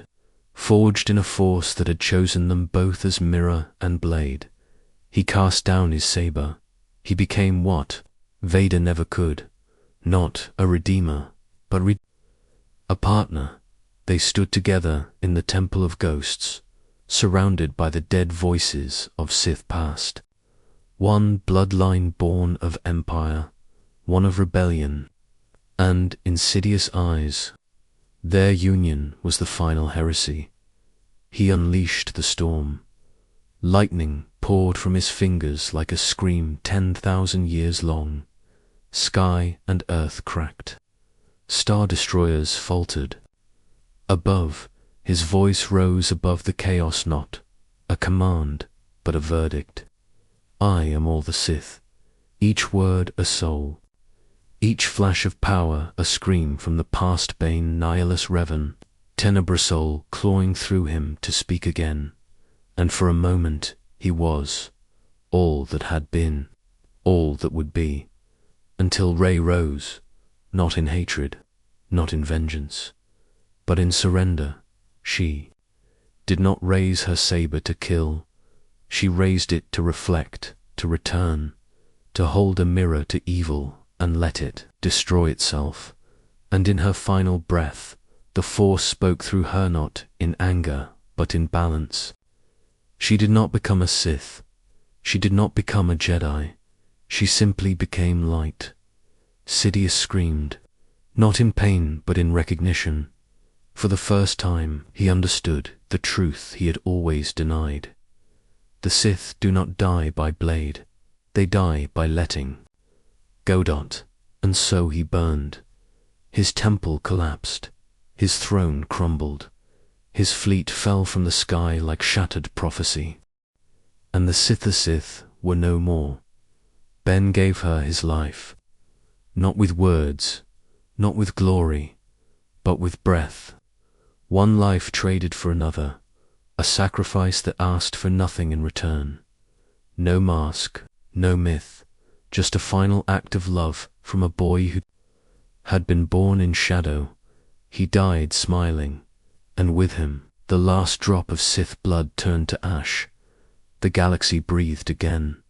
Speaker 1: forged in a force that had chosen them both as mirror and blade. He cast down his saber. He became what Vader never could, not a redeemer, but a partner. They stood together in the Temple of Ghosts, surrounded by the dead voices of Sith past. One bloodline born of empire, one of rebellion, and in Sidious' eyes, their union was the final heresy. He unleashed the storm. Lightning poured from his fingers like a scream 10,000 years long. Sky and earth cracked. Star destroyers faltered. Above, his voice rose above the chaos, not a command, but a verdict. I am all the Sith, each word a soul, each flash of power a scream from the past bane Nihilus Revan, Tenebrosol clawing through him to speak again. And for a moment he was all that had been, all that would be, until Rey rose, not in hatred, not in vengeance, but in surrender. She did not raise her saber to kill. She raised it to reflect, to return, to hold a mirror to evil and let it destroy itself. And in her final breath, the Force spoke through her, not in anger, but in balance. She did not become a Sith. She did not become a Jedi. She simply became light. Sidious screamed, not in pain but in recognition. For the first time he understood the truth he had always denied. The Sith do not die by blade, they die by letting go. And so he burned. His temple collapsed, his throne crumbled, his fleet fell from the sky like shattered prophecy. And the Sith were no more. Ben gave her his life, not with words, not with glory, but with breath. One life traded for another, a sacrifice that asked for nothing in return. No mask, no myth, just a final act of love from a boy who had been born in shadow. He died smiling, and with him, the last drop of Sith blood turned to ash. The galaxy breathed again.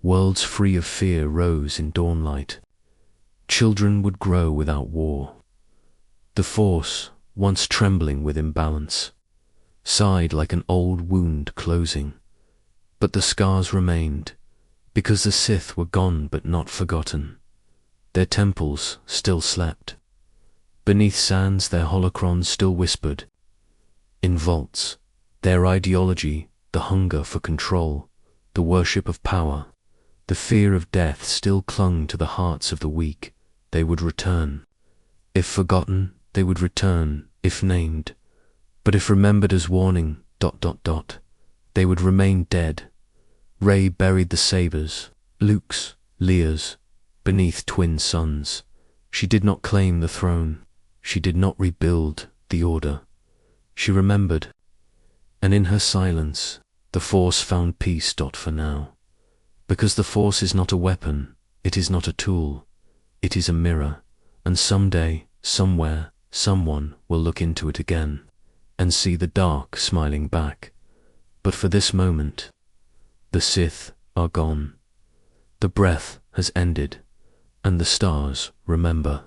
Speaker 1: Worlds free of fear rose in dawnlight. Children would grow without war. The Force, once trembling with imbalance, sighed like an old wound closing. But the scars remained, because the Sith were gone but not forgotten. Their temples still slept. Beneath sands their holocrons still whispered. In vaults, their ideology, the hunger for control, the worship of power, the fear of death still clung to the hearts of the weak. They would return. If forgotten, they would return, if named. But if remembered as warning, ... they would remain dead. Rey buried the sabers, Luke's, Leia's, beneath twin suns. She did not claim the throne. She did not rebuild the order. She remembered. And in her silence, the Force found peace. For now. Because the Force is not a weapon, it is not a tool. It is a mirror, and someday, somewhere, someone will look into it again, and see the dark smiling back. But for this moment, the Sith are gone. The breath has ended, and the stars remember.